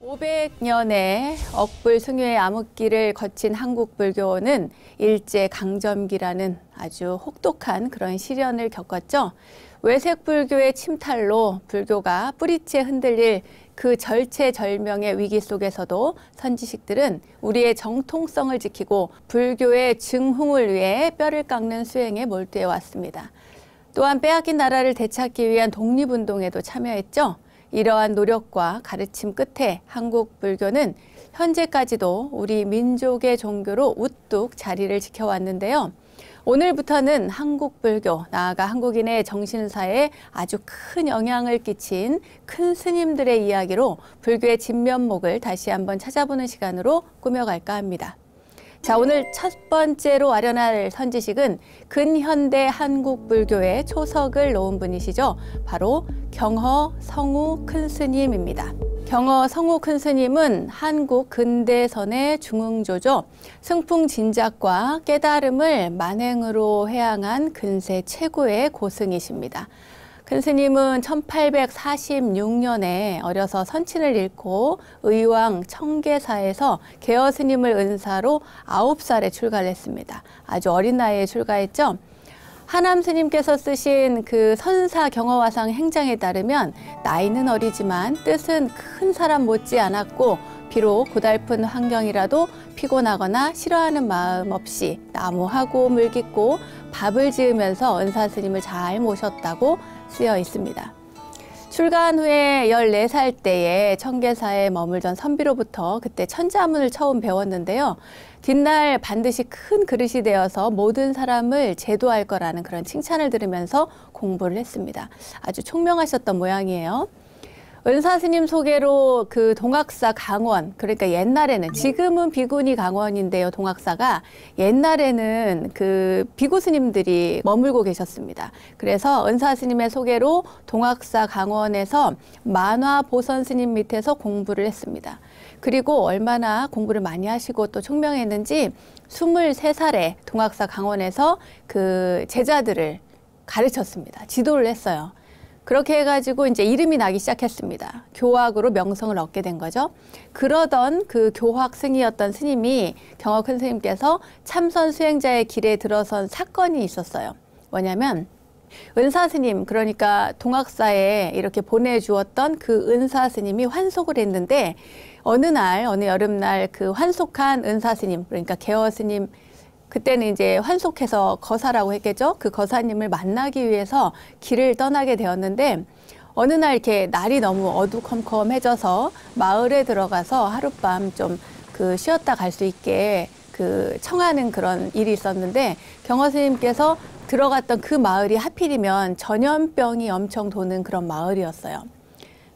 500년의 억불승유의 암흑기를 거친 한국 불교는 일제강점기라는 아주 혹독한 그런 시련을 겪었죠. 외색 불교의 침탈로 불교가 뿌리째 흔들릴 그 절체절명의 위기 속에서도 선지식들은 우리의 정통성을 지키고 불교의 증흥을 위해 뼈를 깎는 수행에 몰두해 왔습니다. 또한 빼앗긴 나라를 되찾기 위한 독립운동에도 참여했죠. 이러한 노력과 가르침 끝에 한국 불교는 현재까지도 우리 민족의 종교로 우뚝 자리를 지켜왔는데요. 오늘부터는 한국 불교, 나아가 한국인의 정신사에 아주 큰 영향을 끼친 큰 스님들의 이야기로 불교의 진면목을 다시 한번 찾아보는 시간으로 꾸며갈까 합니다. 자, 오늘 첫 번째로 아련할 선지식은 근현대 한국 불교의 초석을 놓은 분이시죠. 바로 경허 성우 큰 스님입니다. 경허 성우 큰 스님은 한국 근대선의 중흥조죠. 승풍진작과 깨달음을 만행으로 회항한 근세 최고의 고승이십니다. 큰 스님은 1846년에 어려서 선친을 잃고 의왕 청계사에서 개허 스님을 은사로 9살에 출가를 했습니다. 아주 어린 나이에 출가했죠. 하남 스님께서 쓰신 그 선사 경허화상 행장에 따르면 나이는 어리지만 뜻은 큰 사람 못지 않았고 비록 고달픈 환경이라도 피곤하거나 싫어하는 마음 없이 나무하고 물깃고 밥을 지으면서 은사 스님을 잘 모셨다고 쓰여 있습니다. 출가한 후에 14살 때에 청계사에 머물던 선비로부터 그때 천자문을 처음 배웠는데요. 뒷날 반드시 큰 그릇이 되어서 모든 사람을 제도할 거라는 그런 칭찬을 들으면서 공부를 했습니다. 아주 총명하셨던 모양이에요. 은사 스님 소개로 그 동학사 강원, 그러니까 옛날에는, 지금은 비구니 강원인데요, 동학사가 옛날에는 그 비구 스님들이 머물고 계셨습니다. 그래서 은사 스님의 소개로 동학사 강원에서 만화 보선 스님 밑에서 공부를 했습니다. 그리고 얼마나 공부를 많이 하시고 또 총명했는지 23살에 동학사 강원에서 그 제자들을 가르쳤습니다. 지도를 했어요. 그렇게 해가지고 이제 이름이 나기 시작했습니다. 교학으로 명성을 얻게 된 거죠. 그러던 그 교학승이었던 스님이 경허 큰 스님께서 참선 수행자의 길에 들어선 사건이 있었어요. 뭐냐면 은사 스님, 그러니까 동학사에 이렇게 보내주었던 그 은사 스님이 환속을 했는데 어느 여름날 그 환속한 은사 스님, 그러니까 개허 스님, 그때는 이제 환속해서 거사라고 했겠죠. 그 거사님을 만나기 위해서 길을 떠나게 되었는데 어느 날 이렇게 날이 너무 어두컴컴해져서 마을에 들어가서 하룻밤 좀 그 쉬었다 갈 수 있게 그 청하는 그런 일이 있었는데 경허 스님께서 들어갔던 그 마을이 하필이면 전염병이 엄청 도는 그런 마을이었어요.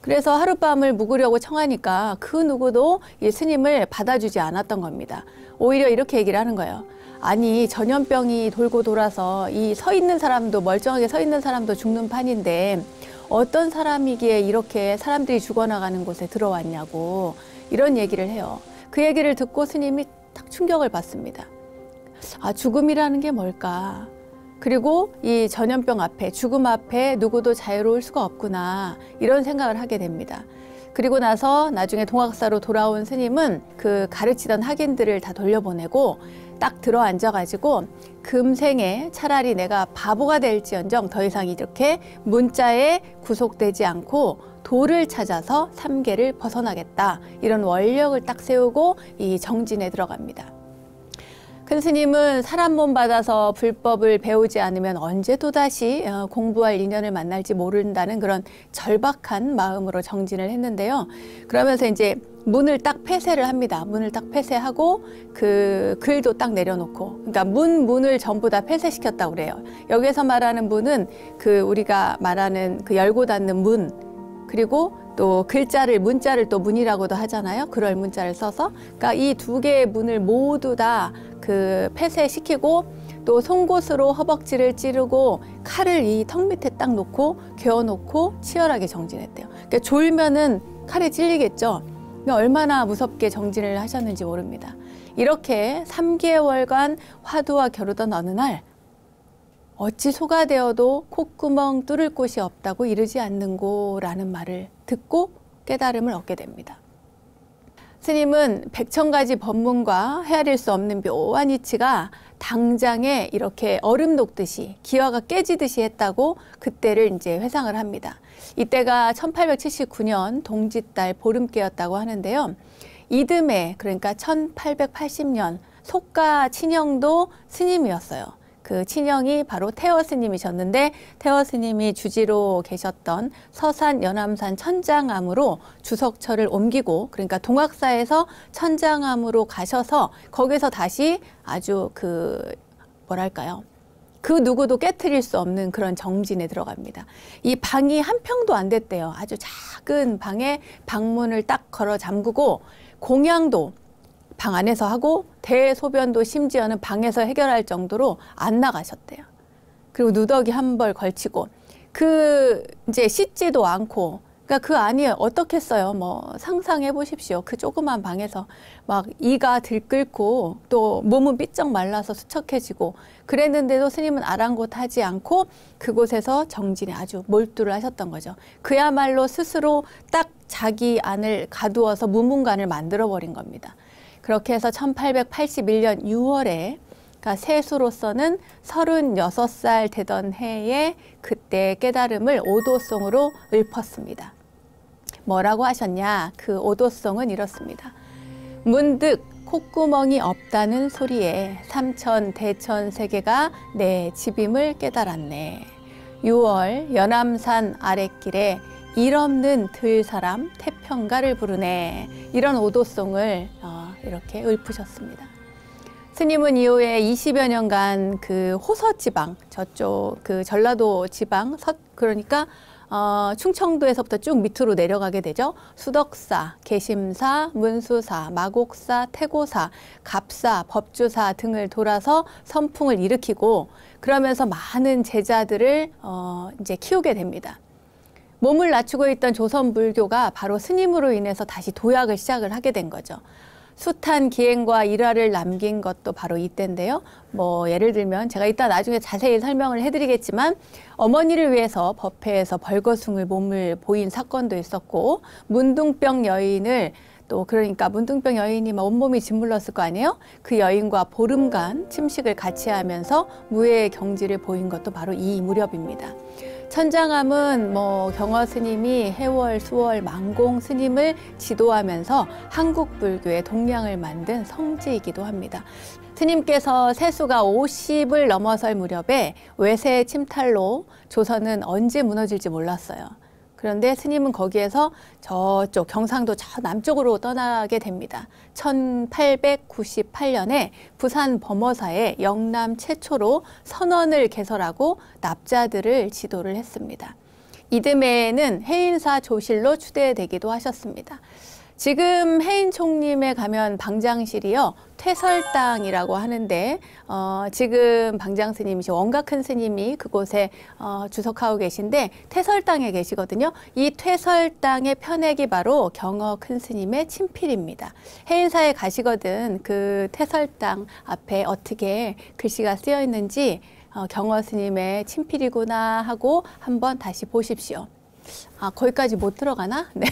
그래서 하룻밤을 묵으려고 청하니까 그 누구도 이 스님을 받아주지 않았던 겁니다. 오히려 이렇게 얘기를 하는 거예요. 아니, 전염병이 돌고 돌아서 이 서 있는 사람도, 멀쩡하게 서 있는 사람도 죽는 판인데 어떤 사람이기에 이렇게 사람들이 죽어나가는 곳에 들어왔냐고 이런 얘기를 해요. 그 얘기를 듣고 스님이 딱 충격을 받습니다. 아, 죽음이라는 게 뭘까? 그리고 이 전염병 앞에, 죽음 앞에 누구도 자유로울 수가 없구나, 이런 생각을 하게 됩니다. 그리고 나서 나중에 동학사로 돌아온 스님은 그 가르치던 학인들을 다 돌려보내고 딱 들어앉아가지고 금생에 차라리 내가 바보가 될지언정 더 이상 이렇게 문자에 구속되지 않고 도를 찾아서 삼계를 벗어나겠다, 이런 원력을 딱 세우고 이 정진에 들어갑니다. 큰 스님은 사람 몸 받아서 불법을 배우지 않으면 언제 또다시 공부할 인연을 만날지 모른다는 그런 절박한 마음으로 정진을 했는데요. 그러면서 이제 문을 딱 폐쇄를 합니다. 문을 딱 폐쇄하고 그 글도 딱 내려놓고, 그러니까 문을 전부 다 폐쇄시켰다고 그래요. 여기서 말하는 문은 그 우리가 말하는 그 열고 닫는 문, 그리고 또 문자를 또 문이라고도 하잖아요. 그럴 문자를 써서, 그러니까 이 두 개의 문을 모두 다 그 폐쇄시키고 또 송곳으로 허벅지를 찌르고 칼을 이 턱 밑에 딱 놓고 괴어놓고 치열하게 정진했대요. 그러니까 졸면은 칼에 찔리겠죠. 얼마나 무섭게 정진을 하셨는지 모릅니다. 이렇게 3개월간 화두와 겨루던 어느 날 어찌 소가 되어도 콧구멍 뚫을 곳이 없다고 이르지 않는고라는 말을 듣고 깨달음을 얻게 됩니다. 스님은 백천가지 법문과 헤아릴 수 없는 묘한 이치가 당장에 이렇게 얼음 녹듯이 기와가 깨지듯이 했다고 그때를 이제 회상을 합니다. 이때가 1879년 동짓달 보름께였다고 하는데요. 이듬해 그러니까 1880년 속가 친형도 스님이었어요. 그 친형이 바로 태허 스님이셨는데 태허 스님이 주지로 계셨던 서산 연암산 천장암으로 주석처를 옮기고 그러니까 동학사에서 천장암으로 가셔서 거기서 다시 아주 뭐랄까요? 그 누구도 깨트릴 수 없는 그런 정진에 들어갑니다. 이 방이 한 평도 안 됐대요. 아주 작은 방에 방문을 딱 걸어 잠그고 공양도 방 안에서 하고 대소변도 심지어는 방에서 해결할 정도로 안 나가셨대요. 그리고 누더기 한 벌 걸치고 이제 씻지도 않고 그러니까 그 안이 어떻겠어요. 뭐 상상해 보십시오. 그 조그만 방에서 막 이가 들끓고 또 몸은 삐쩍 말라서 수척해지고 그랬는데도 스님은 아랑곳하지 않고 그곳에서 정진에 아주 몰두를 하셨던 거죠. 그야말로 스스로 딱 자기 안을 가두어서 무문관을 만들어 버린 겁니다. 그렇게 해서 1881년 6월에 그러니까 세수로서는 36살 되던 해에 그때 깨달음을 오도송으로 읊었습니다. 뭐라고 하셨냐? 그 오도송은 이렇습니다. 문득 콧구멍이 없다는 소리에 삼천 대천 세계가 내 집임을 깨달았네. 6월 연암산 아랫길에 일 없는 들사람 태평가를 부르네. 이런 오도송을 이렇게 읊으셨습니다. 스님은 이후에 20여 년간 그 호서지방, 저쪽 그 전라도 지방, 그러니까 충청도에서부터 쭉 밑으로 내려가게 되죠. 수덕사, 계심사, 문수사, 마곡사, 태고사, 갑사, 법주사 등을 돌아서 선풍을 일으키고 그러면서 많은 제자들을 이제 키우게 됩니다. 몸을 낮추고 있던 조선 불교가 바로 스님으로 인해서 다시 도약을 시작을 하게 된 거죠. 숱한 기행과 일화를 남긴 것도 바로 이때인데요. 뭐 예를 들면 제가 이따 나중에 자세히 설명을 해드리겠지만 어머니를 위해서 법회에서 벌거숭을 몸을 보인 사건도 있었고 문둥병 여인을 또 그러니까 문둥병 여인이 막 온몸이 짓물렀을 거 아니에요? 그 여인과 보름간 침식을 같이 하면서 무예의 경지를 보인 것도 바로 이 무렵입니다. 천장암은 뭐 경허 스님이 해월, 수월, 망공 스님을 지도하면서 한국 불교의 동량을 만든 성지이기도 합니다. 스님께서 세수가 50을 넘어설 무렵에 외세 침탈로 조선은 언제 무너질지 몰랐어요. 그런데 스님은 거기에서 저쪽 경상도 저 남쪽으로 떠나게 됩니다. 1898년에 부산 범어사에 영남 최초로 선원을 개설하고 납자들을 지도를 했습니다. 이듬해에는 해인사 조실로 추대되기도 하셨습니다. 지금 해인 총림에 가면 방장실이요. 퇴설당이라고 하는데 지금 방장 스님이시 원각큰 스님이 그곳에 주석하고 계신데 퇴설당에 계시거든요. 이 퇴설당의 편액이 바로 경허 큰 스님의 친필입니다. 해인사에 가시거든 그 퇴설당 앞에 어떻게 글씨가 쓰여 있는지 경허 스님의 친필이구나 하고 한번 다시 보십시오. 거기까지 못 들어가나? 네.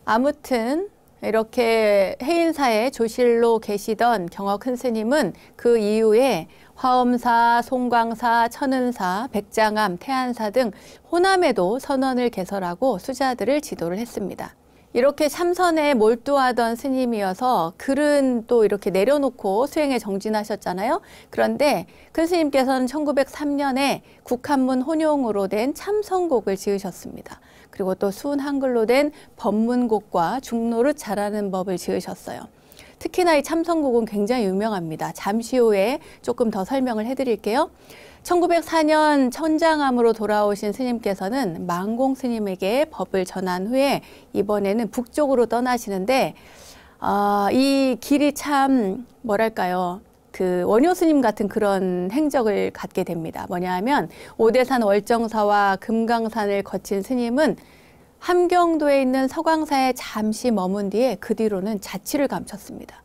아무튼 이렇게 해인사에 조실로 계시던 경허 큰 스님은 그 이후에 화엄사, 송광사, 천은사, 백장암, 태안사 등 호남에도 선원을 개설하고 수자들을 지도를 했습니다. 이렇게 참선에 몰두하던 스님이어서 글은 또 이렇게 내려놓고 수행에 정진하셨잖아요. 그런데 큰 스님께서는 1903년에 국한문 혼용으로 된 참선곡을 지으셨습니다. 그리고 또 순 한글로 된 법문곡과 중노릇 잘하는 법을 지으셨어요. 특히나 이 참선곡은 굉장히 유명합니다. 잠시 후에 조금 더 설명을 해드릴게요. 1904년 천장암으로 돌아오신 스님께서는 망공 스님에게 법을 전한 후에 이번에는 북쪽으로 떠나시는데 이 길이 참 뭐랄까요. 그 원효 스님 같은 그런 행적을 갖게 됩니다. 뭐냐 하면 오대산 월정사와 금강산을 거친 스님은 함경도에 있는 서광사에 잠시 머문 뒤에 그 뒤로는 자취를 감췄습니다.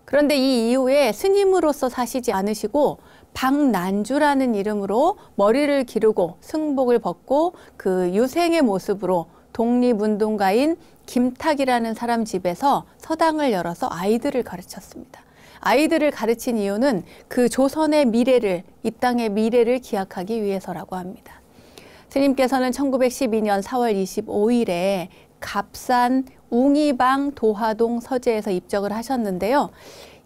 그런데 이 이후에 스님으로서 사시지 않으시고 박난주라는 이름으로 머리를 기르고 승복을 벗고 그 유생의 모습으로 독립운동가인 김탁이라는 사람 집에서 서당을 열어서 아이들을 가르쳤습니다. 아이들을 가르친 이유는 그 조선의 미래를, 이 땅의 미래를 기약하기 위해서라고 합니다. 스님께서는 1912년 4월 25일에 갑산 웅이방 도화동 서재에서 입적을 하셨는데요.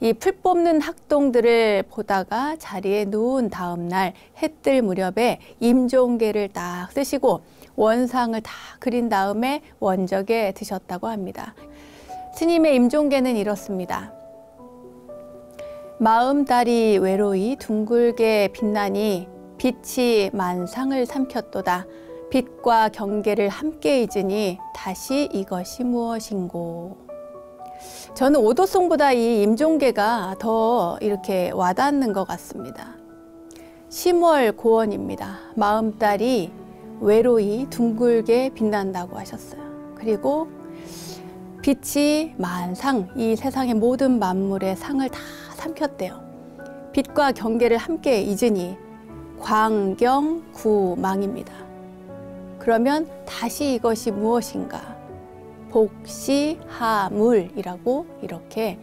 이 풀 뽑는 학동들을 보다가 자리에 누운 다음 날 해 뜰 무렵에 임종계를 딱 쓰시고 원상을 다 그린 다음에 원적에 드셨다고 합니다. 스님의 임종계는 이렇습니다. 마음달이 외로이 둥글게 빛나니 빛이 만상을 삼켰도다. 빛과 경계를 함께 잊으니 다시 이것이 무엇인고. 저는 오도송보다 이 임종계가 더 이렇게 와닿는 것 같습니다. 심월고원입니다. 마음달이 외로이 둥글게 빛난다고 하셨어요. 그리고 빛이 만상, 이 세상의 모든 만물의 상을 다 삼켰대요. 빛과 경계를 함께 잊으니 광경구망입니다. 그러면 다시 이것이 무엇인가? 복시하물이라고 이렇게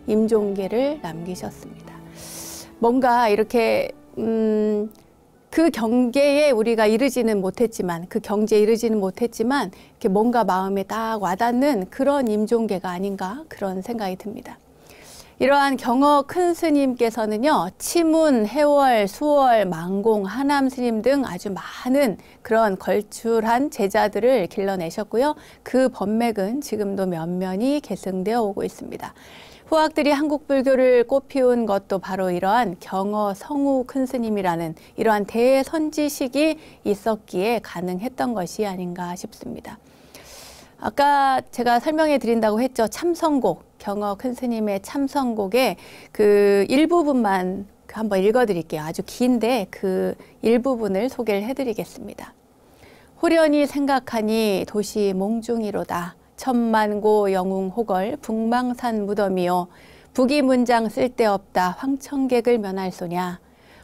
임종계를 남기셨습니다. 뭔가 이렇게 그 경계에 우리가 이르지는 못했지만, 그 경지에 이르지는 못했지만 이렇게 뭔가 마음에 딱 와닿는 그런 임종계가 아닌가 그런 생각이 듭니다. 이러한 경어 큰 스님께서는요, 치문, 해월, 수월, 망공, 하남 스님 등 아주 많은 그런 걸출한 제자들을 길러내셨고요. 그 법맥은 지금도 면면이 계승되어 오고 있습니다. 후학들이 한국 불교를 꽃피운 것도 바로 이러한 경어 성우 큰 스님이라는 이러한 대선지식이 있었기에 가능했던 것이 아닌가 싶습니다. 아까 제가 설명해 드린다고 했죠. 참선곡, 경어 큰 스님의 참선곡의 그 일부분만 한번 읽어 드릴게요. 아주 긴데 그 일부분을 소개를 해 드리겠습니다. 호련히 생각하니 도시 몽중이로다. 천만고 영웅 호걸 북망산 무덤이요. 부기문장 쓸데없다 황청객을 면할 소냐.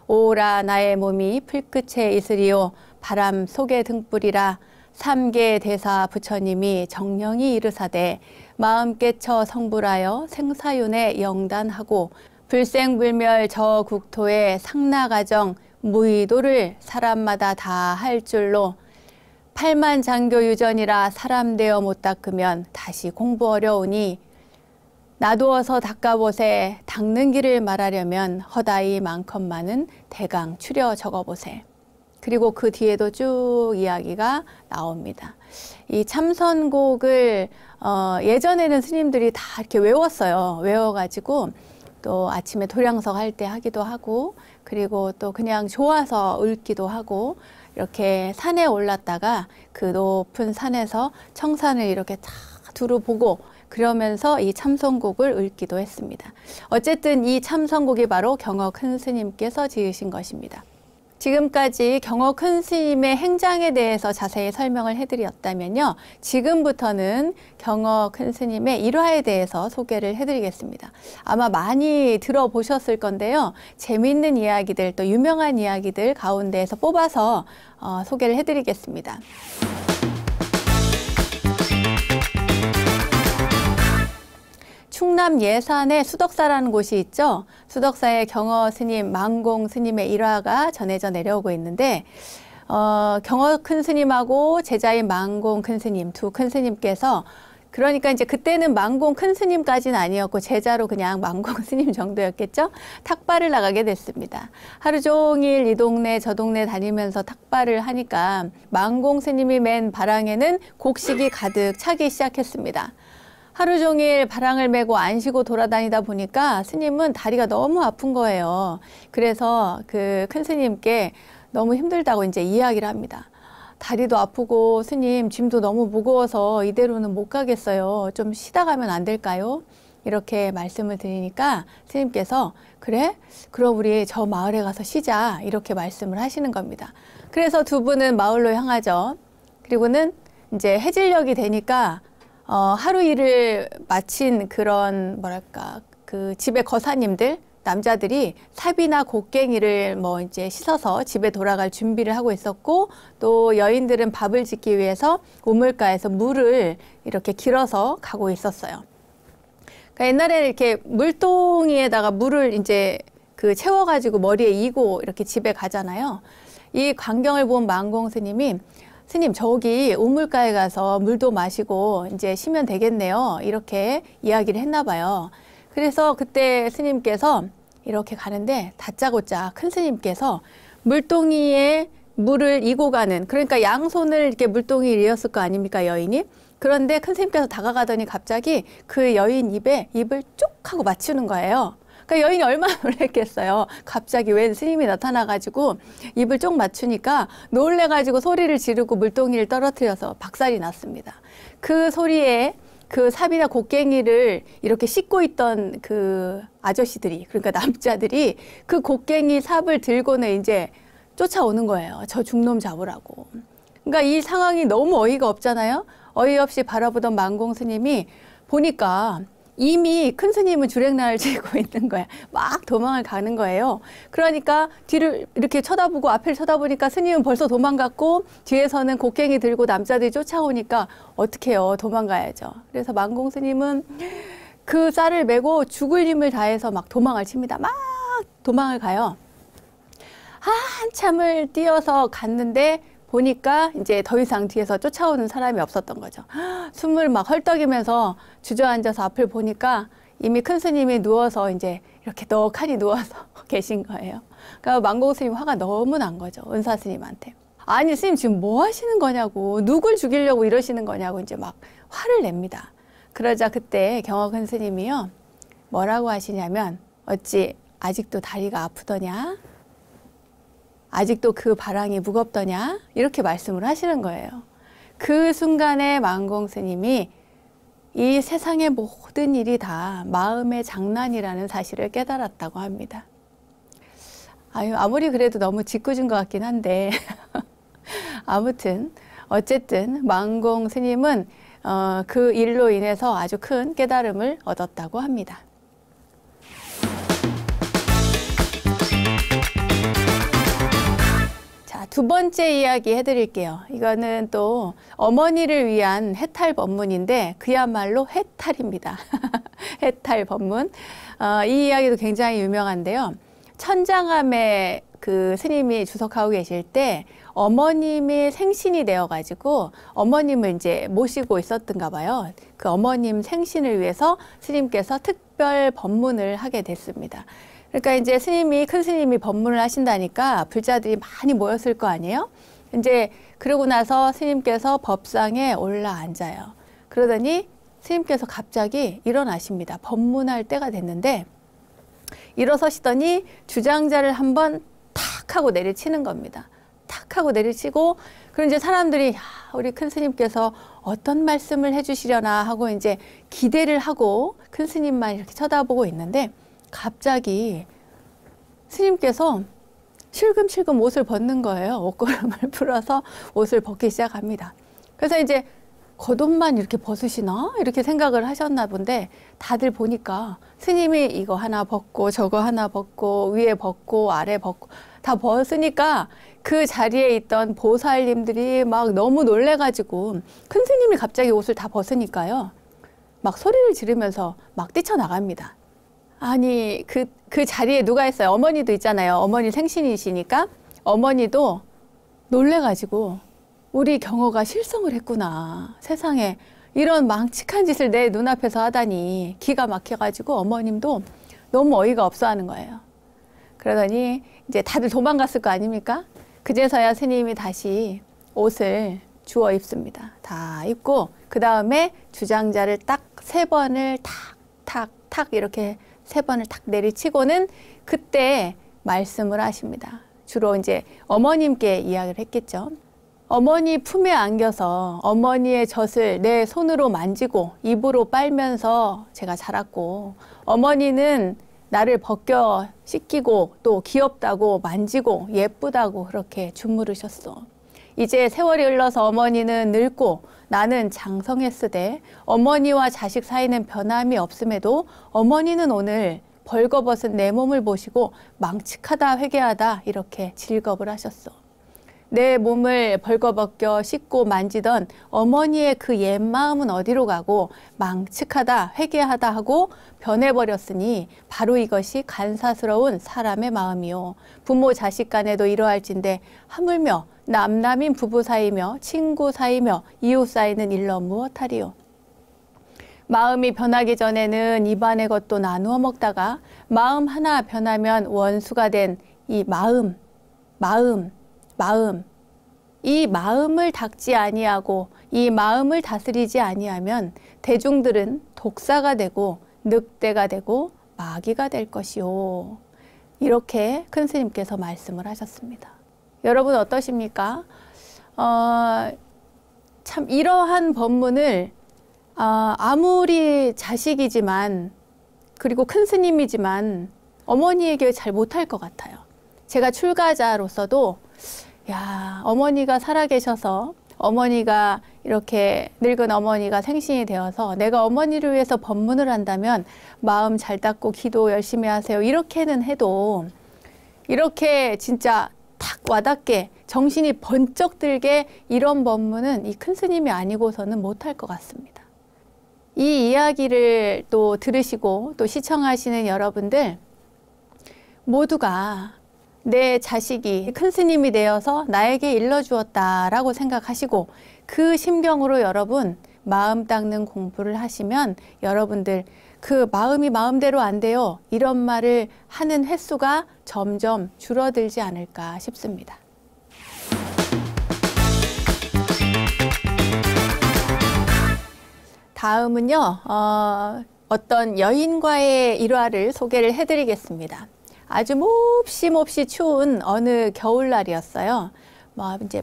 오라 나의 몸이 풀끝에 있으리요. 바람 속의 등불이라. 삼계 대사 부처님이 정령이 이르사대 마음 깨쳐 성불하여 생사윤에 영단하고 불생불멸 저 국토의 상나가정 무의도를 사람마다 다 할 줄로 팔만장교 유전이라 사람 되어 못 닦으면 다시 공부 어려우니 놔두어서 닦아보세. 닦는 길을 말하려면 허다히 많건만은 대강 추려 적어보세. 그리고 그 뒤에도 쭉 이야기가 나옵니다. 이 참선곡을 예전에는 스님들이 다 이렇게 외웠어요. 외워가지고 또 아침에 도량석 할 때 하기도 하고, 그리고 또 그냥 좋아서 읽기도 하고, 이렇게 산에 올랐다가 그 높은 산에서 청산을 이렇게 다 두루보고 그러면서 이 참선곡을 읽기도 했습니다. 어쨌든 이 참선곡이 바로 경어 큰 스님께서 지으신 것입니다. 지금까지 경어 큰 스님의 행장에 대해서 자세히 설명을 해드렸다면요. 지금부터는 경어 큰 스님의 일화에 대해서 소개를 해드리겠습니다. 아마 많이 들어보셨을 건데요. 재미있는 이야기들, 또 유명한 이야기들 가운데에서 뽑아서 소개를 해드리겠습니다. 충남 예산에 수덕사라는 곳이 있죠. 수덕사의 경어 스님, 망공 스님의 일화가 전해져 내려오고 있는데 경어 큰 스님하고 제자인 망공 큰 스님, 두 큰 스님께서 그러니까 이제 그때는 망공 큰 스님까지는 아니었고 제자로 그냥 망공 스님 정도였겠죠. 탁발을 나가게 됐습니다. 하루 종일 이 동네 저 동네 다니면서 탁발을 하니까 망공 스님이 맨 바랑에는 곡식이 가득 차기 시작했습니다. 하루 종일 바랑을 메고 안 쉬고 돌아다니다 보니까 스님은 다리가 너무 아픈 거예요. 그래서 그 큰 스님께 너무 힘들다고 이제 이야기를 합니다. 다리도 아프고 스님 짐도 너무 무거워서 이대로는 못 가겠어요. 좀 쉬다 가면 안 될까요? 이렇게 말씀을 드리니까 스님께서 그래? 그럼 우리 저 마을에 가서 쉬자. 이렇게 말씀을 하시는 겁니다. 그래서 두 분은 마을로 향하죠. 그리고는 이제 해질녘이 되니까 하루 일을 마친 그런 뭐랄까 그 집의 거사님들 남자들이 삽이나 곡괭이를 뭐 이제 씻어서 집에 돌아갈 준비를 하고 있었고, 또 여인들은 밥을 짓기 위해서 우물가에서 물을 이렇게 길어서 가고 있었어요. 그러니까 옛날에는 이렇게 물동이에다가 물을 이제 그 채워가지고 머리에 이고 이렇게 집에 가잖아요. 이 광경을 본 만공 스님이, 스님 저기 우물가에 가서 물도 마시고 이제 쉬면 되겠네요, 이렇게 이야기를 했나 봐요. 그래서 그때 스님께서 이렇게 가는데 다짜고짜 큰 스님께서 물동이에 물을 이고 가는, 그러니까 양손을 이렇게 물동이에 이었을 거 아닙니까, 여인이? 그런데 큰 스님께서 다가가더니 갑자기 그 여인 입에 입을 쭉 하고 맞추는 거예요. 그러니까 여인이 얼마나 놀랬겠어요. 갑자기 웬 스님이 나타나가지고 입을 쭉 맞추니까 놀래가지고 소리를 지르고 물동이를 떨어뜨려서 박살이 났습니다. 그 소리에 그 삽이나 곡괭이를 이렇게 씻고 있던 그 아저씨들이, 그러니까 남자들이 그 곡괭이 삽을 들고는 이제 쫓아오는 거예요. 저 중놈 잡으라고. 그러니까 이 상황이 너무 어이가 없잖아요. 어이없이 바라보던 만공 스님이 보니까 이미 큰 스님은 주랭랑을 쥐고 있는 거야. 막 도망을 가는 거예요. 그러니까 뒤를 이렇게 쳐다보고 앞을 쳐다보니까 스님은 벌써 도망갔고, 뒤에서는 곡괭이 들고 남자들이 쫓아오니까 어떡해요, 도망가야죠. 그래서 만공 스님은 그 쌀을 메고 죽을 힘을 다해서 막 도망을 칩니다. 막 도망을 가요. 한참을 뛰어서 갔는데 보니까 이제 더 이상 뒤에서 쫓아오는 사람이 없었던 거죠. 숨을 막 헐떡이면서 주저앉아서 앞을 보니까 이미 큰 스님이 누워서 이제 이렇게 넋하니 누워서 계신 거예요. 그러니까 만공 스님 화가 너무 난 거죠, 은사 스님한테. 아니 스님 지금 뭐 하시는 거냐고, 누굴 죽이려고 이러시는 거냐고 이제 막 화를 냅니다. 그러자 그때 경어 큰 스님이요, 뭐라고 하시냐면, 어찌 아직도 다리가 아프더냐? 아직도 그 바랑이 무겁더냐? 이렇게 말씀을 하시는 거예요. 그 순간에 만공 스님이 이 세상의 모든 일이 다 마음의 장난이라는 사실을 깨달았다고 합니다. 아무리 그래도 너무 짓궂은 것 같긴 한데 아무튼 어쨌든 만공 스님은 그 일로 인해서 아주 큰 깨달음을 얻었다고 합니다. 두 번째 이야기 해드릴게요. 이거는 또 어머니를 위한 해탈 법문인데 그야말로 해탈입니다. 해탈 법문. 이 이야기도 굉장히 유명한데요. 천장암에 그 스님이 주석하고 계실 때 어머님이 생신이 되어가지고 어머님을 이제 모시고 있었던가 봐요. 그 어머님 생신을 위해서 스님께서 특별 법문을 하게 됐습니다. 그러니까 이제 큰 스님이 법문을 하신다니까 불자들이 많이 모였을 거 아니에요? 이제 그러고 나서 스님께서 법상에 올라앉아요. 그러더니 스님께서 갑자기 일어나십니다. 법문할 때가 됐는데 일어서시더니 주장자를 한번 탁 하고 내리치는 겁니다. 탁 하고 내리치고, 그럼 이제 사람들이 우리 큰 스님께서 어떤 말씀을 해주시려나 하고 이제 기대를 하고 큰 스님만 이렇게 쳐다보고 있는데 갑자기 스님께서 실금실금 옷을 벗는 거예요. 옷걸음을 풀어서 옷을 벗기 시작합니다. 그래서 이제 겉옷만 이렇게 벗으시나? 이렇게 생각을 하셨나 본데 다들 보니까 스님이 이거 하나 벗고 저거 하나 벗고 위에 벗고 아래 벗고 다 벗으니까 그 자리에 있던 보살님들이 막 너무 놀래가지고 큰 스님이 갑자기 옷을 다 벗으니까요. 막 소리를 지르면서 막 뛰쳐나갑니다. 아니 그 자리에 누가 있어요? 어머니도 있잖아요. 어머니 생신이시니까 어머니도 놀래가지고 우리 경호가 실성을 했구나. 세상에 이런 망측한 짓을 내 눈앞에서 하다니 기가 막혀가지고 어머님도 너무 어이가 없어 하는 거예요. 그러더니 이제 다들 도망갔을 거 아닙니까? 그제서야 스님이 다시 옷을 주워 입습니다. 다 입고 그 다음에 주장자를 딱 3번을 탁 이렇게 3번을 탁 내리치고는 그때 말씀을 하십니다. 주로 이제 어머님께 이야기를 했겠죠. 어머니 품에 안겨서 어머니의 젖을 내 손으로 만지고 입으로 빨면서 제가 자랐고, 어머니는 나를 벗겨 씻기고 또 귀엽다고 만지고 예쁘다고 그렇게 주무르셨어. 이제 세월이 흘러서 어머니는 늙고 나는 장성했으되 어머니와 자식 사이는 변함이 없음에도 어머니는 오늘 벌거벗은 내 몸을 보시고 망측하다 회개하다 이렇게 질겁을 하셨어. 내 몸을 벌거벗겨 씻고 만지던 어머니의 그 옛 마음은 어디로 가고 망측하다 회개하다 하고 변해버렸으니 바로 이것이 간사스러운 사람의 마음이요. 부모 자식 간에도 이러할진대 하물며 남남인 부부 사이며 친구 사이며 이웃 사이는 일러 무엇하리요. 마음이 변하기 전에는 입안의 것도 나누어 먹다가 마음 하나 변하면 원수가 된 이 이 마음을 닦지 아니하고 이 마음을 다스리지 아니하면 대중들은 독사가 되고 늑대가 되고 마귀가 될 것이요. 이렇게 큰 스님께서 말씀을 하셨습니다. 여러분 어떠십니까? 참 이러한 법문을 아무리 자식이지만 그리고 큰 스님이지만 어머니에게 잘 못할 것 같아요. 제가 출가자로서도 야, 어머니가 살아계셔서 어머니가 이렇게 늙은 어머니가 생신이 되어서 내가 어머니를 위해서 법문을 한다면 마음 잘 닦고 기도 열심히 하세요. 이렇게는 해도 이렇게 진짜 탁 와닿게 정신이 번쩍 들게 이런 법문은 이 큰 스님이 아니고서는 못할 것 같습니다. 이 이야기를 또 들으시고 또 시청하시는 여러분들 모두가 내 자식이 큰 스님이 되어서 나에게 일러주었다라고 생각하시고 그 심경으로 여러분 마음 닦는 공부를 하시면 여러분들 그 마음이 마음대로 안 돼요. 이런 말을 하는 횟수가 점점 줄어들지 않을까 싶습니다. 다음은요. 어떤 여인과의 일화를 소개를 해드리겠습니다. 아주 몹시 추운 어느 겨울날이었어요. 뭐 이제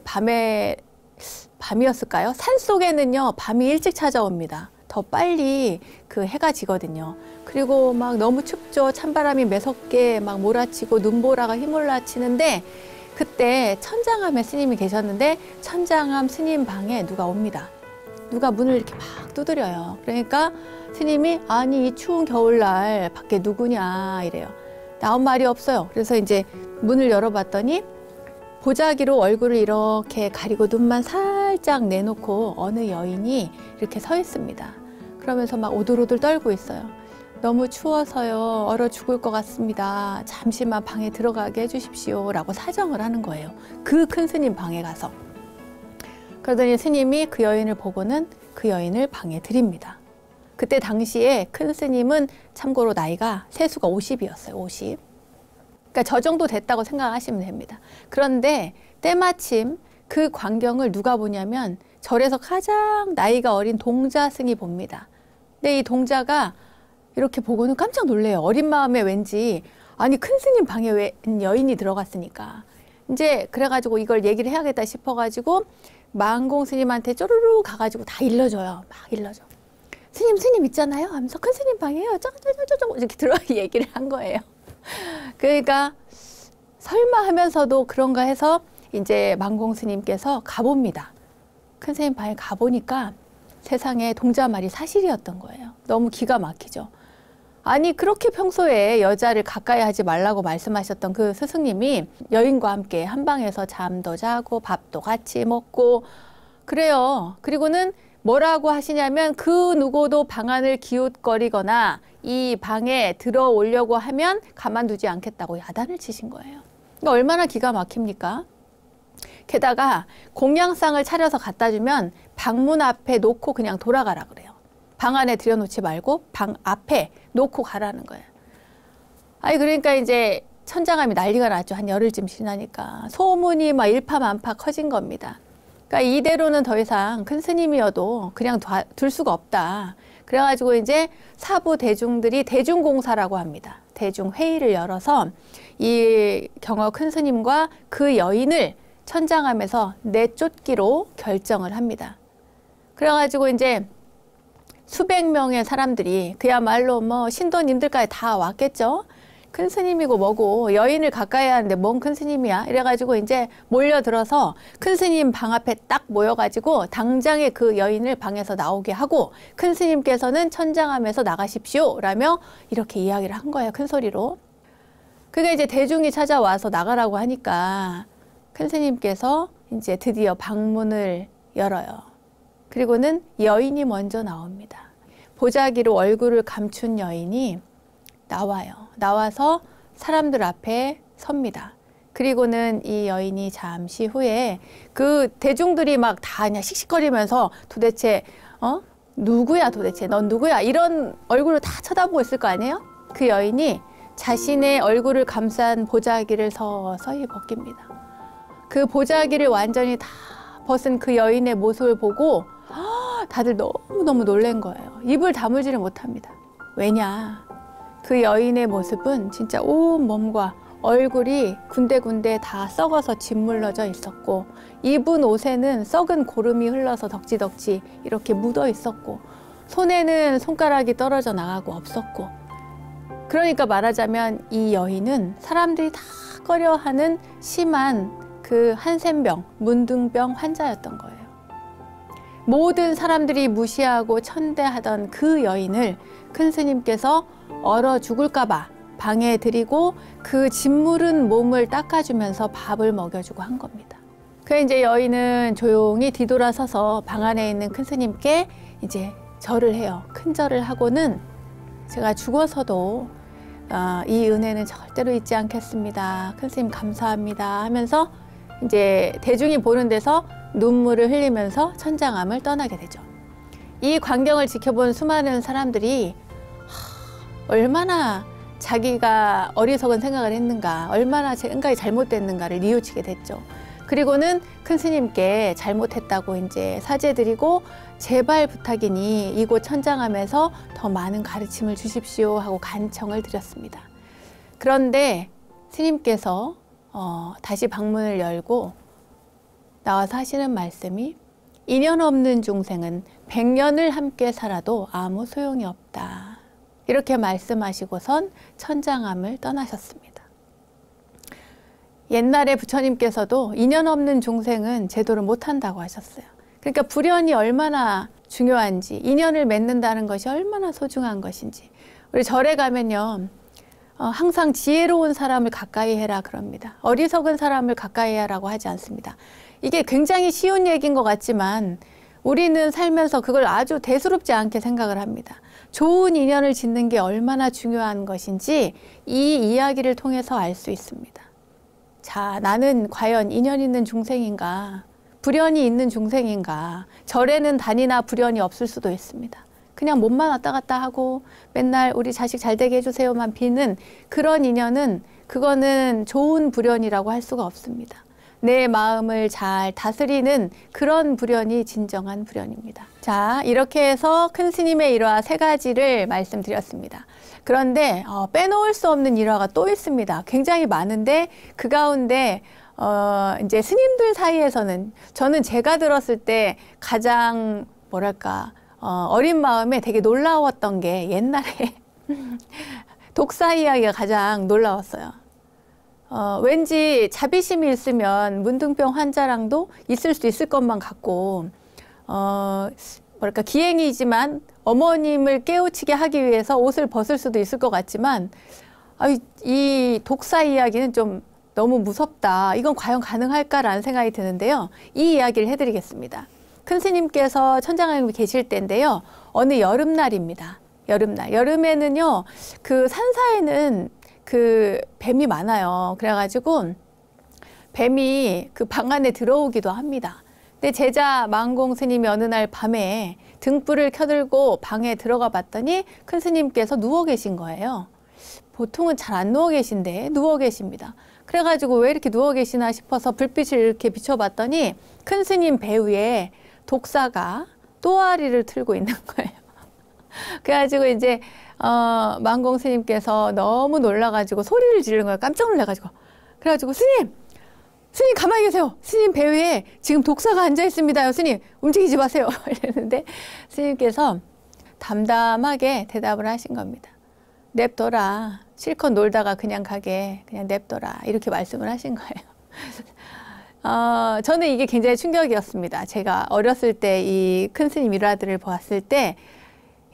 밤이었을까요? 산속에는요 밤이 일찍 찾아옵니다. 더 빨리 그 해가 지거든요. 그리고 막 너무 춥죠. 찬바람이 매섭게 막 몰아치고 눈보라가 휘몰아치는데 그때 천장암에 스님이 계셨는데 천장암 스님 방에 누가 옵니다. 누가 문을 이렇게 막 두드려요. 그러니까 스님이 아니 이 추운 겨울날 밖에 누구냐 이래요. 나온 말이 없어요. 그래서 이제 문을 열어봤더니 보자기로 얼굴을 이렇게 가리고 눈만 살짝 내놓고 어느 여인이 이렇게 서 있습니다. 그러면서 막 오들오들 떨고 있어요. 너무 추워서요. 얼어 죽을 것 같습니다. 잠시만 방에 들어가게 해주십시오. 라고 사정을 하는 거예요. 그 큰 스님 방에 가서. 그러더니 스님이 그 여인을 보고는 그 여인을 방에 들입니다. 그때 당시에 큰 스님은 참고로 나이가 세수가 50이었어요. 50. 그러니까 저 정도 됐다고 생각하시면 됩니다. 그런데 때마침 그 광경을 누가 보냐면 절에서 가장 나이가 어린 동자승이 봅니다. 근데 이 동자가 이렇게 보고는 깜짝 놀래요. 어린 마음에 왠지 아니 큰 스님 방에 왜 여인이 들어갔으니까. 이제 그래가지고 이걸 얘기를 해야겠다 싶어가지고 만공 스님한테 쪼르르 가가지고 다 일러줘요. 막 일러줘. 스님 있잖아요 하면서 큰 스님 방이에요. 저거 이렇게 들어 얘기를 한 거예요. 그러니까 설마 하면서도 그런가 해서 이제 만공 스님께서 가봅니다. 큰 스님 방에 가보니까 세상에 동자 말이 사실이었던 거예요. 너무 기가 막히죠. 아니 그렇게 평소에 여자를 가까이 하지 말라고 말씀하셨던 그 스승님이 여인과 함께 한 방에서 잠도 자고 밥도 같이 먹고 그래요. 그리고는 뭐라고 하시냐면 그 누구도 방안을 기웃거리거나 이 방에 들어오려고 하면 가만두지 않겠다고 야단을 치신 거예요. 그러니까 얼마나 기가 막힙니까? 게다가 공양상을 차려서 갖다 주면 방문 앞에 놓고 그냥 돌아가라 그래요. 방 안에 들여놓지 말고 방 앞에 놓고 가라는 거예요. 아니 그러니까 이제 천장암이 난리가 났죠. 한 열흘쯤 지나니까. 소문이 막 일파만파 커진 겁니다. 그러니까 이대로는 더 이상 큰 스님이어도 그냥 둘 수가 없다. 그래가지고 이제 사부 대중들이 대중공사라고 합니다. 대중회의를 열어서 이 경허 큰 스님과 그 여인을 천장암에서 내쫓기로 결정을 합니다. 그래가지고 이제 수백 명의 사람들이 그야말로 뭐 신도님들까지 다 왔겠죠. 큰 스님이고 뭐고 여인을 가까이 하는데 뭔 큰 스님이야? 이래가지고 이제 몰려들어서 큰 스님 방 앞에 딱 모여가지고 당장에 그 여인을 방에서 나오게 하고 큰 스님께서는 천장함에서 나가십시오 라며 이렇게 이야기를 한 거예요. 큰 소리로. 그게 이제 대중이 찾아와서 나가라고 하니까 큰 스님께서 이제 드디어 방문을 열어요. 그리고는 여인이 먼저 나옵니다. 보자기로 얼굴을 감춘 여인이 나와요. 나와서 사람들 앞에 섭니다. 그리고는 이 여인이 잠시 후에 그 대중들이 막 다 그냥 씩씩거리면서 도대체 누구야 도대체 넌 누구야 이런 얼굴을 다 쳐다보고 있을 거 아니에요? 그 여인이 자신의 얼굴을 감싼 보자기를 서서히 벗깁니다. 그 보자기를 완전히 다 벗은 그 여인의 모습을 보고 다들 너무너무 놀란 거예요. 입을 다물지를 못합니다. 왜냐? 그 여인의 모습은 진짜 온 몸과 얼굴이 군데군데 다 썩어서 짓물러져 있었고 입은 옷에는 썩은 고름이 흘러서 덕지덕지 이렇게 묻어 있었고 손에는 손가락이 떨어져 나가고 없었고 그러니까 말하자면 이 여인은 사람들이 다 꺼려하는 심한 그 한센병, 문둥병 환자였던 거예요. 모든 사람들이 무시하고 천대하던 그 여인을 큰 스님께서 얼어 죽을까 봐 방에 들이고 그 짓무른 몸을 닦아주면서 밥을 먹여주고 한 겁니다. 그 이제 여인은 조용히 뒤돌아서서 방 안에 있는 큰 스님께 이제 절을 해요. 큰 절을 하고는 제가 죽어서도 이 은혜는 절대로 잊지 않겠습니다. 큰 스님 감사합니다 하면서 이제 대중이 보는 데서 눈물을 흘리면서 천장암을 떠나게 되죠. 이 광경을 지켜본 수많은 사람들이 얼마나 자기가 어리석은 생각을 했는가, 얼마나 생각이 잘못됐는가를 뉘우치게 됐죠. 그리고는 큰 스님께 잘못했다고 이제 사죄드리고 제발 부탁이니 이곳 천장암에서 더 많은 가르침을 주십시오 하고 간청을 드렸습니다. 그런데 스님께서 다시 방문을 열고 나와서 하시는 말씀이 인연 없는 중생은 100년을 함께 살아도 아무 소용이 없다. 이렇게 말씀하시고선 천장암을 떠나셨습니다. 옛날에 부처님께서도 인연 없는 중생은 제도를 못한다고 하셨어요. 그러니까 불연이 얼마나 중요한지, 인연을 맺는다는 것이 얼마나 소중한 것인지. 우리 절에 가면요, 항상 지혜로운 사람을 가까이 해라 그럽니다. 어리석은 사람을 가까이 하라고 하지 않습니다. 이게 굉장히 쉬운 얘기인 것 같지만 우리는 살면서 그걸 아주 대수롭지 않게 생각을 합니다. 좋은 인연을 짓는 게 얼마나 중요한 것인지 이 이야기를 통해서 알 수 있습니다. 자, 나는 과연 인연 있는 중생인가? 불연이 있는 중생인가? 절에는 단이나 불연이 없을 수도 있습니다. 그냥 몸만 왔다 갔다 하고 맨날 우리 자식 잘 되게 해주세요만 비는 그런 인연은 그거는 좋은 불연이라고 할 수가 없습니다. 내 마음을 잘 다스리는 그런 불연이 진정한 불연입니다. 자, 이렇게 해서 큰 스님의 일화 3가지를 말씀드렸습니다. 그런데 빼놓을 수 없는 일화가 또 있습니다. 굉장히 많은데 그 가운데 이제 스님들 사이에서는 저는 제가 들었을 때 가장 뭐랄까 어린 마음에 되게 놀라웠던 게 옛날에 독사 이야기가 가장 놀라웠어요. 왠지 자비심이 있으면 문둥병 환자랑도 있을 수 있을 것만 같고 뭐랄까 기행이지만 어머님을 깨우치게 하기 위해서 옷을 벗을 수도 있을 것 같지만 이 독사 이야기는 좀 너무 무섭다. 이건 과연 가능할까라는 생각이 드는데요. 이 이야기를 해드리겠습니다. 큰 스님께서 천장암에 계실 때인데요. 어느 여름날입니다. 여름날. 여름에는요. 그 산사에는 그 뱀이 많아요. 그래가지고 뱀이 그 방 안에 들어오기도 합니다. 근데 제자 망공 스님이 어느 날 밤에 등불을 켜들고 방에 들어가 봤더니 큰 스님께서 누워 계신 거예요. 보통은 잘 안 누워 계신데 누워 계십니다. 그래가지고 왜 이렇게 누워 계시나 싶어서 불빛을 이렇게 비춰봤더니 큰 스님 배 위에 독사가 또아리를 틀고 있는 거예요. 그래가지고 이제 망공 스님께서 너무 놀라가지고 소리를 지르는 거예요. 깜짝 놀라가지고. 그래가지고 스님 가만히 계세요. 스님 배 위에 지금 독사가 앉아 있습니다요. 스님 움직이지 마세요. 이랬는데 스님께서 담담하게 대답을 하신 겁니다. 냅둬라. 실컷 놀다가 그냥 가게 그냥 냅둬라 이렇게 말씀을 하신 거예요. 저는 이게 굉장히 충격이었습니다. 제가 어렸을 때 이 큰 스님 일화들을 보았을 때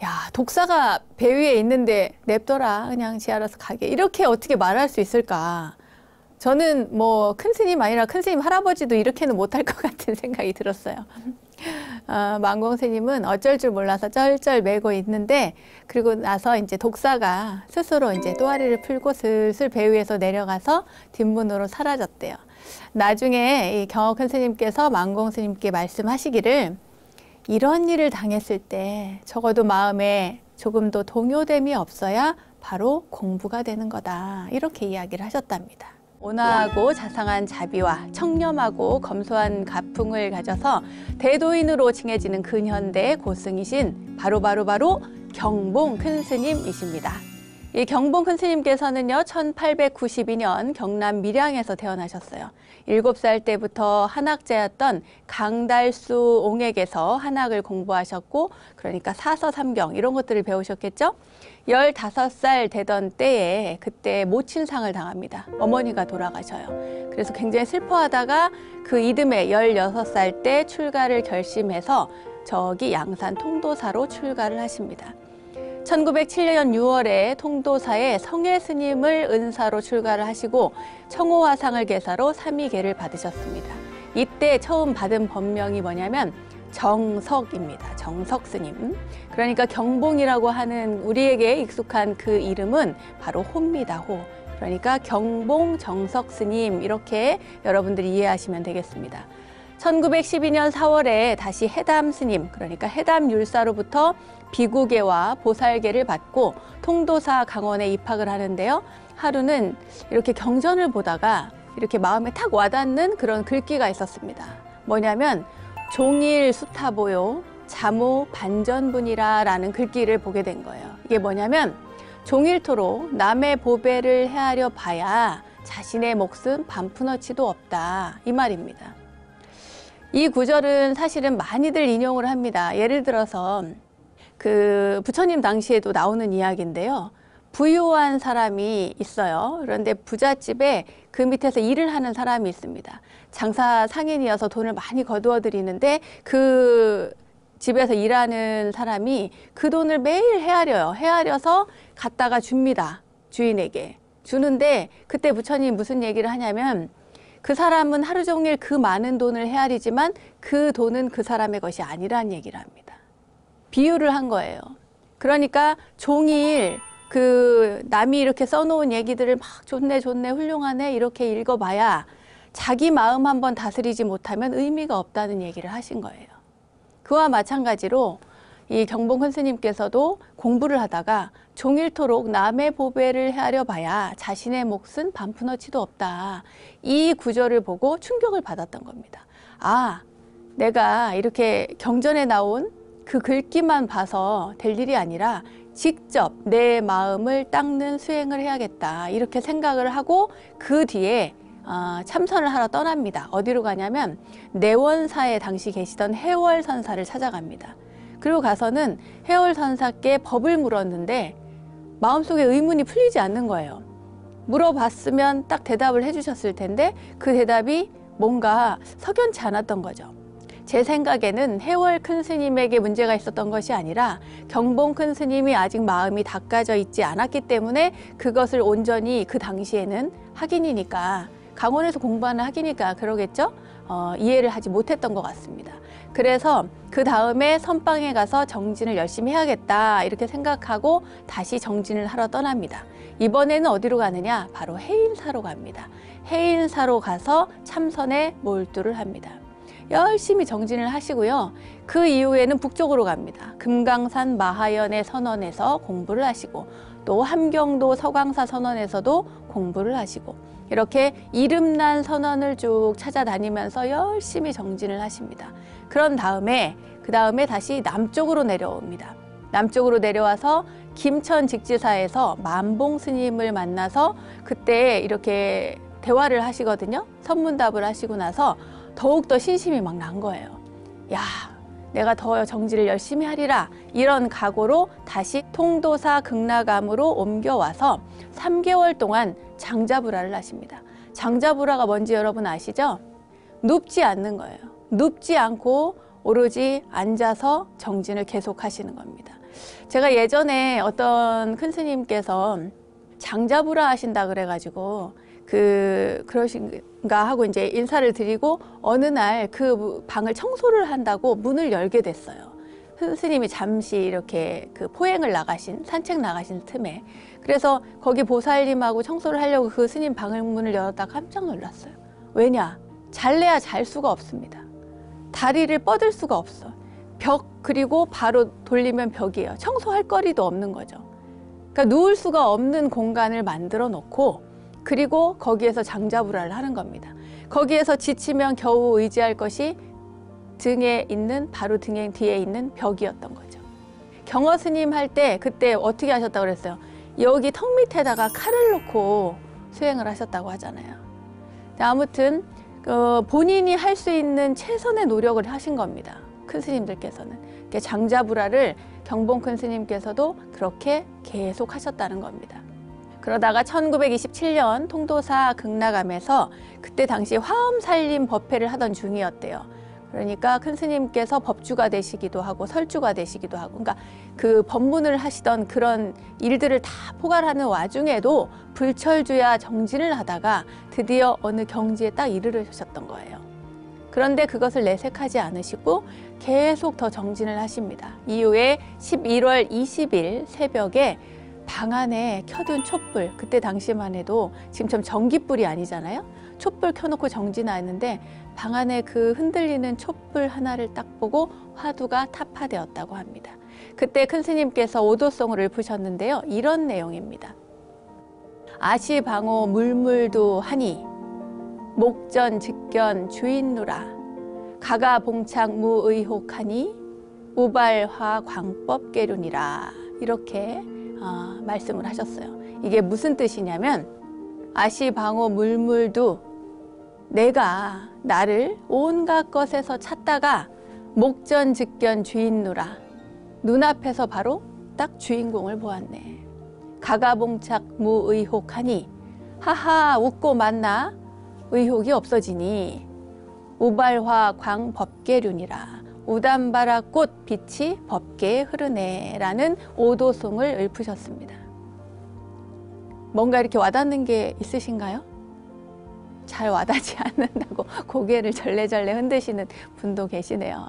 야, 독사가 배 위에 있는데 냅둬라 그냥 지 알아서 가게 이렇게 어떻게 말할 수 있을까. 저는 뭐 큰 스님 아니라 큰 스님 할아버지도 이렇게는 못할 것 같은 생각이 들었어요. 만공 스님은 어쩔 줄 몰라서 쩔쩔 매고 있는데 그리고 나서 이제 독사가 스스로 이제 또아리를 풀고 슬슬 배 위에서 내려가서 뒷문으로 사라졌대요. 나중에 이 경어 큰 스님께서 만공 스님께 말씀하시기를 이런 일을 당했을 때 적어도 마음에 조금도 동요됨이 없어야 바로 공부가 되는 거다 이렇게 이야기를 하셨답니다. 온화하고 자상한 자비와 청렴하고 검소한 가풍을 가져서 대도인으로 칭해지는 근현대의 고승이신 바로 경봉 큰 스님이십니다. 이 경봉 큰 스님께서는요 1892년 경남 밀양에서 태어나셨어요. 7살 때부터 한학자였던 강달수 옹액에서 한학을 공부하셨고 그러니까 사서 삼경 이런 것들을 배우셨겠죠. 15살 되던 때에 그때 모친상을 당합니다. 어머니가 돌아가셔요. 그래서 굉장히 슬퍼하다가 그 이듬해 16살 때 출가를 결심해서 저기 양산 통도사로 출가를 하십니다. 1907년 6월에 통도사에 성애 스님을 은사로 출가를 하시고 청호화상을 계사로 삼위계를 받으셨습니다. 이때 처음 받은 법명이 뭐냐면 정석입니다. 정석 스님. 그러니까 경봉이라고 하는 우리에게 익숙한 그 이름은 바로 호입니다. 호. 그러니까 경봉 정석 스님 이렇게 여러분들이 이해하시면 되겠습니다. 1912년 4월에 다시 해담 스님, 그러니까 해담 율사로부터 비구계와 보살계를 받고 통도사 강원에 입학을 하는데요. 하루는 이렇게 경전을 보다가 이렇게 마음에 탁 와닿는 그런 글귀가 있었습니다. 뭐냐면 종일 수타보요 자모 반전분이라 라는 글귀를 보게 된 거예요. 이게 뭐냐면 종일토록 남의 보배를 헤아려 봐야 자신의 목숨 반푼어치도 없다 이 말입니다. 이 구절은 사실은 많이들 인용을 합니다. 예를 들어서 그 부처님 당시에도 나오는 이야기인데요. 부유한 사람이 있어요. 그런데 부잣집에 그 밑에서 일을 하는 사람이 있습니다. 장사 상인이어서 돈을 많이 거두어 드리는데 그 집에서 일하는 사람이 그 돈을 매일 헤아려요. 헤아려서 갖다가 줍니다. 주인에게. 주는데 그때 부처님 무슨 얘기를 하냐면 그 사람은 하루 종일 그 많은 돈을 헤아리지만 그 돈은 그 사람의 것이 아니라는 얘기를 합니다. 비유를 한 거예요. 그러니까 종일 그 남이 이렇게 써놓은 얘기들을 막 좋네 좋네 훌륭하네 이렇게 읽어봐야 자기 마음 한번 다스리지 못하면 의미가 없다는 얘기를 하신 거예요. 그와 마찬가지로 이 경봉 큰 스님께서도 공부를 하다가 종일토록 남의 보배를 헤아려 봐야 자신의 몫은 반푼어치도 없다. 이 구절을 보고 충격을 받았던 겁니다. 아, 내가 이렇게 경전에 나온 그 글귀만 봐서 될 일이 아니라 직접 내 마음을 닦는 수행을 해야겠다. 이렇게 생각을 하고 그 뒤에 참선을 하러 떠납니다. 어디로 가냐면 내원사에 당시 계시던 해월선사를 찾아갑니다. 그리고 가서는 해월선사께 법을 물었는데 마음속에 의문이 풀리지 않는 거예요. 물어봤으면 딱 대답을 해주셨을 텐데 그 대답이 뭔가 석연치 않았던 거죠. 제 생각에는 해월 큰 스님에게 문제가 있었던 것이 아니라 경봉 큰 스님이 아직 마음이 닦아져 있지 않았기 때문에 그것을 온전히 그 당시에는 학인이니까 강원에서 공부하는 학이니까 그러겠죠? 이해를 하지 못했던 것 같습니다. 그래서 그 다음에 선방에 가서 정진을 열심히 해야겠다 이렇게 생각하고 다시 정진을 하러 떠납니다. 이번에는 어디로 가느냐? 바로 해인사로 갑니다. 해인사로 가서 참선에 몰두를 합니다. 열심히 정진을 하시고요. 그 이후에는 북쪽으로 갑니다. 금강산 마하연의 선원에서 공부를 하시고 또 함경도 서광사 선원에서도 공부를 하시고 이렇게 이름난 선원을 쭉 찾아다니면서 열심히 정진을 하십니다. 그런 다음에 다시 남쪽으로 내려옵니다. 남쪽으로 내려와서 김천 직지사에서 만봉 스님을 만나서 그때 이렇게 대화를 하시거든요. 선문답을 하시고 나서 더욱더 신심이 막 난 거예요. 야, 내가 더 정지를 열심히 하리라, 이런 각오로 다시 통도사 극락암으로 옮겨와서 3개월 동안 장자불화를 하십니다. 장자불화가 뭔지 여러분 아시죠? 눕지 않는 거예요. 눕지 않고 오로지 앉아서 정진을 계속 하시는 겁니다. 제가 예전에 어떤 큰 스님께서 장자불화 하신다 그래가지고 그러신가 하고 이제 인사를 드리고 어느 날 그 방을 청소를 한다고 문을 열게 됐어요. 스님이 잠시 이렇게 그 포행을 산책 나가신 틈에. 그래서 거기 보살님하고 청소를 하려고 그 스님 방을 문을 열었다가 깜짝 놀랐어요. 왜냐? 잘래야 잘 수가 없습니다. 다리를 뻗을 수가 없어. 벽, 그리고 바로 돌리면 벽이에요. 청소할 거리도 없는 거죠. 그러니까 누울 수가 없는 공간을 만들어 놓고, 그리고 거기에서 장자불화를 하는 겁니다. 거기에서 지치면 겨우 의지할 것이 등에 있는, 바로 등 뒤에 있는 벽이었던 거죠. 경허 스님 할 때 그때 어떻게 하셨다고 그랬어요? 여기 턱 밑에다가 칼을 놓고 수행을 하셨다고 하잖아요. 아무튼 본인이 할 수 있는 최선의 노력을 하신 겁니다. 큰 스님들께서는. 장자불화를 경봉 큰 스님께서도 그렇게 계속 하셨다는 겁니다. 그러다가 1927년 통도사 극락암에서 그때 당시 화엄살림 법회를 하던 중이었대요. 그러니까 큰 스님께서 법주가 되시기도 하고 설주가 되시기도 하고, 그러니까 그 법문을 하시던 그런 일들을 다 포괄하는 와중에도 불철주야 정진을 하다가 드디어 어느 경지에 딱 이르르셨던 거예요. 그런데 그것을 내색하지 않으시고 계속 더 정진을 하십니다. 이후에 11월 20일 새벽에 방 안에 켜둔 촛불, 그때 당시만 해도 지금처럼 전기불이 아니잖아요. 촛불 켜놓고 정진하는데 방 안에 그 흔들리는 촛불 하나를 딱 보고 화두가 타파되었다고 합니다. 그때 큰 스님께서 오도송을 읊으셨는데요. 이런 내용입니다. 아시방호 물물도 하니 목전 직견 주인누라 가가봉착 무의혹하니 우발화 광법계륜이라, 이렇게 말씀을 하셨어요. 이게 무슨 뜻이냐면, 아시방호 물물도 내가 나를 온갖 것에서 찾다가 목전 직견 주인누라, 눈앞에서 바로 딱 주인공을 보았네. 가가봉착 무의혹하니, 하하 웃고 만나 의혹이 없어지니 우발화 광법계륜이라, 우담바라 꽃 빛이 법계에 흐르네 라는 오도송을 읊으셨습니다. 뭔가 이렇게 와닿는 게 있으신가요? 잘 와닿지 않는다고 고개를 절레절레 흔드시는 분도 계시네요.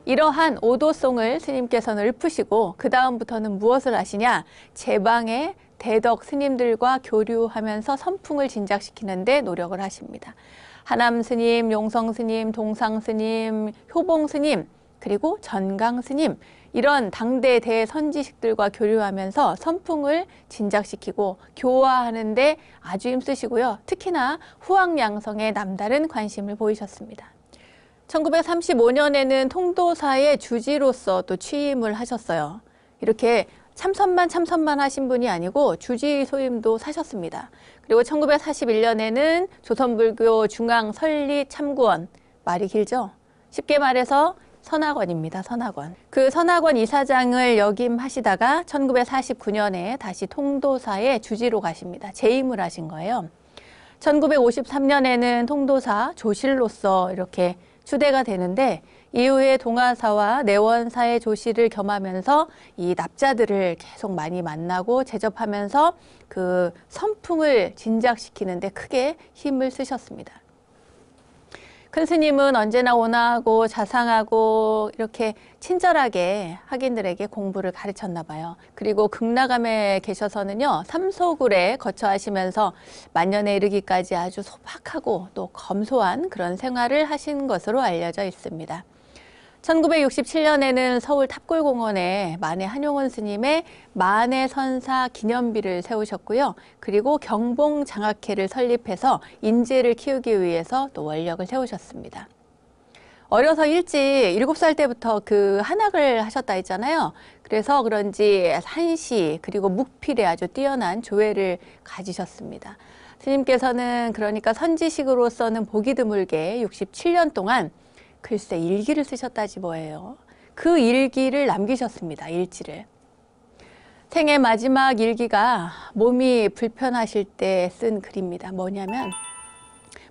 이러한 오도송을 스님께서는 읊으시고 그 다음부터는 무엇을 하시냐? 제방의 대덕 스님들과 교류하면서 선풍을 진작시키는 데 노력을 하십니다. 하남 스님, 용성 스님, 동상 스님, 효봉 스님, 그리고 전강 스님, 이런 당대 대선지식들과 교류하면서 선풍을 진작시키고 교화하는 데 아주 힘쓰시고요. 특히나 후학양성에 남다른 관심을 보이셨습니다. 1935년에는 통도사의 주지로서 또 취임을 하셨어요. 이렇게 참선만 하신 분이 아니고 주지 소임도 사셨습니다. 그리고 1941년에는 조선불교 중앙설리참구원, 말이 길죠? 쉽게 말해서 선학원입니다. 선학원. 그 선학원 이사장을 역임하시다가 1949년에 다시 통도사의 주지로 가십니다. 재임을 하신 거예요. 1953년에는 통도사 조실로서 이렇게 추대가 되는데, 이후에 동아사와 내원사의 조실을 겸하면서 이 납자들을 계속 많이 만나고 제접하면서 그 선풍을 진작시키는 데 크게 힘을 쓰셨습니다. 큰 스님은 언제나 온화하고 자상하고 이렇게 친절하게 학인들에게 공부를 가르쳤나 봐요. 그리고 극락암에 계셔서는요, 삼소굴에 거처하시면서 만년에 이르기까지 아주 소박하고 또 검소한 그런 생활을 하신 것으로 알려져 있습니다. 1967년에는 서울 탑골공원에 만해 한용운 스님의 만해선사 기념비를 세우셨고요. 그리고 경봉장학회를 설립해서 인재를 키우기 위해서 또 원력을 세우셨습니다. 어려서 일찍 7살 때부터 그 한학을 하셨다 했잖아요. 그래서 그런지 한시 그리고 묵필에 아주 뛰어난 조회를 가지셨습니다. 스님께서는 그러니까 선지식으로서는 보기 드물게 67년 동안 글쎄 일기를 쓰셨다지 뭐예요. 그 일기를 남기셨습니다. 일지를. 생애 마지막 일기가 몸이 불편하실 때 쓴 글입니다. 뭐냐면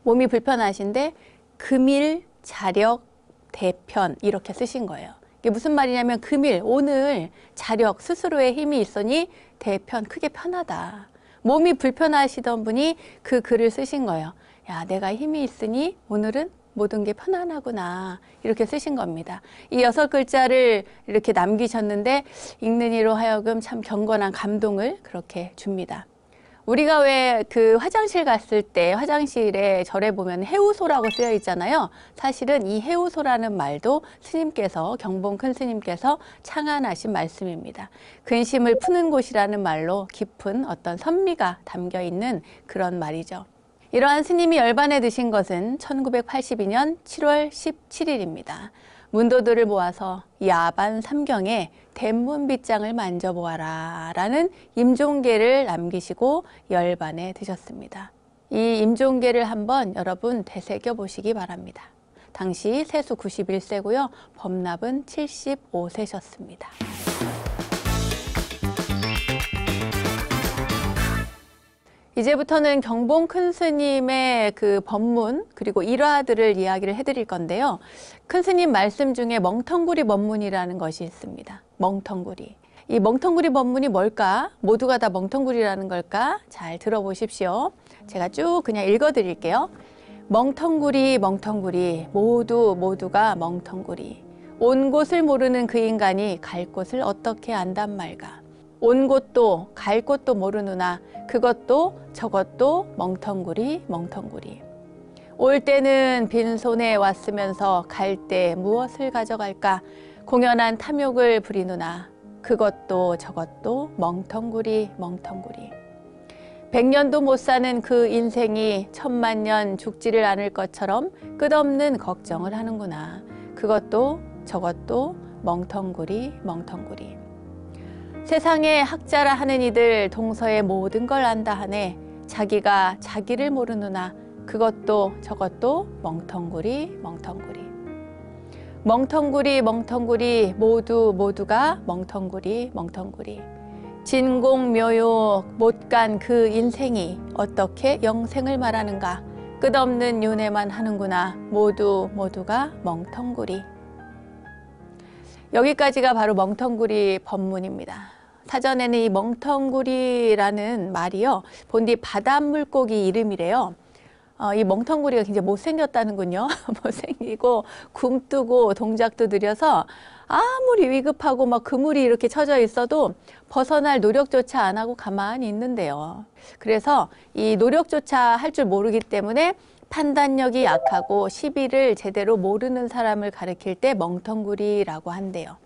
몸이 불편하신데 금일 자력 대편 이렇게 쓰신 거예요. 이게 무슨 말이냐면 금일 오늘 자력 스스로의 힘이 있으니 대편 크게 편하다. 몸이 불편하시던 분이 그 글을 쓰신 거예요. 야, 내가 힘이 있으니 오늘은 모든 게 편안하구나. 이렇게 쓰신 겁니다. 이 6글자를 이렇게 남기셨는데 읽는 이로 하여금 참 경건한 감동을 그렇게 줍니다. 우리가 왜 그 화장실 갔을 때 화장실에 절에 보면 해우소라고 쓰여 있잖아요. 사실은 이 해우소라는 말도 스님께서 경봉 큰 스님께서 창안하신 말씀입니다. 근심을 푸는 곳이라는 말로 깊은 어떤 선미가 담겨 있는 그런 말이죠. 이러한 스님이 열반에 드신 것은 1982년 7월 17일입니다. 문도들을 모아서 야반 삼경에 대문빗장을 만져보아라 라는 임종계를 남기시고 열반에 드셨습니다. 이 임종계를 한번 여러분 되새겨 보시기 바랍니다. 당시 세수 91세고요. 법납은 75세셨습니다. 이제부터는 경봉 큰 스님의 그 법문 그리고 일화들을 이야기를 해드릴 건데요. 큰 스님 말씀 중에 멍텅구리 법문이라는 것이 있습니다. 멍텅구리. 이 멍텅구리 법문이 뭘까? 모두가 다 멍텅구리라는 걸까? 잘 들어보십시오. 제가 쭉 그냥 읽어드릴게요. 멍텅구리 멍텅구리 모두가 멍텅구리. 온 곳을 모르는 그 인간이 갈 곳을 어떻게 안단 말까? 온 곳도 갈 곳도 모르누나 그것도 저것도 멍텅구리 멍텅구리. 올 때는 빈손에 왔으면서 갈 때 무엇을 가져갈까? 공연한 탐욕을 부리누나 그것도 저것도 멍텅구리 멍텅구리. 100년도 못 사는 그 인생이 1000만년 죽지를 않을 것처럼 끝없는 걱정을 하는구나. 그것도 저것도 멍텅구리 멍텅구리. 세상에 학자라 하는 이들 동서의 모든 걸 안다 하네. 자기가 자기를 모르누나 그것도 저것도 멍텅구리 멍텅구리. 멍텅구리 멍텅구리 모두가 멍텅구리 멍텅구리. 진공묘욕 못 간 그 인생이 어떻게 영생을 말하는가. 끝없는 윤회만 하는구나. 모두가 멍텅구리. 여기까지가 바로 멍텅구리 법문입니다. 사전에는 이 멍텅구리라는 말이요. 본디 바닷물고기 이름이래요. 이 멍텅구리가 굉장히 못생겼다는군요. 못생기고 굼뜨고 동작도 느려서 아무리 위급하고 막 그물이 이렇게 쳐져 있어도 벗어날 노력조차 안 하고 가만히 있는데요. 그래서 이 노력조차 할 줄 모르기 때문에 판단력이 약하고 시비를 제대로 모르는 사람을 가리킬 때 멍텅구리라고 한대요.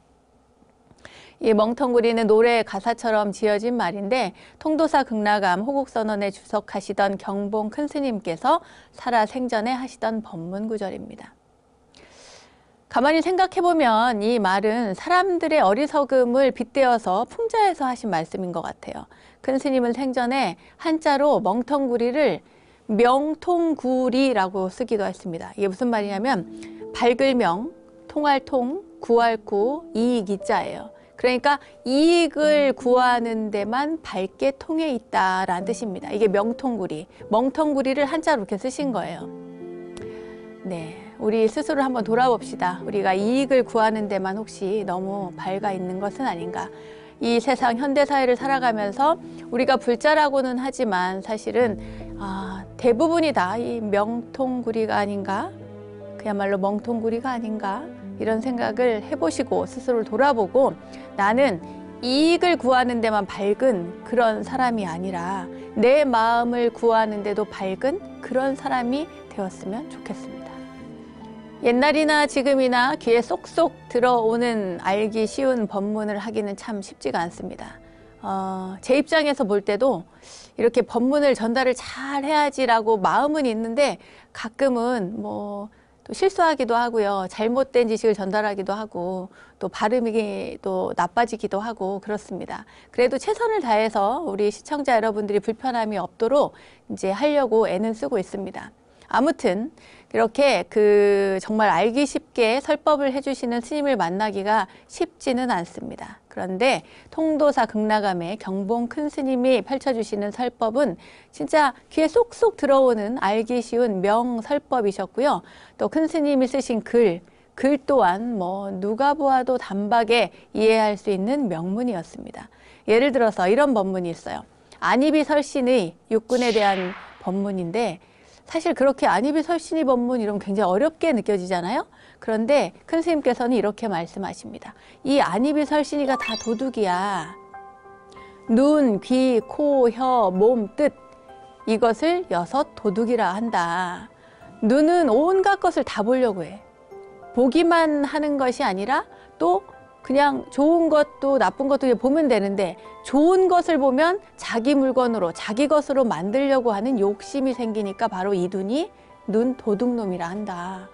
이 멍텅구리는 노래 가사처럼 지어진 말인데 통도사 극락암 호국선언에 주석하시던 경봉 큰 스님께서 살아생전에 하시던 법문 구절입니다. 가만히 생각해보면 이 말은 사람들의 어리석음을 빗대어서 풍자해서 하신 말씀인 것 같아요. 큰 스님은 생전에 한자로 멍텅구리를 명통구리라고 쓰기도 했습니다. 이게 무슨 말이냐면 밝을 명, 통할 통, 구할 구, 이익 이자예요. 그러니까 이익을 구하는 데만 밝게 통해 있다라는 뜻입니다. 이게 명통구리, 멍텅구리를 한자로 이렇게 쓰신 거예요. 네, 우리 스스로 한번 돌아봅시다. 우리가 이익을 구하는 데만 혹시 너무 밝아 있는 것은 아닌가. 이 세상 현대사회를 살아가면서 우리가 불자라고는 하지만 사실은 대부분이 다 이 명통구리가 아닌가, 그야말로 멍통구리가 아닌가 이런 생각을 해보시고 스스로를 돌아보고 나는 이익을 구하는 데만 밝은 그런 사람이 아니라 내 마음을 구하는 데도 밝은 그런 사람이 되었으면 좋겠습니다. 옛날이나 지금이나 귀에 쏙쏙 들어오는 알기 쉬운 법문을 하기는 참 쉽지가 않습니다. 제 입장에서 볼 때도 이렇게 법문을 전달을 잘 해야지라고 마음은 있는데 가끔은 뭐 또 실수하기도 하고요. 잘못된 지식을 전달하기도 하고 또 발음이 또 나빠지기도 하고 그렇습니다. 그래도 최선을 다해서 우리 시청자 여러분들이 불편함이 없도록 이제 하려고 애는 쓰고 있습니다. 아무튼 이렇게 정말 알기 쉽게 설법을 해주시는 스님을 만나기가 쉽지는 않습니다. 그런데 통도사 극락암의 경봉 큰 스님이 펼쳐주시는 설법은 진짜 귀에 쏙쏙 들어오는 알기 쉬운 명설법이셨고요. 또 큰 스님이 쓰신 글 또한 누가 보아도 단박에 이해할 수 있는 명문이었습니다. 예를 들어서 이런 법문이 있어요. 안이비설신의 육군에 대한 법문인데 사실 그렇게 안이비설신의 법문 이러면 굉장히 어렵게 느껴지잖아요. 그런데 큰 스님께서는 이렇게 말씀하십니다. 이 안이비설신이가 다 도둑이야. 눈, 귀, 코, 혀, 몸, 뜻 이것을 6 도둑이라 한다. 눈은 온갖 것을 다 보려고 해. 보기만 하는 것이 아니라 또 그냥 좋은 것도 나쁜 것도 보면 되는데 좋은 것을 보면 자기 물건으로 자기 것으로 만들려고 하는 욕심이 생기니까 바로 이 눈이 눈 도둑놈이라 한다.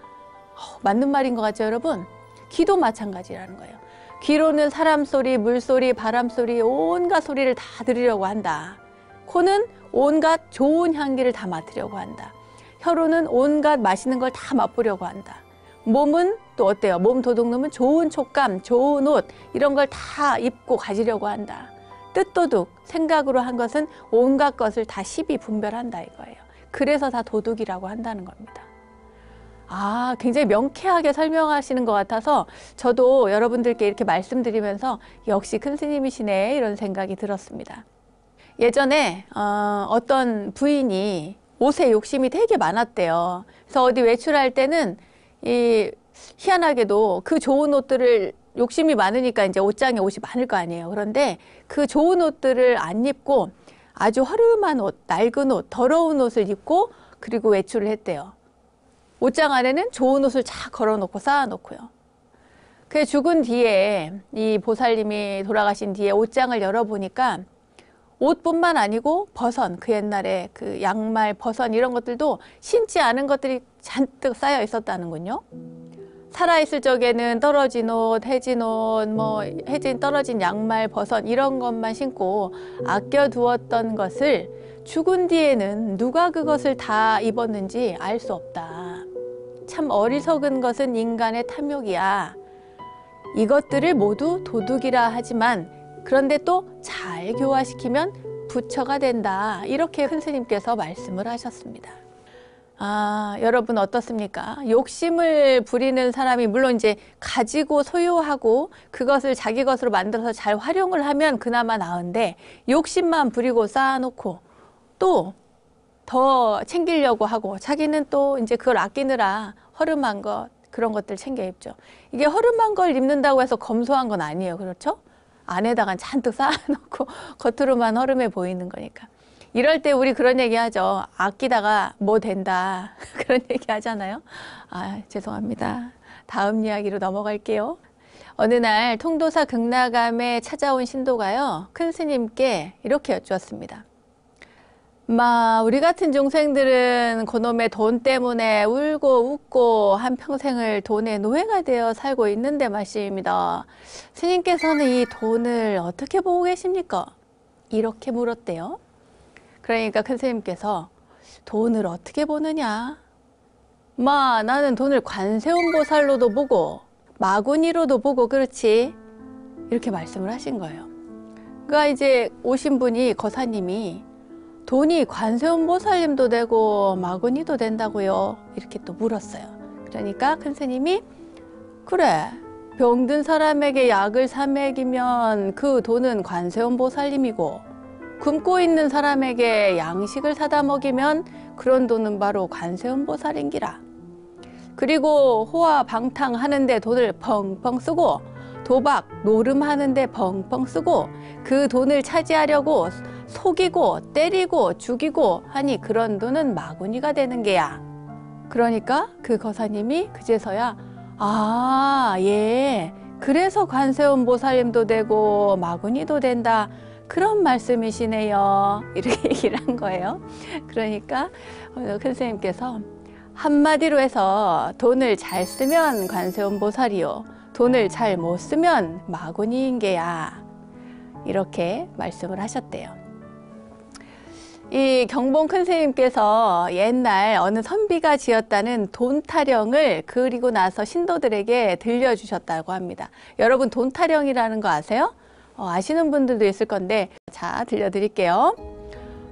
맞는 말인 것 같죠, 여러분? 귀도 마찬가지라는 거예요. 귀로는 사람 소리, 물소리, 바람 소리 온갖 소리를 다 들으려고 한다. 코는 온갖 좋은 향기를 다 맡으려고 한다. 혀로는 온갖 맛있는 걸 다 맛보려고 한다. 몸은 또 어때요? 몸 도둑놈은 좋은 촉감, 좋은 옷 이런 걸 다 입고 가지려고 한다. 뜻도둑, 생각으로 한 것은 온갖 것을 다 시비 분별한다 이거예요. 그래서 다 도둑이라고 한다는 겁니다. 굉장히 명쾌하게 설명하시는 것 같아서 저도 여러분들께 이렇게 말씀드리면서 역시 큰 스님이시네 이런 생각이 들었습니다. 예전에 어떤 부인이 옷에 욕심이 되게 많았대요. 그래서 어디 외출할 때는 희한하게도 그 좋은 옷들을 욕심이 많으니까 이제 옷장에 옷이 많을 거 아니에요. 그런데 그 좋은 옷들을 안 입고 아주 허름한 옷, 낡은 옷, 더러운 옷을 입고 그리고 외출을 했대요. 옷장 안에는 좋은 옷을 쫙 걸어놓고 쌓아놓고요. 그 죽은 뒤에 이 보살님이 돌아가신 뒤에 옷장을 열어보니까 옷뿐만 아니고 버선, 그 옛날에 그 양말, 버선 이런 것들도 신지 않은 것들이 잔뜩 쌓여 있었다는군요. 살아있을 적에는 떨어진 옷, 해진 옷, 떨어진 양말, 버선 이런 것만 신고 아껴두었던 것을 죽은 뒤에는 누가 그것을 다 입었는지 알 수 없다. 참 어리석은 것은 인간의 탐욕이야. 이것들을 모두 도둑이라 하지만 그런데 또 잘 교화시키면 부처가 된다. 이렇게 큰 스님께서 말씀을 하셨습니다. 여러분 어떻습니까? 욕심을 부리는 사람이 물론 이제 가지고 소유하고 그것을 자기 것으로 만들어서 잘 활용을 하면 그나마 나은데 욕심만 부리고 쌓아놓고 또 더 챙기려고 하고 자기는 또 이제 그걸 아끼느라 허름한 것 그런 것들 챙겨 입죠. 이게 허름한 걸 입는다고 해서 검소한 건 아니에요. 그렇죠? 안에다가 잔뜩 쌓아놓고 겉으로만 허름해 보이는 거니까. 이럴 때 우리 그런 얘기 하죠. 아끼다가 뭐 된다. 그런 얘기 하잖아요. 죄송합니다. 다음 이야기로 넘어갈게요. 어느 날 통도사 극락암에 찾아온 신도가요. 큰 스님께 이렇게 여쭈었습니다. 우리 같은 중생들은 그놈의 돈 때문에 울고 웃고 한평생을 돈의 노예가 되어 살고 있는데 말씀입니다. 스님께서는 이 돈을 어떻게 보고 계십니까? 이렇게 물었대요. 그러니까 큰 스님께서 돈을 어떻게 보느냐? 나는 돈을 관세음보살로도 보고 마구니로도 보고 그렇지. 이렇게 말씀을 하신 거예요. 그러니까 이제 오신 분이 거사님이 돈이 관세음보살님도 되고 마구니도 된다고요? 이렇게 또 물었어요. 그러니까 큰 스님이 그래, 병든 사람에게 약을 사 먹이면 그 돈은 관세음보살님이고 굶고 있는 사람에게 양식을 사다 먹이면 그런 돈은 바로 관세음보살인기라. 그리고 호화 방탕 하는데 돈을 펑펑 쓰고 도박, 노름하는데 펑펑 쓰고 그 돈을 차지하려고 속이고 때리고 죽이고 하니 그런 돈은 마구니가 되는 게야. 그러니까 그 거사님이 그제서야 예, 그래서 관세음보살님도 되고 마구니도 된다. 그런 말씀이시네요. 이렇게 얘기를 한 거예요. 그러니까 큰 선생님께서 한마디로 해서 돈을 잘 쓰면 관세음보살이요. 돈을 잘 못 쓰면 마구니인 게야. 이렇게 말씀을 하셨대요. 이 경봉 큰 스님께서 옛날 어느 선비가 지었다는 돈 타령을 그리고 나서 신도들에게 들려주셨다고 합니다. 여러분 돈 타령이라는 거 아세요? 아시는 분들도 있을 건데 자 들려드릴게요.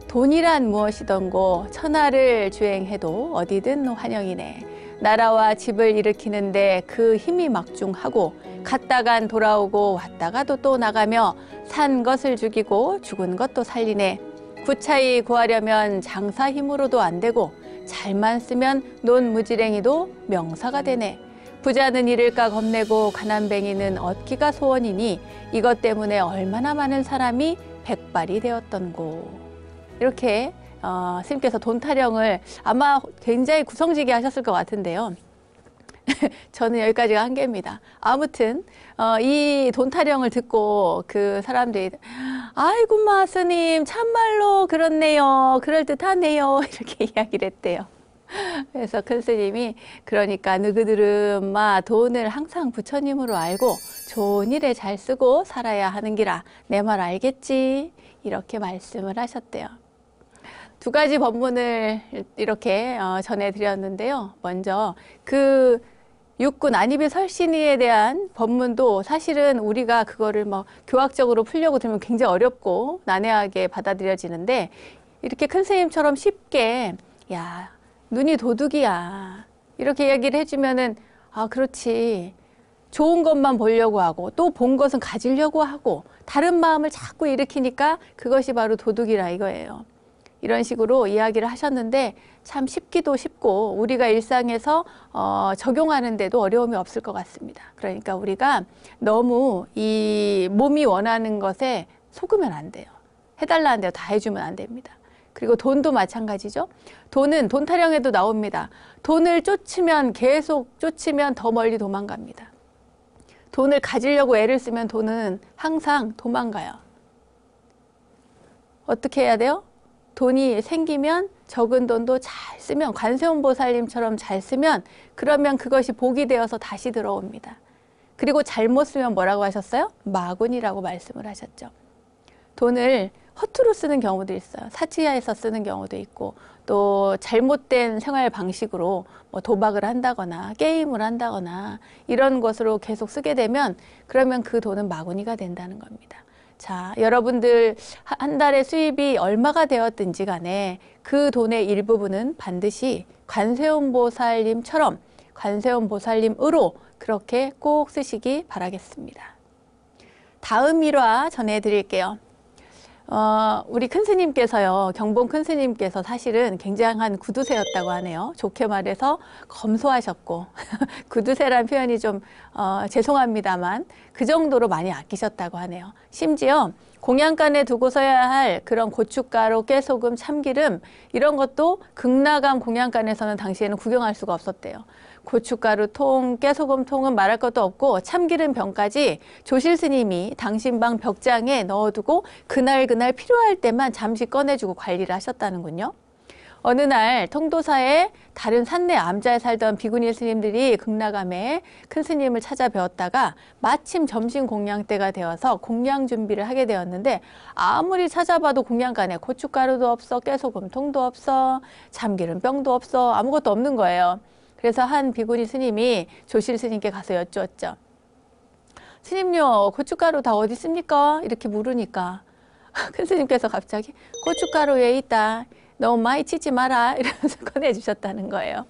돈이란 무엇이던고 천하를 주행해도 어디든 환영이네. 나라와 집을 일으키는데 그 힘이 막중하고 갔다간 돌아오고 왔다가도 또 나가며 산 것을 죽이고 죽은 것도 살리네. 구차히 구하려면 장사 힘으로도 안 되고 잘만 쓰면 논무지랭이도 명사가 되네. 부자는 잃을까 겁내고 가난뱅이는 얻기가 소원이니 이것 때문에 얼마나 많은 사람이 백발이 되었던고. 이렇게 스님께서 돈 타령을 아마 굉장히 구성지게 하셨을 것 같은데요. 저는 여기까지가 한계입니다. 아무튼 이 돈 타령을 듣고 그 사람들이 아이고 마 스님 참말로 그렇네요. 그럴듯하네요. 이렇게 이야기를 했대요. 그래서 큰 스님이 그러니까 너희들은 마 돈을 항상 부처님으로 알고 좋은 일에 잘 쓰고 살아야 하는 기라. 내 말 알겠지? 이렇게 말씀을 하셨대요. 두 가지 법문을 이렇게 전해드렸는데요. 먼저 그 육군 안입의 설신이에 대한 법문도 사실은 우리가 그거를 뭐 교학적으로 풀려고 들으면 굉장히 어렵고 난해하게 받아들여지는데 이렇게 큰 스님처럼 쉽게 야 눈이 도둑이야 이렇게 이야기를 해주면은 아 그렇지 좋은 것만 보려고 하고 또 본 것은 가지려고 하고 다른 마음을 자꾸 일으키니까 그것이 바로 도둑이라 이거예요. 이런 식으로 이야기를 하셨는데 참 쉽기도 쉽고 우리가 일상에서 적용하는 데도 어려움이 없을 것 같습니다. 그러니까 우리가 너무 이 몸이 원하는 것에 속으면 안 돼요. 해달라는 대로 다 해주면 안 됩니다. 그리고 돈도 마찬가지죠. 돈은 돈 타령에도 나옵니다. 돈을 쫓으면 계속 쫓으면 더 멀리 도망갑니다. 돈을 가지려고 애를 쓰면 돈은 항상 도망가요. 어떻게 해야 돼요? 돈이 생기면 적은 돈도 잘 쓰면 관세음보살님처럼 잘 쓰면 그러면 그것이 복이 되어서 다시 들어옵니다. 그리고 잘못 쓰면 뭐라고 하셨어요? 마군이라고 말씀을 하셨죠. 돈을 허투루 쓰는 경우도 있어요. 사치야에서 쓰는 경우도 있고 또 잘못된 생활 방식으로 뭐 도박을 한다거나 게임을 한다거나 이런 것으로 계속 쓰게 되면 그러면 그 돈은 마구니가 된다는 겁니다. 자, 여러분들 한 달에 수입이 얼마가 되었든지 간에 그 돈의 일부분은 반드시 관세음보살님처럼 관세음보살님으로 그렇게 꼭 쓰시기 바라겠습니다. 다음 일화 전해드릴게요. 우리 큰 스님께서요, 경봉 큰 스님께서 사실은 굉장한 구두쇠였다고 하네요. 좋게 말해서 검소하셨고 구두쇠란 표현이 좀 죄송합니다만 그 정도로 많이 아끼셨다고 하네요. 심지어 공양간에 두고서야 할 그런 고춧가루, 깨소금, 참기름 이런 것도 극락암 공양간에서는 당시에는 구경할 수가 없었대요. 고춧가루 통, 깨소금 통은 말할 것도 없고 참기름 병까지 조실 스님이 당신 방 벽장에 넣어두고 그날 필요할 때만 잠시 꺼내주고 관리를 하셨다는군요. 어느 날 통도사에 다른 산내 암자에 살던 비구니 스님들이 극락암에 큰 스님을 찾아뵈었다가 마침 점심 공양 때가 되어서 공양 준비를 하게 되었는데 아무리 찾아봐도 공양간에 고춧가루도 없어, 깨소금통도 없어, 참기름병도 없어, 아무것도 없는 거예요. 그래서 한 비구니 스님이 조실 스님께 가서 여쭈었죠. 스님요, 고춧가루 다 어디 있습니까? 이렇게 물으니까 큰 스님께서 갑자기 고춧가루 왜 있다. 너무 많이 치지 마라 이러면서 꺼내주셨다는 거예요.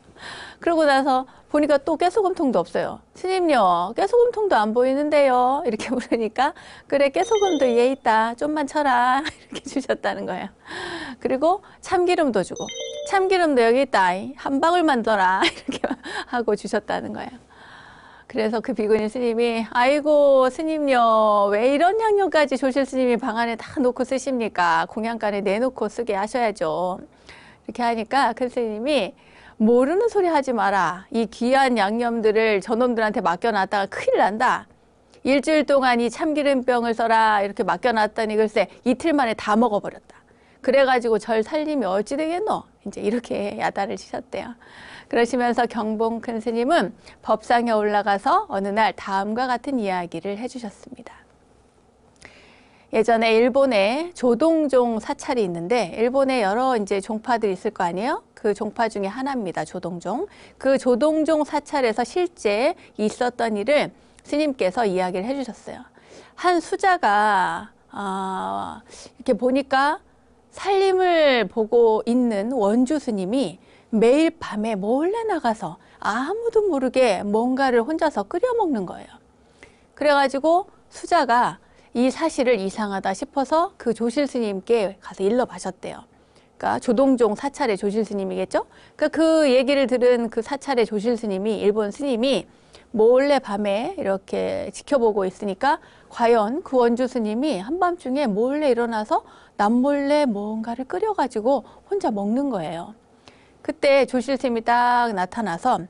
그러고 나서 보니까 또 깨소금통도 없어요. 스님요, 깨소금통도 안 보이는데요. 이렇게 물으니까 그래 깨소금도 얘 있다. 좀만 쳐라. 이렇게 주셨다는 거예요. 그리고 참기름도 주고 참기름도 여기 있다. 한 방울만 더라. 이렇게 하고 주셨다는 거예요. 그래서 그 비구니 스님이 아이고 스님요 왜 이런 양념까지 조실 스님이 방 안에 다 놓고 쓰십니까? 공양간에 내놓고 쓰게 하셔야죠. 이렇게 하니까 큰 스님이 모르는 소리 하지 마라. 이 귀한 양념들을 저놈들한테 맡겨놨다가 큰일 난다. 일주일 동안 이 참기름병을 써라 이렇게 맡겨놨더니 글쎄 이틀 만에 다 먹어버렸다. 그래가지고 절 살림이 어찌 되겠노? 이제 이렇게 야단을 치셨대요. 그러시면서 경봉 큰 스님은 법상에 올라가서 어느 날 다음과 같은 이야기를 해주셨습니다. 예전에 일본에 조동종 사찰이 있는데 일본에 여러 이제 종파들이 있을 거 아니에요? 그 종파 중에 하나입니다. 조동종. 그 조동종 사찰에서 실제 있었던 일을 스님께서 이야기를 해주셨어요. 한 수자가 이렇게 보니까 살림을 보고 있는 원주 스님이 매일 밤에 몰래 나가서 아무도 모르게 뭔가를 혼자서 끓여 먹는 거예요. 그래가지고 수자가 이 사실을 이상하다 싶어서 그 조실 스님께 가서 일러 바쳤대요. 그러니까 조동종 사찰의 조실 스님이겠죠? 그러니까 그 얘기를 들은 그 사찰의 조실 스님이, 일본 스님이 몰래 밤에 이렇게 지켜보고 있으니까 과연 그 원주 스님이 한밤중에 몰래 일어나서 남몰래 뭔가를 끓여가지고 혼자 먹는 거예요. 그때 조실 스님이 딱 나타나서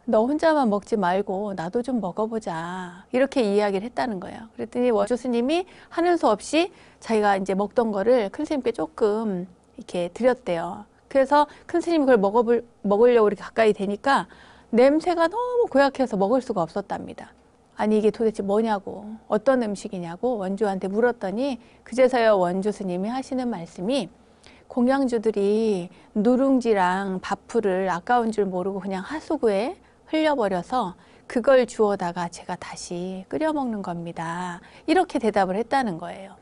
너 혼자만 먹지 말고 나도 좀 먹어보자, 이렇게 이야기를 했다는 거예요. 그랬더니 원주 스님이 하는 수 없이 자기가 이제 먹던 거를 큰 스님께 조금 이렇게 드렸대요. 그래서 큰 스님이 그걸 먹으려고 이렇게 가까이 되니까 냄새가 너무 고약해서 먹을 수가 없었답니다. 아니 이게 도대체 뭐냐고, 어떤 음식이냐고 원주한테 물었더니 그제서야 원주 스님이 하시는 말씀이, 공양주들이 누룽지랑 밥풀을 아까운 줄 모르고 그냥 하수구에 흘려버려서 그걸 주워다가 제가 다시 끓여 먹는 겁니다. 이렇게 대답을 했다는 거예요.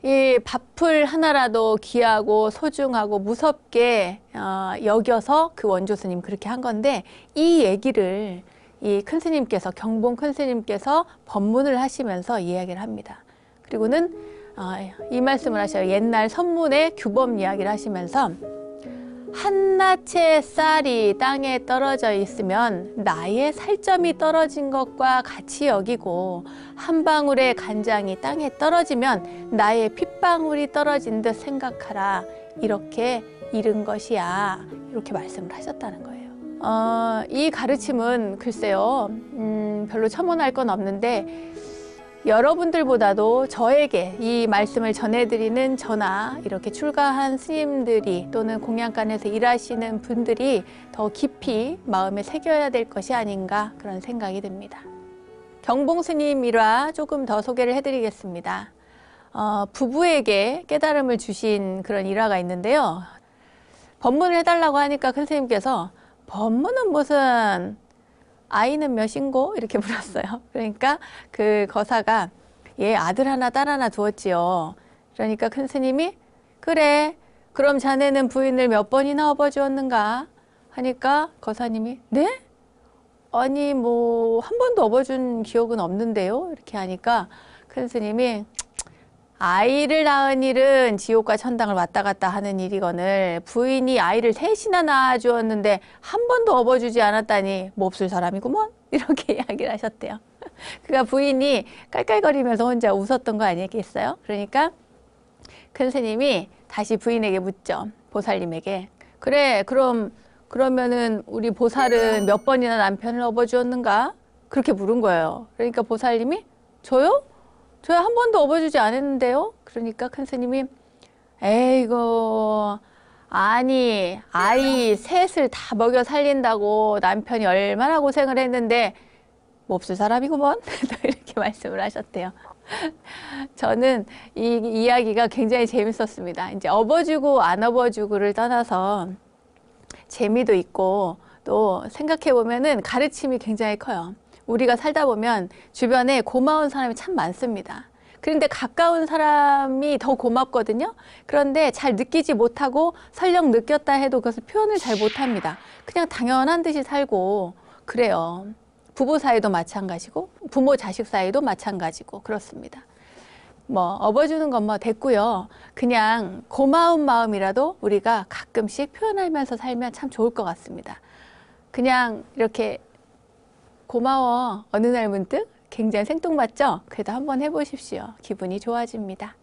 이 밥풀 하나라도 귀하고 소중하고 무섭게 여겨서 그 원주 스님 그렇게 한 건데, 이 얘기를 이 큰 스님께서, 경봉 큰 스님께서 법문을 하시면서 이야기를 합니다. 그리고는 이 말씀을 하셔요. 옛날 선문의 규범 이야기를 하시면서, 한나채 쌀이 땅에 떨어져 있으면 나의 살점이 떨어진 것과 같이 여기고, 한 방울의 간장이 땅에 떨어지면 나의 핏방울이 떨어진 듯 생각하라. 이렇게 이른 것이야. 이렇게 말씀을 하셨다는 거예요. 이 가르침은 글쎄요, 별로 첨언할 건 없는데, 여러분들보다도 저에게 이 말씀을 전해드리는 저나 이렇게 출가한 스님들이 또는 공양간에서 일하시는 분들이 더 깊이 마음에 새겨야 될 것이 아닌가, 그런 생각이 듭니다. 경봉 스님 일화 조금 더 소개를 해드리겠습니다. 부부에게 깨달음을 주신 그런 일화가 있는데요. 법문을 해달라고 하니까 큰 스님께서 법문은 무슨, 아이는 몇인고? 이렇게 물었어요. 그러니까 그 거사가 얘 아들 하나 딸 하나 두었지요. 그러니까 큰 스님이 그래, 그럼 자네는 부인을 몇 번이나 업어주었는가? 하니까 거사님이 네? 아니 뭐 한 번도 업어준 기억은 없는데요. 이렇게 하니까 큰 스님이 아이를 낳은 일은 지옥과 천당을 왔다 갔다 하는 일이거늘 부인이 아이를 셋이나 낳아주었는데 한 번도 업어주지 않았다니 몹쓸 사람이구먼, 이렇게 이야기를 하셨대요. 그가 부인이 깔깔거리면서 혼자 웃었던 거 아니겠어요? 그러니까 큰 스님이 다시 부인에게 묻죠. 보살님에게. 그래, 그러면은 우리 보살은 몇 번이나 남편을 업어주었는가? 그렇게 물은 거예요. 그러니까 보살님이 저요? 저야 한 번도 업어주지 않았는데요? 그러니까 큰 스님이 에이고, 아니 아이 셋을 다 먹여 살린다고 남편이 얼마나 고생을 했는데 몹쓸 사람이구먼. 이렇게 말씀을 하셨대요. 저는 이 이야기가 굉장히 재밌었습니다. 이제 업어주고 안 업어주고를 떠나서 재미도 있고 또 생각해 보면은 가르침이 굉장히 커요. 우리가 살다 보면 주변에 고마운 사람이 참 많습니다. 그런데 가까운 사람이 더 고맙거든요. 그런데 잘 느끼지 못하고 설령 느꼈다 해도 그것을 표현을 잘 못합니다. 그냥 당연한 듯이 살고 그래요. 부부 사이도 마찬가지고 부모 자식 사이도 마찬가지고 그렇습니다. 뭐 업어주는 건 뭐 됐고요. 그냥 고마운 마음이라도 우리가 가끔씩 표현하면서 살면 참 좋을 것 같습니다. 그냥 이렇게 고마워 어느 날 문득 굉장히 생뚱맞죠? 그래도 한번 해보십시오. 기분이 좋아집니다.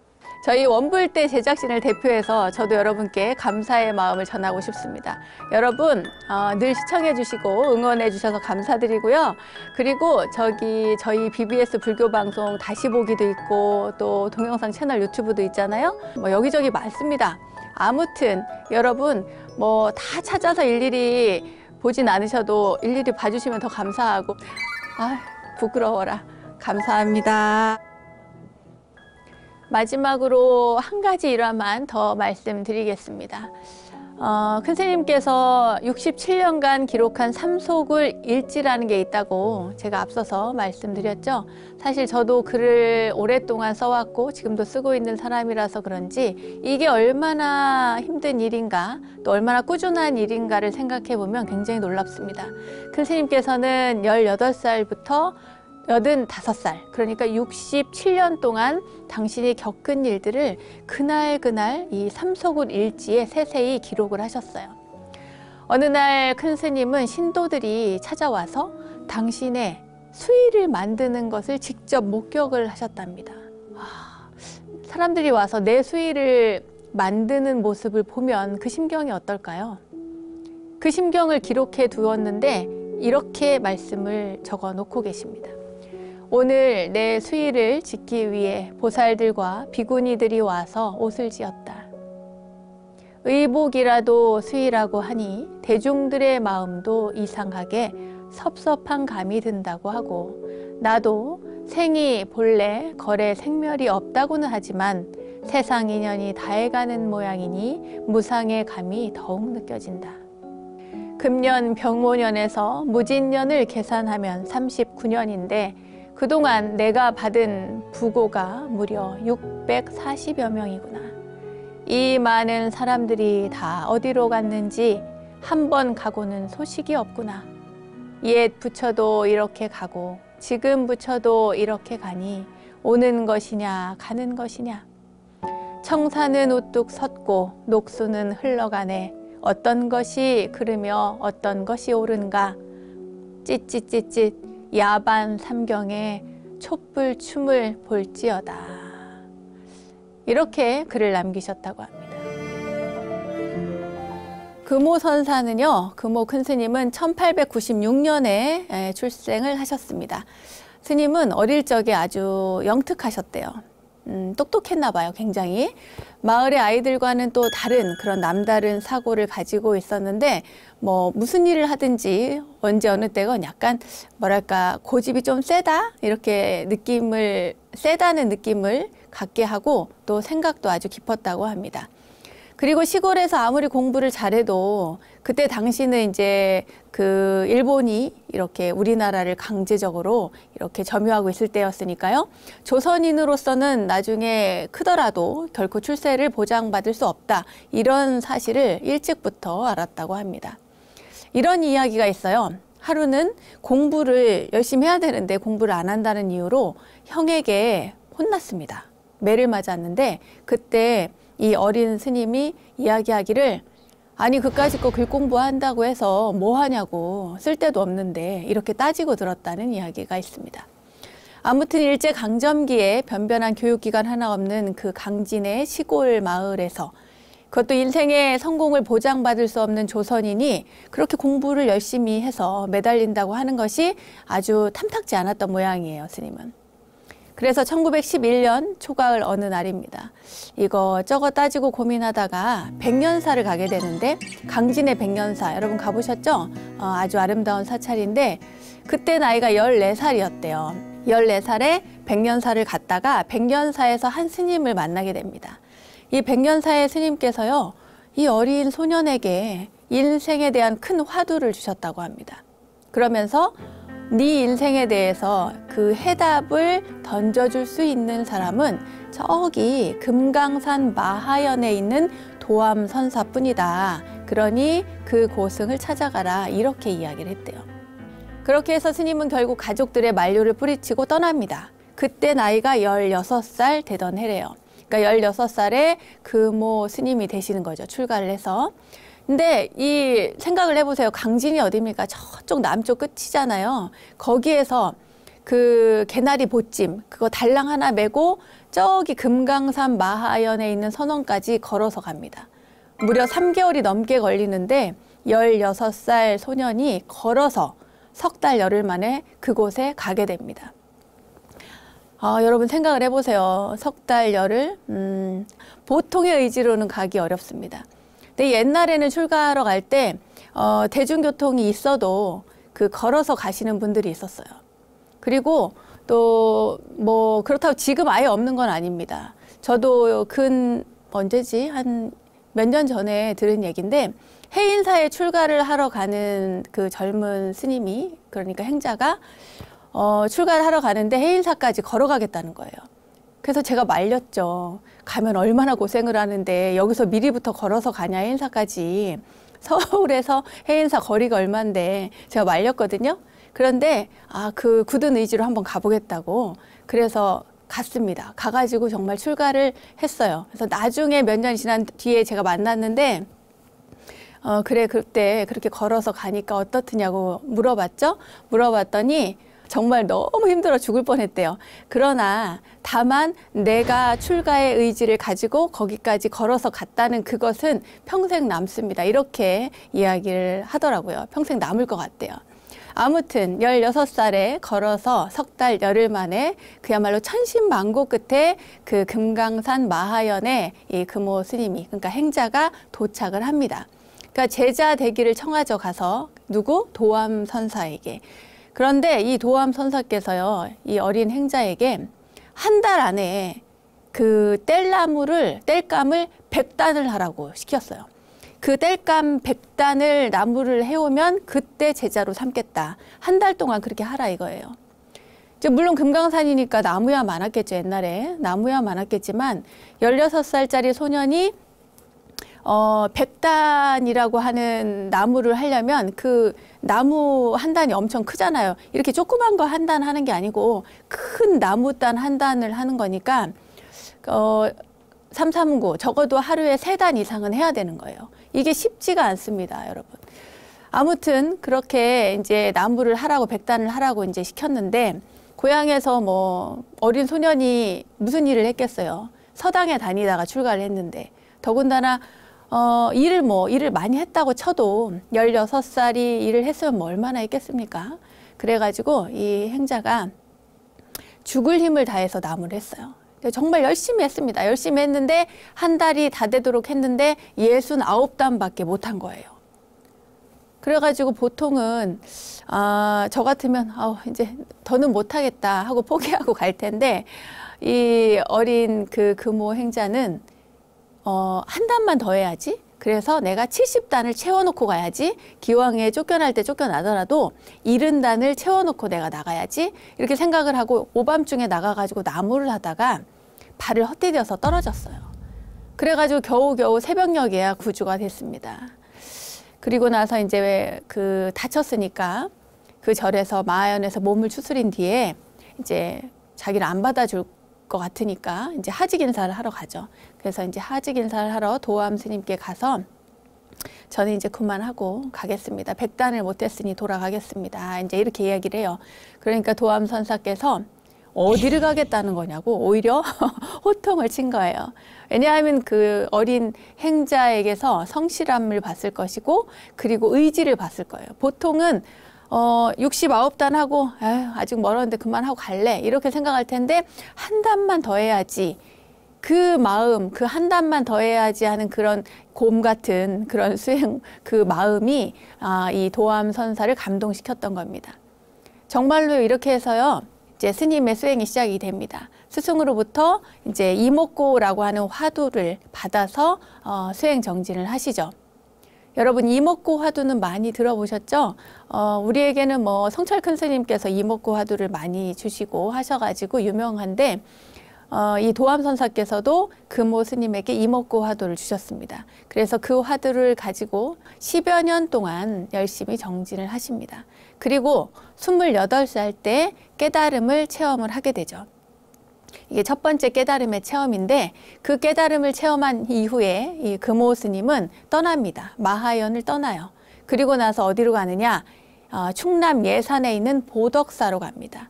저희 원불대 제작진을 대표해서 저도 여러분께 감사의 마음을 전하고 싶습니다. 여러분 늘 시청해 주시고 응원해 주셔서 감사드리고요. 그리고 저희 BBS 불교방송 다시 보기도 있고 또 동영상 채널 유튜브도 있잖아요. 뭐 여기저기 많습니다. 아무튼 여러분 뭐 다 찾아서 일일이 보진 않으셔도 일일이 봐주시면 더 감사하고 부끄러워라. 감사합니다. 마지막으로 한 가지 일화만 더 말씀드리겠습니다. 큰 스님께서 67년간 기록한 삼소굴 일지라는 게 있다고 제가 앞서서 말씀드렸죠. 사실 저도 글을 오랫동안 써왔고 지금도 쓰고 있는 사람이라서 그런지 이게 얼마나 힘든 일인가, 또 얼마나 꾸준한 일인가를 생각해 보면 굉장히 놀랍습니다. 큰 스님께서는 18살부터 85살, 그러니까 67년 동안 당신이 겪은 일들을 그날 이 삼소굴 일지에 세세히 기록을 하셨어요. 어느 날 큰 스님은 신도들이 찾아와서 당신의 수의를 만드는 것을 직접 목격을 하셨답니다. 사람들이 와서 내 수의를 만드는 모습을 보면 그 심경이 어떨까요? 그 심경을 기록해 두었는데 이렇게 말씀을 적어 놓고 계십니다. 오늘 내 수의를 짓기 위해 보살들과 비구니들이 와서 옷을 지었다. 의복이라도 수의라고 하니 대중들의 마음도 이상하게 섭섭한 감이 든다고 하고, 나도 생이 본래 거래 생멸이 없다고는 하지만 세상 인연이 다해가는 모양이니 무상의 감이 더욱 느껴진다. 금년 병오년에서 무진년을 계산하면 39년인데 그동안 내가 받은 부고가 무려 640여 명이구나. 이 많은 사람들이 다 어디로 갔는지 한 번 가고는 소식이 없구나. 옛 부처도 이렇게 가고 지금 부처도 이렇게 가니 오는 것이냐 가는 것이냐. 청사는 우뚝 섰고 녹수는 흘러가네. 어떤 것이 그르며 어떤 것이 옳은가. 찌찌찌찌 야반 삼경에 촛불 춤을 볼지어다. 이렇게 글을 남기셨다고 합니다. 금오선사는요, 금오 큰 스님은 1896년에 출생을 하셨습니다. 스님은 어릴 적에 아주 영특하셨대요. 똑똑했나 봐요, 굉장히. 마을의 아이들과는 또 다른 그런 남다른 사고를 가지고 있었는데 뭐 무슨 일을 하든지 언제 어느 때건 약간 뭐랄까 고집이 좀 세다 이렇게 세다는 느낌을 갖게 하고 또 생각도 아주 깊었다고 합니다. 그리고 시골에서 아무리 공부를 잘해도 그때 당시는 이제 그 일본이 이렇게 우리나라를 강제적으로 이렇게 점유하고 있을 때였으니까요. 조선인으로서는 나중에 크더라도 결코 출세를 보장받을 수 없다. 이런 사실을 일찍부터 알았다고 합니다. 이런 이야기가 있어요. 하루는 공부를 열심히 해야 되는데 공부를 안 한다는 이유로 형에게 혼났습니다. 매를 맞았는데 그때 이 어린 스님이 이야기하기를 아니 그까짓 거 글 공부한다고 해서 뭐 하냐고 쓸데도 없는데 이렇게 따지고 들었다는 이야기가 있습니다. 아무튼 일제강점기에 변변한 교육기관 하나 없는 그 강진의 시골 마을에서 그것도 인생의 성공을 보장받을 수 없는 조선인이 그렇게 공부를 열심히 해서 매달린다고 하는 것이 아주 탐탁지 않았던 모양이에요, 스님은. 그래서 1911년 초가을 어느 날입니다. 이거저거 따지고 고민하다가 백년사를 가게 되는데 강진의 백년사 여러분 가보셨죠? 아주 아름다운 사찰인데 그때 나이가 14살이었대요. 14살에 백년사를 갔다가 백년사에서 한 스님을 만나게 됩니다. 이 백년사의 스님께서요, 이 어린 소년에게 인생에 대한 큰 화두를 주셨다고 합니다. 그러면서 네 인생에 대해서 그 해답을 던져줄 수 있는 사람은 저기 금강산 마하연에 있는 도암선사뿐이다. 그러니 그 고승을 찾아가라. 이렇게 이야기를 했대요. 그렇게 해서 스님은 결국 가족들의 만류를 뿌리치고 떠납니다. 그때 나이가 16살 되던 해래요. 그러니까 16살에 금오 스님이 되시는 거죠. 출가를 해서. 근데 이 생각을 해보세요. 강진이 어디입니까? 저쪽 남쪽 끝이잖아요. 거기에서 그 개나리 보찜 그거 달랑 하나 메고 저기 금강산 마하연에 있는 선원까지 걸어서 갑니다. 무려 3개월이 넘게 걸리는데 16살 소년이 걸어서 석 달 열흘 만에 그곳에 가게 됩니다. 여러분 생각을 해보세요. 석 달 열흘 보통의 의지로는 가기 어렵습니다. 근데 옛날에는 출가하러 갈 때 대중교통이 있어도 그 걸어서 가시는 분들이 있었어요. 그리고 또 뭐 그렇다고 지금 아예 없는 건 아닙니다. 저도 언제지? 한 몇 년 전에 들은 얘기인데 해인사에 출가를 하러 가는 그 젊은 스님이, 그러니까 행자가 출가를 하러 가는데 해인사까지 걸어가겠다는 거예요. 그래서 제가 말렸죠. 가면 얼마나 고생을 하는데 여기서 미리부터 걸어서 가냐, 해인사까지. 서울에서 해인사 거리가 얼만데 제가 말렸거든요. 그런데 그 굳은 의지로 한번 가보겠다고, 그래서 갔습니다. 가가지고 정말 출가를 했어요. 그래서 나중에 몇 년이 지난 뒤에 제가 만났는데 그래, 그때 그렇게 걸어서 가니까 어떻느냐고 물어봤죠. 물어봤더니 정말 너무 힘들어 죽을 뻔했대요. 그러나 다만 내가 출가의 의지를 가지고 거기까지 걸어서 갔다는 그것은 평생 남습니다. 이렇게 이야기를 하더라고요. 평생 남을 것 같대요. 아무튼 16살에 걸어서 석 달 열흘 만에 그야말로 천신만고 끝에 그 금강산 마하연에 이 금오 스님이, 그러니까 행자가 도착을 합니다. 그러니까 제자 되기를 청하죠. 가서 누구? 도암 선사에게. 그런데 이 도암 선사께서요, 이 어린 행자에게 한 달 안에 그 뗄감을 100단을 하라고 시켰어요. 그 뗄감 100단을 나무를 해오면 그때 제자로 삼겠다. 한 달 동안 그렇게 하라 이거예요. 물론 금강산이니까 나무야 많았겠죠. 옛날에 나무야 많았겠지만 16살짜리 소년이 100단이라고 하는 나무를 하려면 그 나무 한 단이 엄청 크잖아요. 이렇게 조그만 거 한 단 하는 게 아니고 큰 나무단 한 단을 하는 거니까 삼삼구 적어도 하루에 3단 이상은 해야 되는 거예요. 이게 쉽지가 않습니다, 여러분. 아무튼 그렇게 이제 나무를 하라고 100단을 하라고 이제 시켰는데 고향에서 뭐 어린 소년이 무슨 일을 했겠어요. 서당에 다니다가 출가를 했는데 더군다나 일을 많이 했다고 쳐도 16살이 일을 했으면 뭐 얼마나 했겠습니까? 그래가지고 이 행자가 죽을 힘을 다해서 나무를 했어요. 정말 열심히 했습니다. 열심히 했는데 한 달이 다 되도록 했는데 69단밖에 못한 거예요. 그래가지고 보통은 저 같으면 이제 더는 못하겠다 하고 포기하고 갈 텐데 이 어린 그 금오 행자는 한 단만 더 해야지. 그래서 내가 70단을 채워놓고 가야지. 기왕에 쫓겨날 때 쫓겨나더라도 70단을 채워놓고 내가 나가야지. 이렇게 생각을 하고 오밤중에 나가가지고 나무를 하다가 발을 헛디뎌서 떨어졌어요. 그래가지고 겨우겨우 새벽녘에야 구조가 됐습니다. 그리고 나서 이제 다쳤으니까 그 절에서 마하연에서 몸을 추스린 뒤에 이제 자기를 안 받아줄 것 같으니까 이제 하직 인사를 하러 가죠. 그래서 이제 하직 인사를 하러 도암 스님께 가서 저는 이제 그만하고 가겠습니다. 100단을 못했으니 돌아가겠습니다. 이제 이렇게 이야기를 해요. 그러니까 도암 선사께서 어디를 가겠다는 거냐고 오히려 호통을 친 거예요. 왜냐하면 그 어린 행자에게서 성실함을 봤을 것이고 그리고 의지를 봤을 거예요. 보통은 69단 하고 아직 멀었는데 그만하고 갈래 이렇게 생각할 텐데 한 단만 더 해야지, 그 마음, 그 한 단만 더 해야지 하는 그런 곰 같은 그런 수행, 그 마음이 이 도암 선사를 감동시켰던 겁니다. 정말로 이렇게 해서요 이제 스님의 수행이 시작이 됩니다. 스승으로부터 이제 이목고라고 하는 화두를 받아서 수행 정진을 하시죠. 여러분 이목고 화두는 많이 들어보셨죠? 우리에게는 뭐 성철 큰 스님께서 이목고 화두를 많이 주시고 하셔가지고 유명한데 이 도암 선사께서도 금오 스님에게 이목고 화두를 주셨습니다. 그래서 그 화두를 가지고 10여 년 동안 열심히 정진을 하십니다. 그리고 28살 때 깨달음을 체험을 하게 되죠. 이게 첫 번째 깨달음의 체험인데 그 깨달음을 체험한 이후에 이 금오 스님은 떠납니다. 마하연을 떠나요. 그리고 나서 어디로 가느냐? 충남 예산에 있는 보덕사로 갑니다.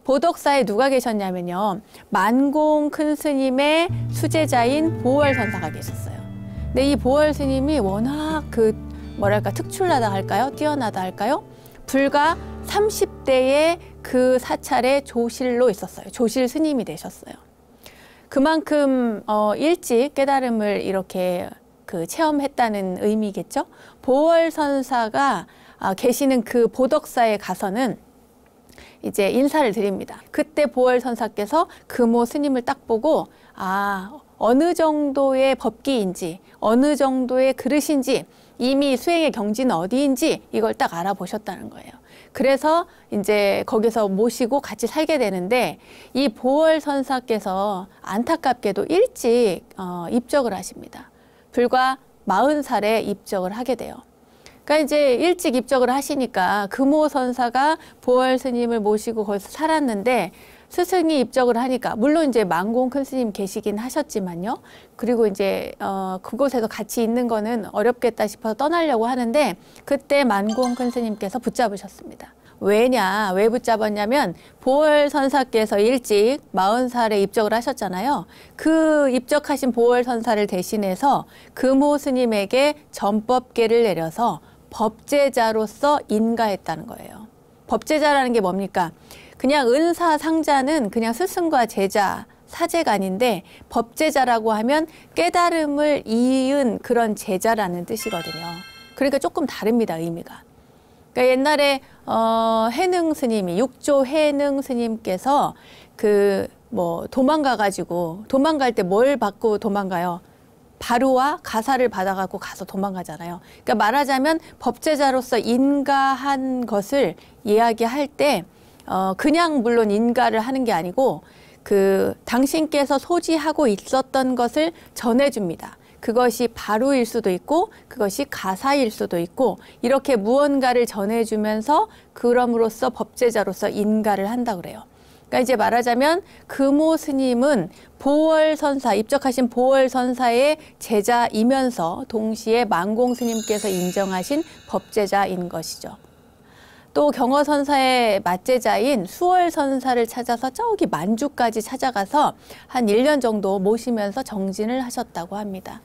보덕사에 누가 계셨냐면요. 만공 큰 스님의 수제자인 보월 선사가 계셨어요. 근데 이 보월 스님이 워낙 특출나다 할까요? 뛰어나다 할까요? 불과 30대의 그 사찰의 조실로 있었어요. 조실 스님이 되셨어요. 그만큼 일찍 깨달음을 이렇게 체험했다는 의미겠죠. 보월 선사가 계시는 그 보덕사에 가서는 이제 인사를 드립니다. 그때 보월 선사께서 금오 스님을 딱 보고 어느 정도의 법기인지 어느 정도의 그릇인지 이미 수행의 경지는 어디인지 이걸 딱 알아보셨다는 거예요. 그래서 이제 거기서 모시고 같이 살게 되는데 이 보월선사께서 안타깝게도 일찍 입적을 하십니다. 불과 40살에 입적을 하게 돼요. 그러니까 이제 일찍 입적을 하시니까 금오선사가 보월 스님을 모시고 거기서 살았는데 스승이 입적을 하니까 물론 이제 만공 큰 스님 계시긴 하셨지만요. 그리고 이제 그곳에서 같이 있는 거는 어렵겠다 싶어서 떠나려고 하는데 그때 만공 큰 스님께서 붙잡으셨습니다. 왜 붙잡았냐면 보월선사께서 일찍 40살에 입적을 하셨잖아요. 그 입적하신 보월선사를 대신해서 금오 스님에게 전법계를 내려서 법제자로서 인가했다는 거예요. 법제자라는 게 뭡니까? 그냥 은사 상자는 그냥 스승과 제자 사제간인데 법제자라고 하면 깨달음을 이은 그런 제자라는 뜻이거든요. 그러니까 조금 다릅니다, 의미가. 그러니까 옛날에 해능 스님이 육조 해능 스님께서 도망갈 때 뭘 받고 도망가요? 바루와 가사를 받아갖고 가서 도망가잖아요. 그러니까 말하자면 법제자로서 인가한 것을 이야기할 때 그냥 물론 인가를 하는 게 아니고 당신께서 소지하고 있었던 것을 전해줍니다. 그것이 바루일 수도 있고 그것이 가사일 수도 있고 이렇게 무언가를 전해주면서 그럼으로써 법제자로서 인가를 한다 그래요. 그러니까 이제 말하자면 금오 스님은 보월선사, 입적하신 보월선사의 제자이면서 동시에 만공 스님께서 인정하신 법제자인 것이죠. 또 경허선사의 맞제자인 수월선사를 찾아서 저기 만주까지 찾아가서 한 1년 정도 모시면서 정진을 하셨다고 합니다.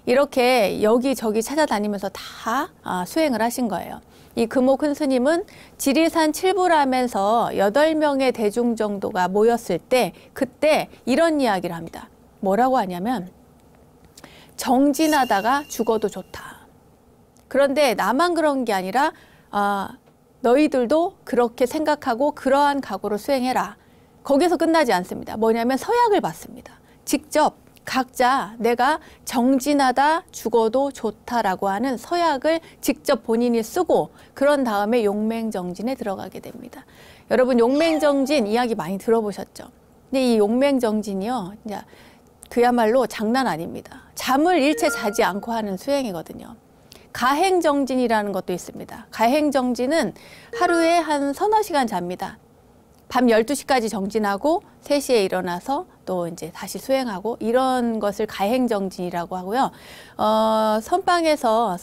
이렇게 여기저기 찾아다니면서 다 수행을 하신 거예요. 이 금오 큰 스님은 지리산 칠부람에서 8명의 대중 정도가 모였을 때 그때 이런 이야기를 합니다. 뭐라고 하냐면 정진하다가 죽어도 좋다. 그런데 나만 그런 게 아니라 너희들도 그렇게 생각하고 그러한 각오로 수행해라. 거기서 끝나지 않습니다. 뭐냐면 서약을 받습니다. 직접 각자 내가 정진하다 죽어도 좋다라고 하는 서약을 직접 본인이 쓰고 그런 다음에 용맹정진에 들어가게 됩니다. 여러분 용맹정진 이야기 많이 들어보셨죠? 근데 이 용맹정진이요, 그야말로 장난 아닙니다. 잠을 일체 자지 않고 하는 수행이거든요. 가행정진이라는 것도 있습니다. 가행정진은 하루에 한 서너 시간 잡니다. 밤 12시까지 정진하고 3시에 일어나서 또 이제 다시 수행하고 이런 것을 가행정진이라고 하고요. 선방에서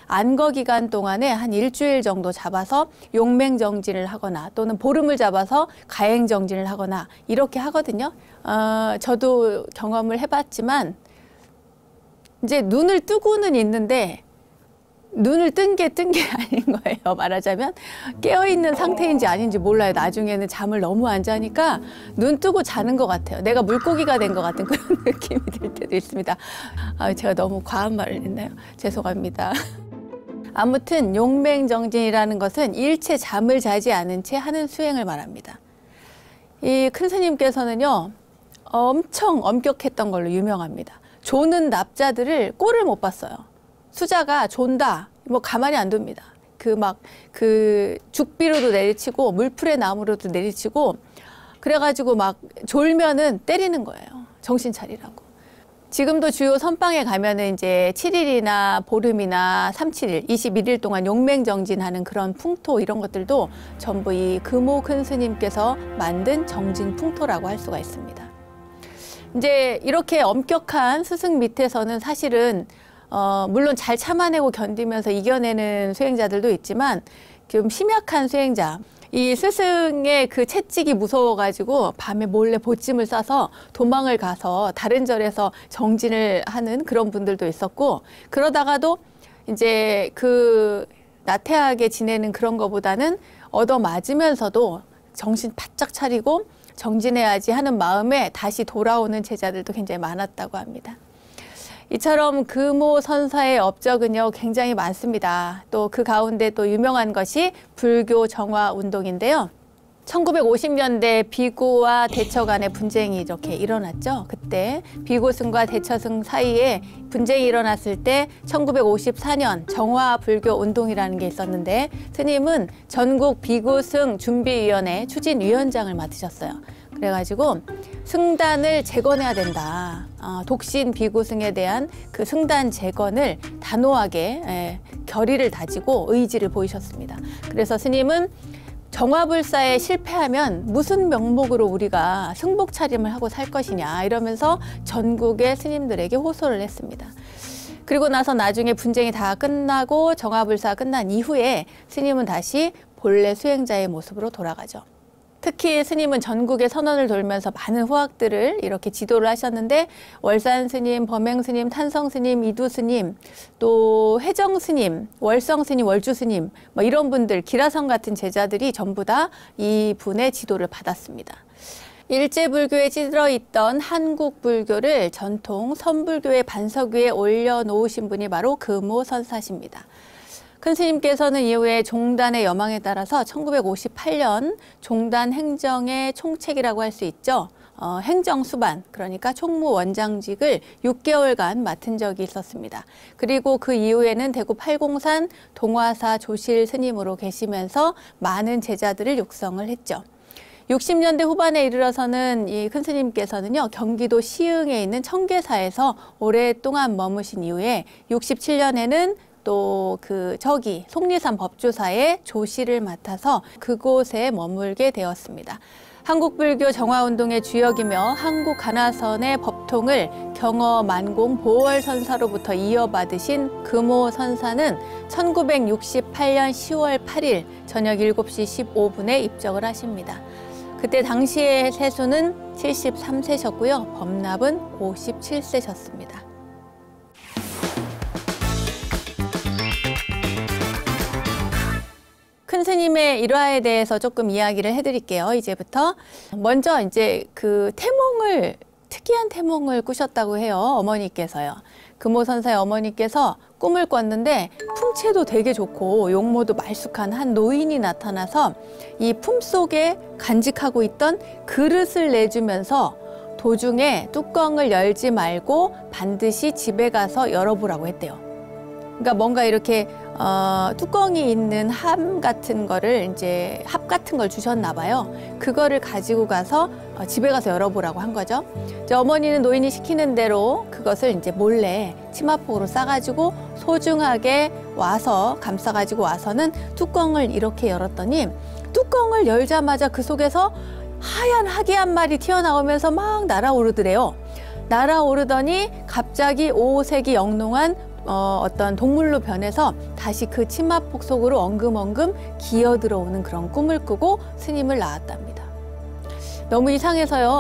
안거 기간 동안에 한 일주일 정도 잡아서 용맹정진을 하거나 또는 보름을 잡아서 가행정진을 하거나 이렇게 하거든요. 저도 경험을 해봤지만 이제 눈을 뜨고는 있는데 눈을 뜬 게 아닌 거예요. 말하자면 깨어있는 상태인지 아닌지 몰라요. 나중에는 잠을 너무 안 자니까 눈 뜨고 자는 것 같아요. 내가 물고기가 된 것 같은 그런 느낌이 들 때도 있습니다. 제가 너무 과한 말을 했나요? 죄송합니다. 아무튼 용맹정진이라는 것은 일체 잠을 자지 않은 채 하는 수행을 말합니다. 이 큰 스님께서는요 엄청 엄격했던 걸로 유명합니다. 조는 납자들을 꼴을 못 봤어요. 수자가 존다, 가만히 안 둡니다. 죽비로도 내리치고, 물풀의 나무로도 내리치고, 그래가지고 졸면은 때리는 거예요. 정신 차리라고. 지금도 주요 선방에 가면은 이제 7일이나 보름이나 3-7일, 21일 동안 용맹정진하는 그런 풍토 이런 것들도 전부 이 금오 큰 스님께서 만든 정진 풍토라고 할 수가 있습니다. 이제 이렇게 엄격한 스승 밑에서는 사실은 물론 잘 참아내고 견디면서 이겨내는 수행자들도 있지만 좀 심약한 수행자, 이 스승의 그 채찍이 무서워가지고 밤에 몰래 보찜을 싸서 도망을 가서 다른 절에서 정진을 하는 그런 분들도 있었고, 그러다가도 이제 나태하게 지내는 그런 거보다는 얻어맞으면서도 정신 바짝 차리고 정진해야지 하는 마음에 다시 돌아오는 제자들도 굉장히 많았다고 합니다. 이처럼 금오 선사의 업적은요 굉장히 많습니다. 또 그 가운데 또 유명한 것이 불교 정화 운동인데요. 1950년대 비고와 대처 간의 분쟁이 이렇게 일어났죠. 그때 비고승과 대처승 사이에 분쟁이 일어났을 때 1954년 정화불교 운동이라는 게 있었는데 스님은 전국 비고승 준비위원회 추진위원장을 맡으셨어요. 그래가지고 승단을 재건해야 된다. 독신 비고승에 대한 그 승단 재건을 단호하게 결의를 다지고 의지를 보이셨습니다. 그래서 스님은 정화불사에 실패하면 무슨 명목으로 우리가 승복 차림을 하고 살 것이냐 이러면서 전국의 스님들에게 호소를 했습니다. 그리고 나서 나중에 분쟁이 다 끝나고 정화불사가 끝난 이후에 스님은 다시 본래 수행자의 모습으로 돌아가죠. 특히 스님은 전국의 선원을 돌면서 많은 후학들을 이렇게 지도를 하셨는데 월산 스님, 범행 스님, 탄성 스님, 이두 스님, 또 회정 스님, 월성 스님, 월주 스님 뭐 이런 분들, 기라성 같은 제자들이 전부 다 이분의 지도를 받았습니다. 일제불교에 찌들어 있던 한국 불교를 전통 선불교의 반석 위에 올려놓으신 분이 바로 금오선사십니다. 큰 스님께서는 이후에 종단의 여망에 따라서 1958년 종단 행정의 총책이라고 할 수 있죠. 행정수반, 그러니까 총무원장직을 6개월간 맡은 적이 있었습니다. 그리고 그 이후에는 대구 팔공산 동화사 조실 스님으로 계시면서 많은 제자들을 육성을 했죠. 60년대 후반에 이르러서는 이 큰 스님께서는요, 경기도 시흥에 있는 청계사에서 오랫동안 머무신 이후에 67년에는 또 저기 속리산 법주사의 조실을 맡아서 그곳에 머물게 되었습니다. 한국불교 정화운동의 주역이며 한국 가나선의 법통을 경어 만공 보월선사로부터 이어받으신 금오선사는 1968년 10월 8일 저녁 7시 15분에 입적을 하십니다. 그때 당시의 세수는 73세셨고요. 법납은 57세셨습니다. 큰 스님의 일화에 대해서 조금 이야기를 해드릴게요. 이제부터 먼저 이제 특이한 태몽을 꾸셨다고 해요. 어머니께서요. 금오선사의 어머니께서 꿈을 꿨는데 풍채도 되게 좋고 용모도 말쑥한 한 노인이 나타나서 이 품속에 간직하고 있던 그릇을 내주면서 도중에 뚜껑을 열지 말고 반드시 집에 가서 열어보라고 했대요. 그러니까 뭔가 이렇게 뚜껑이 있는 함 같은 거를 이제 합 같은 걸 주셨나 봐요. 그거를 가지고 가서 집에 가서 열어보라고 한 거죠. 이제 어머니는 노인이 시키는 대로 그것을 이제 몰래 치마폭으로 싸가지고 소중하게 와서 감싸가지고 와서는 뚜껑을 이렇게 열었더니 뚜껑을 열자마자 그 속에서 하얀 하기 한 마리 튀어나오면서 막 날아오르더래요. 날아오르더니 갑자기 오색이 영롱한 어떤 동물로 변해서 다시 그 치마폭 속으로 엉금엉금 기어 들어오는 그런 꿈을 꾸고 스님을 낳았답니다. 너무 이상해서요.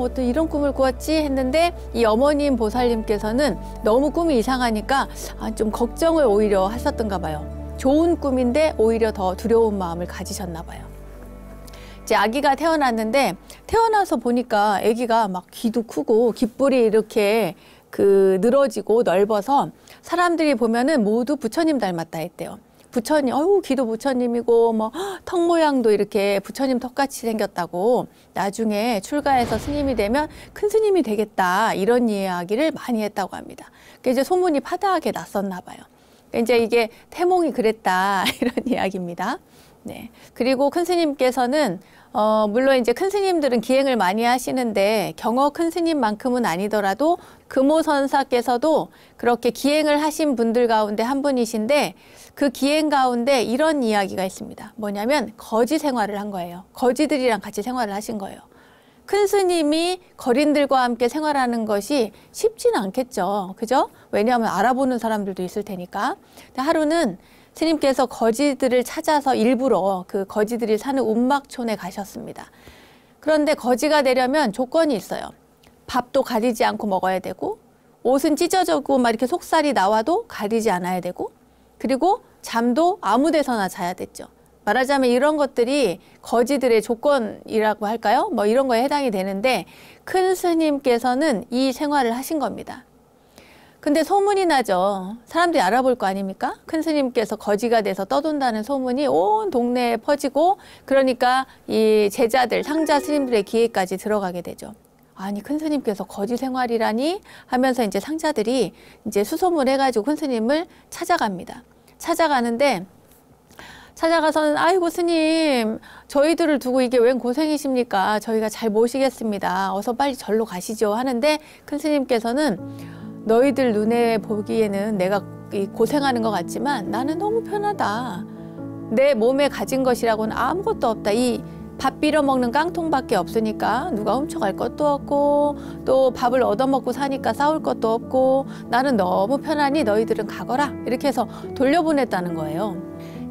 어떤 이런 꿈을 꾸었지 했는데 이 어머님 보살님께서는 너무 꿈이 이상하니까 좀 걱정을 오히려 하셨던가 봐요. 좋은 꿈인데 오히려 더 두려운 마음을 가지셨나 봐요. 이제 아기가 태어났는데 태어나서 보니까 아기가 막 귀도 크고 귓불이 이렇게 늘어지고 넓어서 사람들이 보면은 모두 부처님 닮았다 했대요. 부처님, 귀도 부처님이고 뭐 턱 모양도 이렇게 부처님 턱같이 생겼다고 나중에 출가해서 스님이 되면 큰 스님이 되겠다 이런 이야기를 많이 했다고 합니다. 이제 소문이 파다하게 났었나 봐요. 이제 이게 태몽이 그랬다 이런 이야기입니다. 네. 그리고 큰 스님께서는 물론 이제 큰 스님들은 기행을 많이 하시는데 경어 큰 스님만큼은 아니더라도 금오선사께서도 그렇게 기행을 하신 분들 가운데 한 분이신데 그 기행 가운데 이런 이야기가 있습니다. 뭐냐면 거지 생활을 한 거예요. 거지들이랑 같이 생활을 하신 거예요. 큰 스님이 거린들과 함께 생활하는 것이 쉽지는 않겠죠. 그죠? 왜냐하면 알아보는 사람들도 있을 테니까. 하루는 스님께서 거지들을 찾아서 일부러 그 거지들이 사는 운막촌에 가셨습니다. 그런데 거지가 되려면 조건이 있어요. 밥도 가리지 않고 먹어야 되고 옷은 찢어지고 막 이렇게 속살이 나와도 가리지 않아야 되고 그리고 잠도 아무 데서나 자야 됐죠. 말하자면 이런 것들이 거지들의 조건이라고 할까요? 뭐 이런 거에 해당이 되는데 큰 스님께서는 이 생활을 하신 겁니다. 근데 소문이 나죠. 사람들이 알아볼 거 아닙니까? 큰 스님께서 거지가 돼서 떠돈다는 소문이 온 동네에 퍼지고, 그러니까 이 제자들, 상자 스님들의 귀에까지 들어가게 되죠. 아니, 큰 스님께서 거지 생활이라니 하면서 이제 상자들이 이제 수소문해가지고 큰 스님을 찾아갑니다. 찾아가는데, 찾아가서는 아이고 스님, 저희들을 두고 이게 웬 고생이십니까? 저희가 잘 모시겠습니다. 어서 빨리 절로 가시죠 하는데, 큰 스님께서는 너희들 눈에 보기에는 내가 고생하는 것 같지만 나는 너무 편하다. 내 몸에 가진 것이라고는 아무것도 없다. 이 밥 빌어 먹는 깡통밖에 없으니까 누가 훔쳐갈 것도 없고, 또 밥을 얻어먹고 사니까 싸울 것도 없고, 나는 너무 편하니 너희들은 가거라. 이렇게 해서 돌려보냈다는 거예요.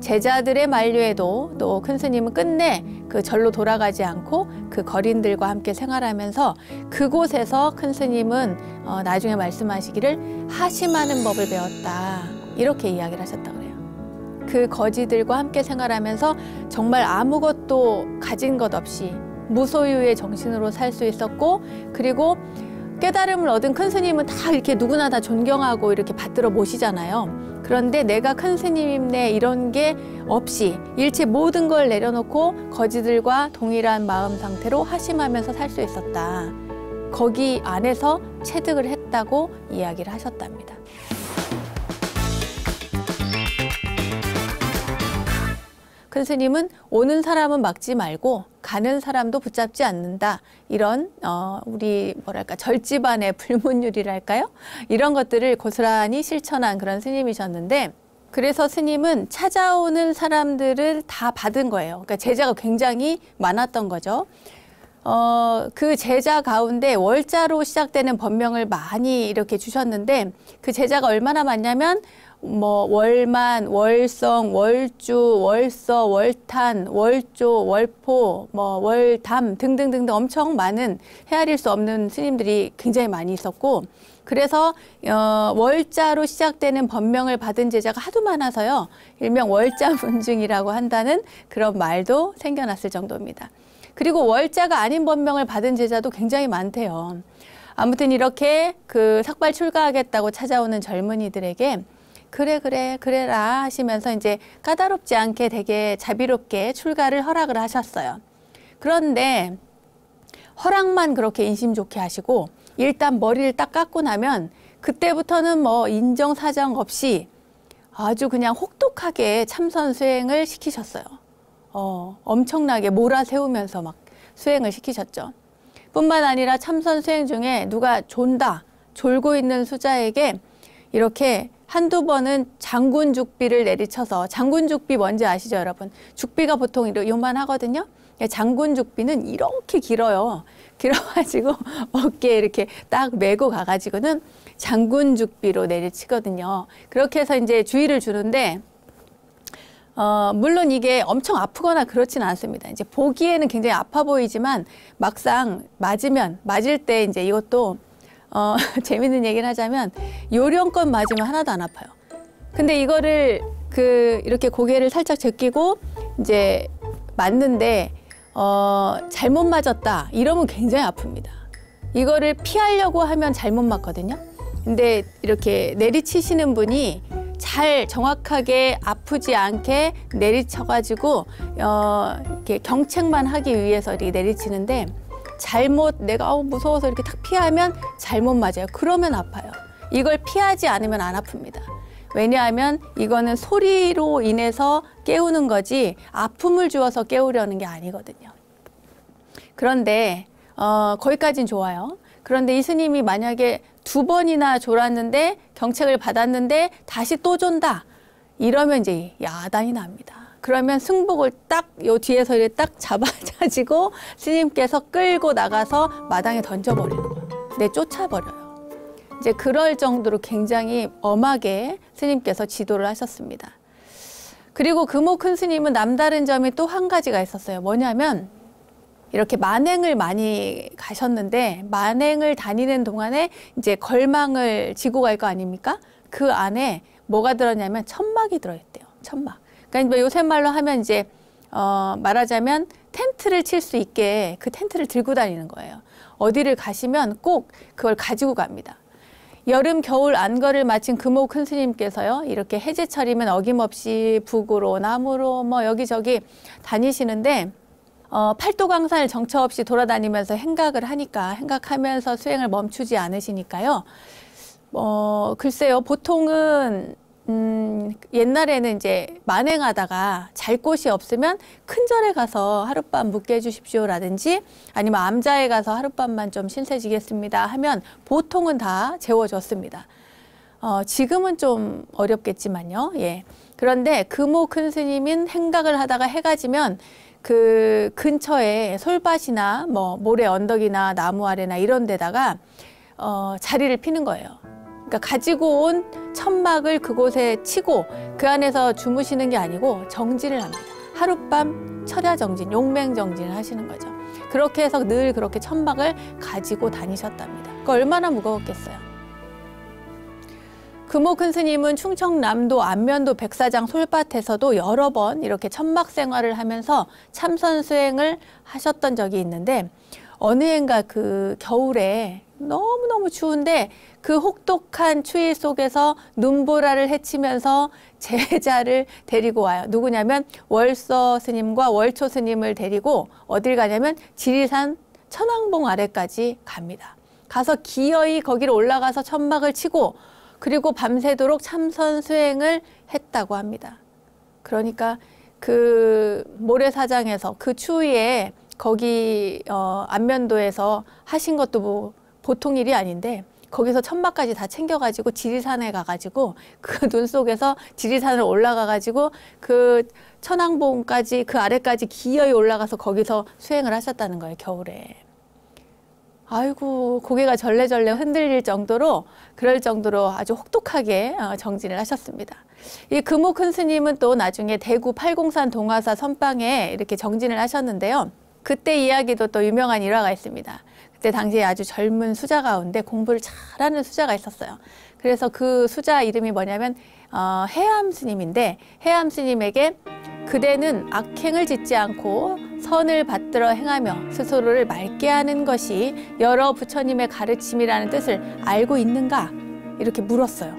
제자들의 만류에도 또 큰 스님은 끝내 그 절로 돌아가지 않고 그 거린들과 함께 생활하면서, 그곳에서 큰 스님은 나중에 말씀하시기를 하심하는 법을 배웠다. 이렇게 이야기를 하셨다고 그래요. 그 거지들과 함께 생활하면서 정말 아무것도 가진 것 없이 무소유의 정신으로 살 수 있었고, 그리고 깨달음을 얻은 큰 스님은 다 이렇게 누구나 다 존경하고 이렇게 받들어 모시잖아요. 그런데 내가 큰 스님네 이런 게 없이 일체 모든 걸 내려놓고 거지들과 동일한 마음 상태로 하심하면서 살 수 있었다. 거기 안에서 체득을 했다고 이야기를 하셨답니다. 큰 스님은 오는 사람은 막지 말고 가는 사람도 붙잡지 않는다. 이런 우리 뭐랄까 절집안의 불문율이랄까요? 이런 것들을 고스란히 실천한 그런 스님이셨는데, 그래서 스님은 찾아오는 사람들을 다 받은 거예요. 그러니까 제자가 굉장히 많았던 거죠. 그 제자 가운데 월자로 시작되는 법명을 많이 이렇게 주셨는데, 그 제자가 얼마나 많냐면 뭐 월만, 월성, 월주, 월서, 월탄, 월조, 월포, 뭐 월담 등등등등 엄청 많은 헤아릴 수 없는 스님들이 굉장히 많이 있었고, 그래서 월자로 시작되는 법명을 받은 제자가 하도 많아서요, 일명 월자문중이라고 한다는 그런 말도 생겨났을 정도입니다. 그리고 월자가 아닌 법명을 받은 제자도 굉장히 많대요. 아무튼 이렇게 그 삭발 출가하겠다고 찾아오는 젊은이들에게 그래라 하시면서 이제 까다롭지 않게 되게 자비롭게 출가를 허락을 하셨어요. 그런데 허락만 그렇게 인심 좋게 하시고 일단 머리를 딱 깎고 나면 그때부터는 뭐 인정사정 없이 아주 그냥 혹독하게 참선 수행을 시키셨어요. 엄청나게 몰아세우면서 막 수행을 시키셨죠. 뿐만 아니라 참선 수행 중에 누가 졸고 있는 수자에게 이렇게 한두 번은 장군죽비를 내리쳐서, 장군죽비 뭔지 아시죠, 여러분? 죽비가 보통 요만하거든요. 장군죽비는 이렇게 길어요. 길어가지고 어깨에 이렇게 딱 메고 가가지고는 장군죽비로 내리치거든요. 그렇게 해서 이제 주의를 주는데, 물론 이게 엄청 아프거나 그렇진 않습니다. 이제 보기에는 굉장히 아파 보이지만 막상 맞을 때 이제 이것도 재밌는 얘기를 하자면 요령껏 맞으면 하나도 안 아파요. 근데 이거를 이렇게 고개를 살짝 제끼고 이제 맞는데 잘못 맞았다 이러면 굉장히 아픕니다. 이거를 피하려고 하면 잘못 맞거든요. 근데 이렇게 내리치시는 분이 잘 정확하게 아프지 않게 내리쳐가지고 이렇게 경책만 하기 위해서 이렇게 내리치는데, 잘못 내가 무서워서 이렇게 탁 피하면 잘못 맞아요. 그러면 아파요. 이걸 피하지 않으면 안 아픕니다. 왜냐하면 이거는 소리로 인해서 깨우는 거지 아픔을 주어서 깨우려는 게 아니거든요. 그런데 거기까진 좋아요. 그런데 이 스님이 만약에 2번이나 졸았는데 경책을 받았는데 다시 또 존다 이러면 이제 야단이 납니다. 그러면 승복을 딱 요 뒤에서 이렇게 딱 잡아가지고 스님께서 끌고 나가서 마당에 던져버리는 거예요. 쫓아버려요. 이제 그럴 정도로 굉장히 엄하게 스님께서 지도를 하셨습니다. 그리고 금호 큰 스님은 남다른 점이 또 한 가지가 있었어요. 뭐냐면 이렇게 만행을 많이 가셨는데, 만행을 다니는 동안에 이제 걸망을 지고 갈 거 아닙니까? 그 안에 뭐가 들었냐면 천막이 들어있대요. 천막. 그러니까 요새 말로 하면 이제 말하자면 텐트를 칠 수 있게 그 텐트를 들고 다니는 거예요. 어디를 가시면 꼭 그걸 가지고 갑니다. 여름 겨울 안거를 마친 금오 큰 스님께서요, 이렇게 해제철이면 어김없이 북으로 남으로 뭐 여기저기 다니시는데 팔도강산을 정처 없이 돌아다니면서 행각을 하니까, 행각하면서 수행을 멈추지 않으시니까요. 글쎄요, 보통은 옛날에는 이제 만행하다가 잘 곳이 없으면 큰 절에 가서 하룻밤 묵게 해주십시오라든지, 아니면 암자에 가서 하룻밤만 좀 신세지겠습니다 하면 보통은 다 재워줬습니다. 지금은 좀 어렵겠지만요. 예. 그런데 금오 큰 스님인 행각을 하다가 해가 지면 그 근처에 솔밭이나 뭐 모래 언덕이나 나무 아래나 이런 데다가 자리를 피는 거예요. 그러니까 가지고 온 천막을 그곳에 치고 그 안에서 주무시는 게 아니고 정진을 합니다. 하룻밤 철야정진, 용맹정진을 하시는 거죠. 그렇게 해서 늘 그렇게 천막을 가지고 다니셨답니다. 그 얼마나 무거웠겠어요. 금오 큰 스님은 충청남도 안면도 백사장 솔밭에서도 여러 번 이렇게 천막 생활을 하면서 참선 수행을 하셨던 적이 있는데, 어느 해인가 그 겨울에 너무너무 추운데 그 혹독한 추위 속에서 눈보라를 헤치면서 제자를 데리고 와요. 누구냐면 월서 스님과 월초 스님을 데리고 어딜 가냐면 지리산 천왕봉 아래까지 갑니다. 가서 기어이 거기를 올라가서 천막을 치고 그리고 밤새도록 참선 수행을 했다고 합니다. 그러니까 그 모래사장에서 그 추위에 거기 안면도에서 하신 것도 뭐 보통 일이 아닌데, 거기서 천막까지 다 챙겨가지고 지리산에 가가지고 그 눈 속에서 지리산을 올라가가지고 그 천왕봉까지 그 아래까지 기어이 올라가서 거기서 수행을 하셨다는 거예요, 겨울에. 아이고, 고개가 절레절레 흔들릴 정도로, 그럴 정도로 아주 혹독하게 정진을 하셨습니다. 이 금오 큰 스님은 또 나중에 대구 팔공산 동화사 선방에 이렇게 정진을 하셨는데요. 그때 이야기도 또 유명한 일화가 있습니다. 그때 당시에 아주 젊은 수자 가운데 공부를 잘하는 수자가 있었어요. 그래서 그 수자 이름이 뭐냐면 해암 스님인데, 해암 스님에게 그대는 악행을 짓지 않고 선을 받들어 행하며 스스로를 맑게 하는 것이 여러 부처님의 가르침이라는 뜻을 알고 있는가? 이렇게 물었어요.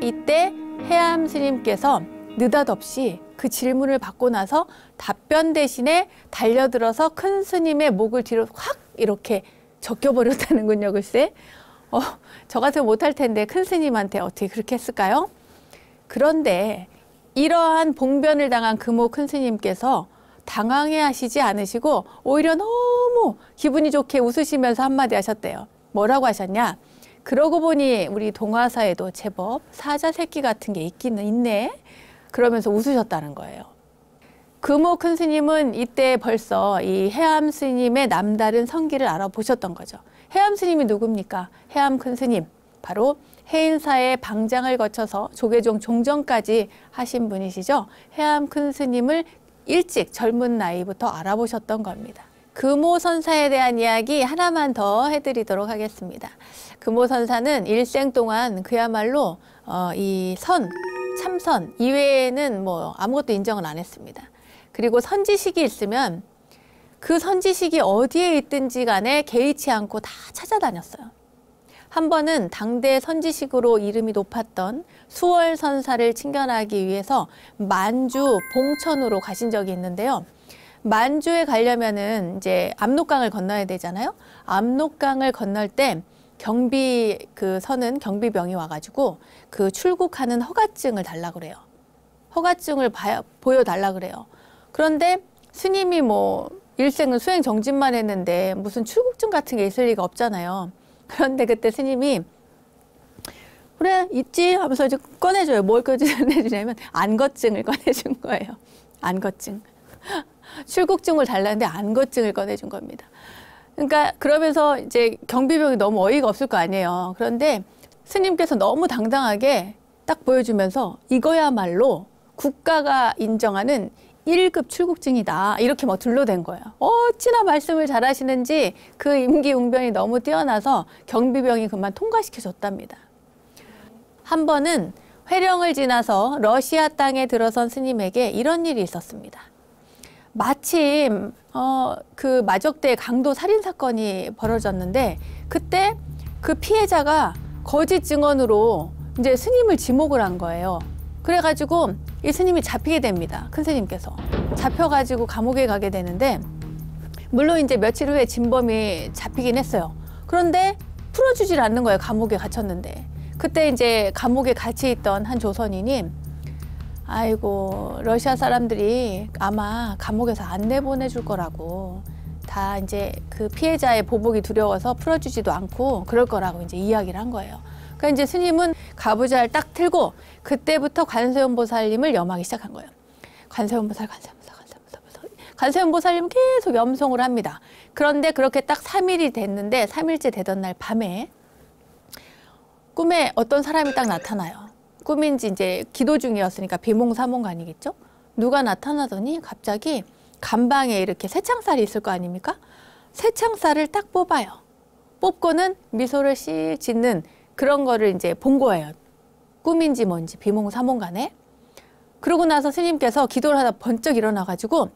이때 해암 스님께서 느닷없이 그 질문을 받고 나서 답변 대신에 달려들어서 큰 스님의 목을 뒤로 확 이렇게 적겨버렸다는군요. 글쎄, 저 같으면 못할 텐데 큰 스님한테 어떻게 그렇게 했을까요? 그런데 이러한 봉변을 당한 금오 큰 스님께서 당황해 하시지 않으시고 오히려 너무 기분이 좋게 웃으시면서 한마디 하셨대요. 뭐라고 하셨냐? 그러고 보니 우리 동화사에도 제법 사자 새끼 같은 게 있기는 있네. 그러면서 웃으셨다는 거예요. 금오 큰 스님은 이때 벌써 이 해암 스님의 남다른 성기를 알아보셨던 거죠. 해암 스님이 누굽니까? 해암 큰 스님, 바로 해인사의 방장을 거쳐서 조계종 종정까지 하신 분이시죠. 해암 큰 스님을 일찍 젊은 나이부터 알아보셨던 겁니다. 금오 선사에 대한 이야기 하나만 더 해드리도록 하겠습니다. 금오 선사는 일생 동안 그야말로 이 참선 이외에는 뭐 아무것도 인정을 안 했습니다. 그리고 선지식이 있으면 그 선지식이 어디에 있든지 간에 개의치 않고 다 찾아다녔어요. 한 번은 당대 선지식으로 이름이 높았던 수월선사를 친견하기 위해서 만주 봉천으로 가신 적이 있는데요. 만주에 가려면은 이제 압록강을 건너야 되잖아요. 압록강을 건널 때 그 선은 경비병이 와가지고 그 출국하는 허가증을 달라 그래요. 허가증을 보여달라 그래요. 그런데 스님이 뭐 일생은 수행 정진만 했는데 무슨 출국증 같은 게 있을 리가 없잖아요. 그런데 그때 스님이 그래 있지 하면서 이제 꺼내줘요. 뭘 꺼내주냐면 안거증을 꺼내준 거예요. 안거증. 출국증을 달라는데 안거증을 꺼내준 겁니다. 그러니까 그러면서 이제 경비병이 너무 어이가 없을 거 아니에요. 그런데 스님께서 너무 당당하게 딱 보여주면서 이거야말로 국가가 인정하는 1급 출국증이다. 이렇게 막 둘러댄 거예요. 어찌나 말씀을 잘하시는지 그 임기응변이 너무 뛰어나서 경비병이 그만 통과시켜줬답니다. 한 번은 회령을 지나서 러시아 땅에 들어선 스님에게 이런 일이 있었습니다. 마침 그 마적대 강도 살인 사건이 벌어졌는데 그때 그 피해자가 거짓 증언으로 이제 스님을 지목을 한 거예요. 그래가지고 이 스님이 잡히게 됩니다. 큰 스님께서. 잡혀가지고 감옥에 가게 되는데, 물론 이제 며칠 후에 진범이 잡히긴 했어요. 그런데 풀어주질 않는 거예요. 감옥에 갇혔는데. 그때 이제 감옥에 같이 있던 한 조선인이, 아이고, 러시아 사람들이 아마 감옥에서 안 내보내줄 거라고, 다 이제 그 피해자의 보복이 두려워서 풀어주지도 않고 그럴 거라고 이제 이야기를 한 거예요. 그러니까 이제 스님은 가부좌를 딱 틀고 그때부터 관세음보살님을 염하기 시작한 거예요. 관세음보살, 관세음보살님 계속 염송을 합니다. 그런데 그렇게 딱 3일이 됐는데, 3일째 되던 날 밤에 꿈에 어떤 사람이 딱 나타나요. 꿈인지 이제 기도 중이었으니까 비몽사몽간이겠죠? 누가 나타나더니 갑자기 감방에 이렇게 새창살이 있을 거 아닙니까? 새창살을 딱 뽑아요. 뽑고는 미소를 씩 짓는 그런 거를 이제 본 거예요. 꿈인지 뭔지 비몽사몽간에. 그러고 나서 스님께서 기도를 하다 번쩍 일어나가지고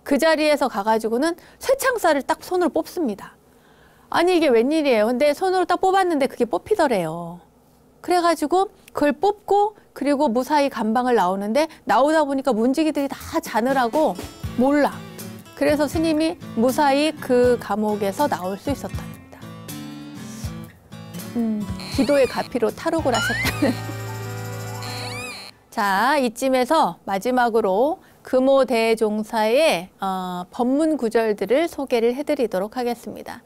그 자리에서 가가지고는 새창살을 딱 손으로 뽑습니다. 아니 이게 웬일이에요. 근데 손으로 딱 뽑았는데 그게 뽑히더래요. 그래가지고 그걸 뽑고 그리고 무사히 감방을 나오는데, 나오다 보니까 문지기들이 다 자느라고 몰라. 그래서 스님이 무사히 그 감옥에서 나올 수 있었답니다. 기도의 가피로 탈옥을 하셨다는. 자, 이쯤에서 마지막으로 금오대종사의 법문 구절들을 소개를 해드리도록 하겠습니다.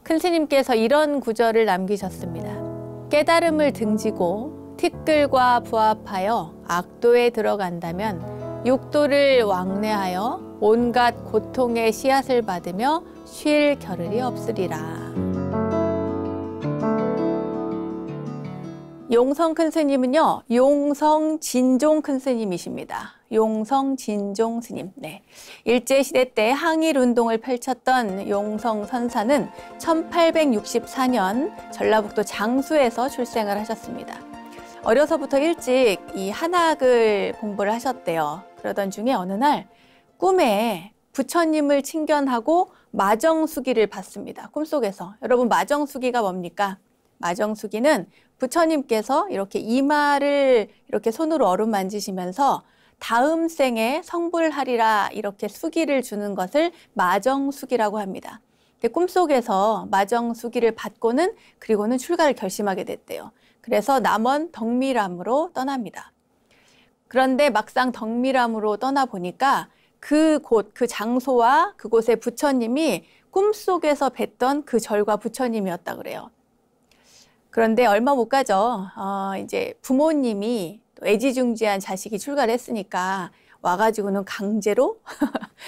큰 스님께서 이런 구절을 남기셨습니다. 깨달음을 등지고 티끌과 부합하여 악도에 들어간다면 육도를 왕래하여 온갖 고통의 씨앗을 받으며 쉴 겨를이 없으리라. 용성 큰 스님은요, 용성 진종 큰 스님이십니다. 용성 진종 스님. 네. 일제시대 때 항일운동을 펼쳤던 용성 선사는 1864년 전라북도 장수에서 출생을 하셨습니다. 어려서부터 일찍 이 한학을 공부를 하셨대요. 그러던 중에 어느 날 꿈에 부처님을 친견하고 마정수기를 봤습니다. 꿈속에서. 여러분, 마정수기가 뭡니까? 마정수기는 부처님께서 이렇게 이마를 이렇게 손으로 어루만지시면서 다음 생에 성불하리라 이렇게 수기를 주는 것을 마정수기라고 합니다. 꿈속에서 마정수기를 받고는 그리고는 출가를 결심하게 됐대요. 그래서 남원 덕미람으로 떠납니다. 그런데 막상 덕미람으로 떠나보니까 그곳, 그 장소와 그곳의 부처님이 꿈속에서 뵀던 그 절과 부처님이었다 그래요. 그런데 얼마 못 가죠. 이제 부모님이 또 애지중지한 자식이 출가를 했으니까 와가지고는 강제로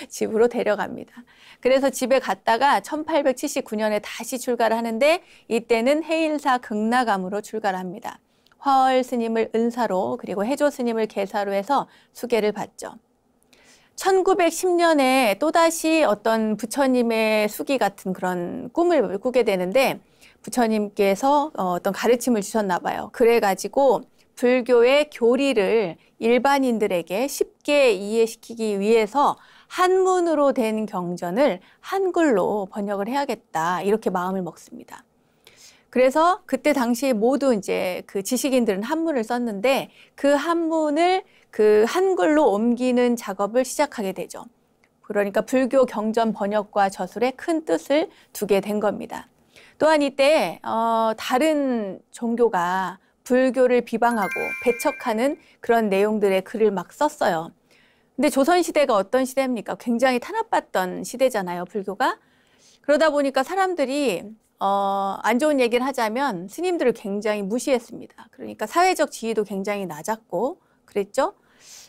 집으로 데려갑니다. 그래서 집에 갔다가 1879년에 다시 출가를 하는데, 이때는 해인사 극락암으로 출가를 합니다. 화얼 스님을 은사로 그리고 해조 스님을 계사로 해서 수계를 받죠. 1910년에 또다시 어떤 부처님의 수기 같은 그런 꿈을 꾸게 되는데, 부처님께서 어떤 가르침을 주셨나 봐요. 그래가지고 불교의 교리를 일반인들에게 쉽게 이해시키기 위해서 한문으로 된 경전을 한글로 번역을 해야겠다, 이렇게 마음을 먹습니다. 그래서 그때 당시 모두 이제 그 지식인들은 한문을 썼는데, 그 한문을 그 한글로 옮기는 작업을 시작하게 되죠. 그러니까 불교 경전 번역과 저술에 큰 뜻을 두게 된 겁니다. 또한 이때 다른 종교가 불교를 비방하고 배척하는 그런 내용들의 글을 막 썼어요. 근데 조선시대가 어떤 시대입니까? 굉장히 탄압받던 시대잖아요, 불교가. 그러다 보니까 사람들이 안 좋은 얘기를 하자면 스님들을 굉장히 무시했습니다. 그러니까 사회적 지위도 굉장히 낮았고 그랬죠.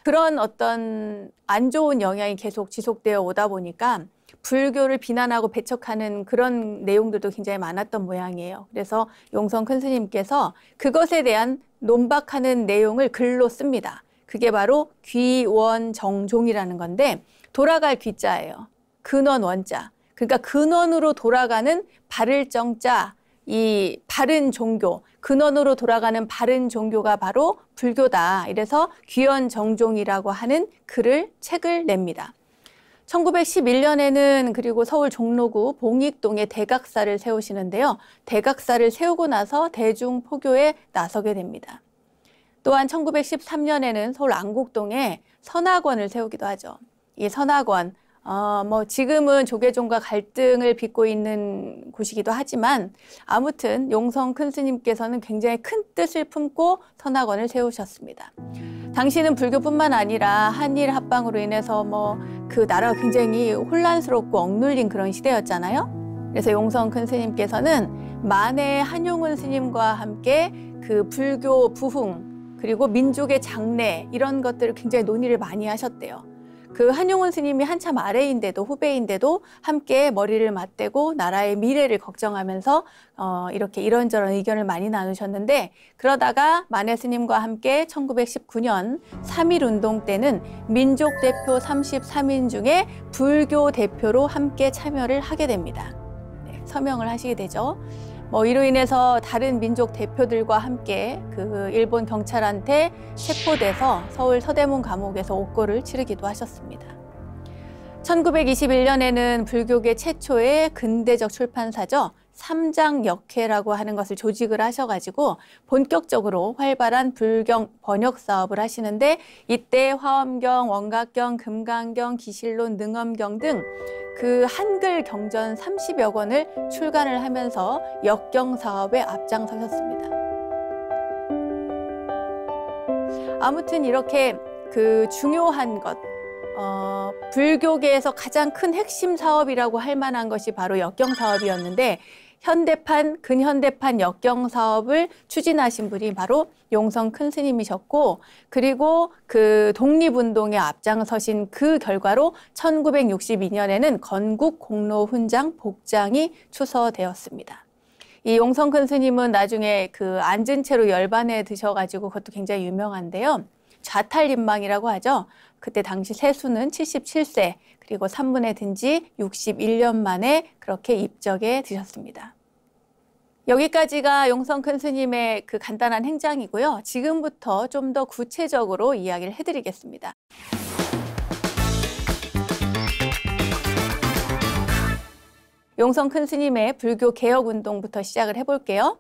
그런 어떤 안 좋은 영향이 계속 지속되어 오다 보니까 불교를 비난하고 배척하는 그런 내용들도 굉장히 많았던 모양이에요. 그래서 용성 큰 스님께서 그것에 대한 논박하는 내용을 글로 씁니다. 그게 바로 귀원정종이라는 건데, 돌아갈 귀자예요. 근원 원자. 그러니까 근원으로 돌아가는 바를 정자, 이 바른 종교, 근원으로 돌아가는 바른 종교가 바로 불교다. 이래서 귀원정종이라고 하는 책을 냅니다. 1911년에는 그리고 서울 종로구 봉익동에 대각사를 세우시는데요. 대각사를 세우고 나서 대중포교에 나서게 됩니다. 또한 1913년에는 서울 안국동에 선악원을 세우기도 하죠. 이 선악원, 지금은 조계종과 갈등을 빚고 있는 곳이기도 하지만 아무튼 용성 큰 스님께서는 굉장히 큰 뜻을 품고 선악원을 세우셨습니다. 당시는 불교뿐만 아니라 한일 합방으로 인해서 그 나라가 굉장히 혼란스럽고 억눌린 그런 시대였잖아요. 그래서 용성 큰 스님께서는 만해 한용운 스님과 함께 그 불교 부흥 그리고 민족의 장래 이런 것들을 굉장히 논의를 많이 하셨대요. 그 한용운 스님이 한참 아래인데도 후배인데도 함께 머리를 맞대고 나라의 미래를 걱정하면서 이렇게 이런저런 의견을 많이 나누셨는데 그러다가 만해 스님과 함께 1919년 3.1운동 때는 민족 대표 33인 중에 불교 대표로 함께 참여를 하게 됩니다. 네, 서명을 하시게 되죠. 이로 인해서 다른 민족 대표들과 함께 그 일본 경찰한테 체포돼서 서울 서대문 감옥에서 옥고를 치르기도 하셨습니다. 1921년에는 불교계 최초의 근대적 출판사죠. 삼장역회라고 하는 것을 조직을 하셔가지고 본격적으로 활발한 불경 번역 사업을 하시는데 이때 화엄경, 원각경, 금강경, 기실론, 능엄경 등 그 한글 경전 30여 권을 출간을 하면서 역경 사업에 앞장서셨습니다. 아무튼 이렇게 그 중요한 것, 불교계에서 가장 큰 핵심 사업이라고 할 만한 것이 바로 역경 사업이었는데 현대판, 근현대판 역경 사업을 추진하신 분이 바로 용성 큰 스님이셨고 그리고 그 독립운동에 앞장서신 그 결과로 1962년에는 건국 공로 훈장 복장이 추서되었습니다. 이 용성 큰 스님은 나중에 그 앉은 채로 열반에 드셔가지고 그것도 굉장히 유명한데요. 좌탈림망이라고 하죠. 그때 당시 세수는 77세 그리고 산문에 든 지 61년 만에 그렇게 입적에 드셨습니다. 여기까지가 용성 큰 스님의 그 간단한 행장이고요. 지금부터 좀 더 구체적으로 이야기를 해드리겠습니다. 용성 큰 스님의 불교 개혁 운동부터 시작을 해볼게요.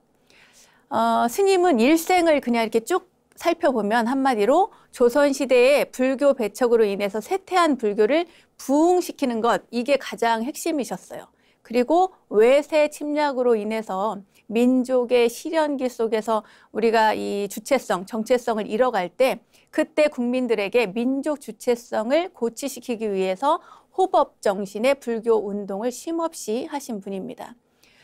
스님은 일생을 그냥 이렇게 쭉 살펴보면 한마디로 조선시대의 불교 배척으로 인해서 쇠퇴한 불교를 부흥시키는 것, 이게 가장 핵심이셨어요. 그리고 외세 침략으로 인해서 민족의 시련기 속에서 우리가 이 주체성, 정체성을 잃어갈 때 그때 국민들에게 민족 주체성을 고취시키기 위해서 호법 정신의 불교 운동을 쉼없이 하신 분입니다.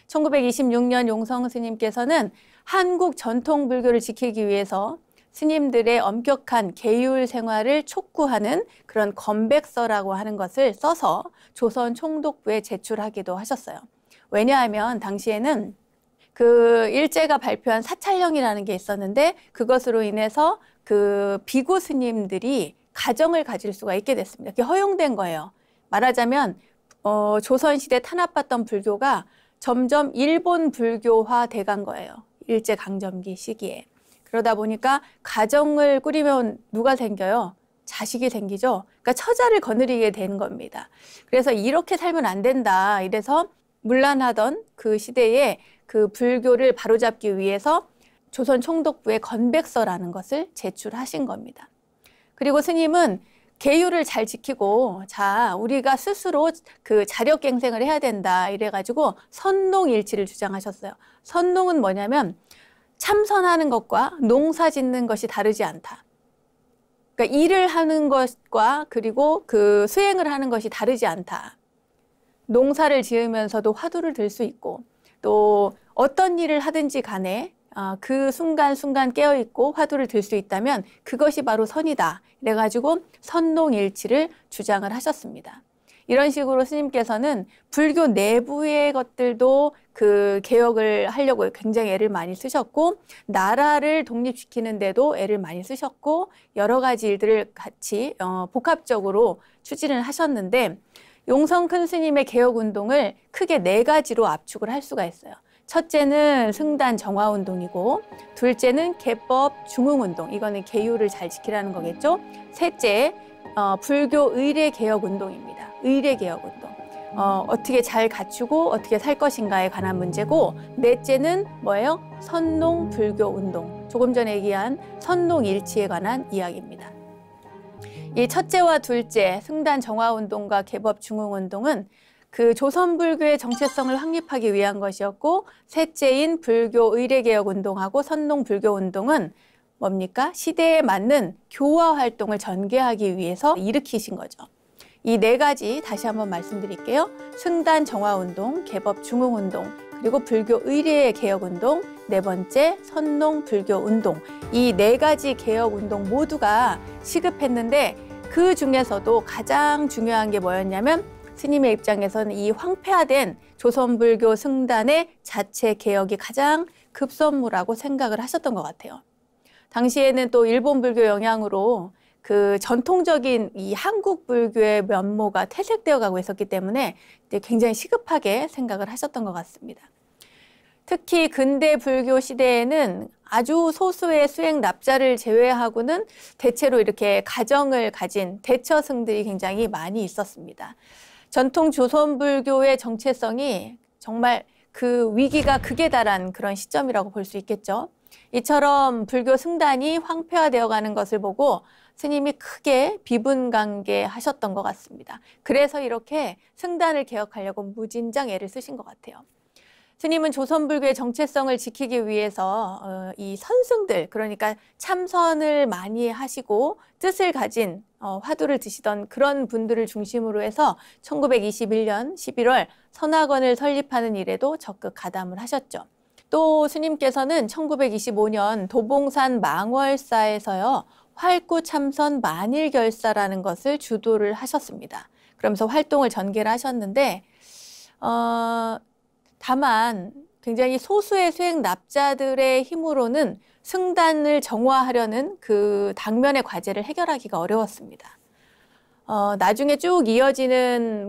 1926년 용성 스님께서는 한국 전통 불교를 지키기 위해서 스님들의 엄격한 계율 생활을 촉구하는 그런 건백서라고 하는 것을 써서 조선 총독부에 제출하기도 하셨어요. 왜냐하면 당시에는 그 일제가 발표한 사찰령이라는 게 있었는데 그것으로 인해서 그 비구 스님들이 가정을 가질 수가 있게 됐습니다. 그게 허용된 거예요. 말하자면 조선시대 탄압받던 불교가 점점 일본 불교화 돼간 거예요. 일제강점기 시기에. 그러다 보니까 가정을 꾸리면 누가 생겨요? 자식이 생기죠. 그러니까 처자를 거느리게 되는 겁니다. 그래서 이렇게 살면 안 된다. 이래서 문란하던 그 시대에 그 불교를 바로잡기 위해서 조선 총독부에 건백서라는 것을 제출하신 겁니다. 그리고 스님은 계율을 잘 지키고 자 우리가 스스로 그 자력갱생을 해야 된다 이래가지고 선농일치를 주장하셨어요. 선농은 뭐냐면 참선하는 것과 농사 짓는 것이 다르지 않다. 그러니까 일을 하는 것과 그리고 그 수행을 하는 것이 다르지 않다. 농사를 지으면서도 화두를 들 수 있고 또 어떤 일을 하든지 간에 그 순간순간 깨어있고 화두를 들 수 있다면 그것이 바로 선이다. 그래가지고 선농일치를 주장을 하셨습니다. 이런 식으로 스님께서는 불교 내부의 것들도 그 개혁을 하려고 굉장히 애를 많이 쓰셨고 나라를 독립시키는데도 애를 많이 쓰셨고 여러 가지 일들을 같이 복합적으로 추진을 하셨는데 용성 큰 스님의 개혁운동을 크게 4가지로 압축을 할 수가 있어요. 첫째는 승단 정화운동이고, 둘째는 개법 중흥운동, 이거는 계율을 잘 지키라는 거겠죠. 셋째, 불교 의례개혁운동입니다. 의례개혁운동. 어떻게 잘 갖추고 어떻게 살 것인가에 관한 문제고, 넷째는 뭐예요? 선농불교운동. 조금 전에 얘기한 선농일치에 관한 이야기입니다. 이 첫째와 둘째, 승단 정화운동과 개법 중흥운동은 그 조선불교의 정체성을 확립하기 위한 것이었고, 셋째인 불교 의례개혁운동하고 선농불교운동은 뭡니까? 시대에 맞는 교화 활동을 전개하기 위해서 일으키신 거죠. 이 네 가지 다시 한번 말씀드릴게요. 승단 정화운동, 개법 중흥운동, 그리고 불교 의례개혁운동, 네 번째 선농불교운동. 이 네 가지 개혁운동 모두가 시급했는데, 그 중에서도 가장 중요한 게 뭐였냐면, 스님의 입장에서는 이 황폐화된 조선불교 승단의 자체 개혁이 가장 급선무라고 생각을 하셨던 것 같아요. 당시에는 또 일본 불교 영향으로 그 전통적인 이 한국 불교의 면모가 퇴색되어 가고 있었기 때문에 굉장히 시급하게 생각을 하셨던 것 같습니다. 특히 근대 불교 시대에는 아주 소수의 수행 납자를 제외하고는 대체로 이렇게 가정을 가진 대처승들이 굉장히 많이 있었습니다. 전통 조선불교의 정체성이 정말 그 위기가 극에 달한 그런 시점이라고 볼 수 있겠죠. 이처럼 불교 승단이 황폐화되어 가는 것을 보고 스님이 크게 비분간개하셨던 것 같습니다. 그래서 이렇게 승단을 개혁하려고 무진장 애를 쓰신 것 같아요. 스님은 조선불교의 정체성을 지키기 위해서 이 선승들, 그러니까 참선을 많이 하시고 뜻을 가진 화두를 드시던 그런 분들을 중심으로 해서 1921년 11월 선화관을 설립하는 일에도 적극 가담을 하셨죠. 또 스님께서는 1925년 도봉산 망월사에서요, 활구참선 만일결사라는 것을 주도를 하셨습니다. 그러면서 활동을 전개를 하셨는데, 다만 굉장히 소수의 수행 납자들의 힘으로는 승단을 정화하려는 그 당면의 과제를 해결하기가 어려웠습니다. 나중에 쭉 이어지는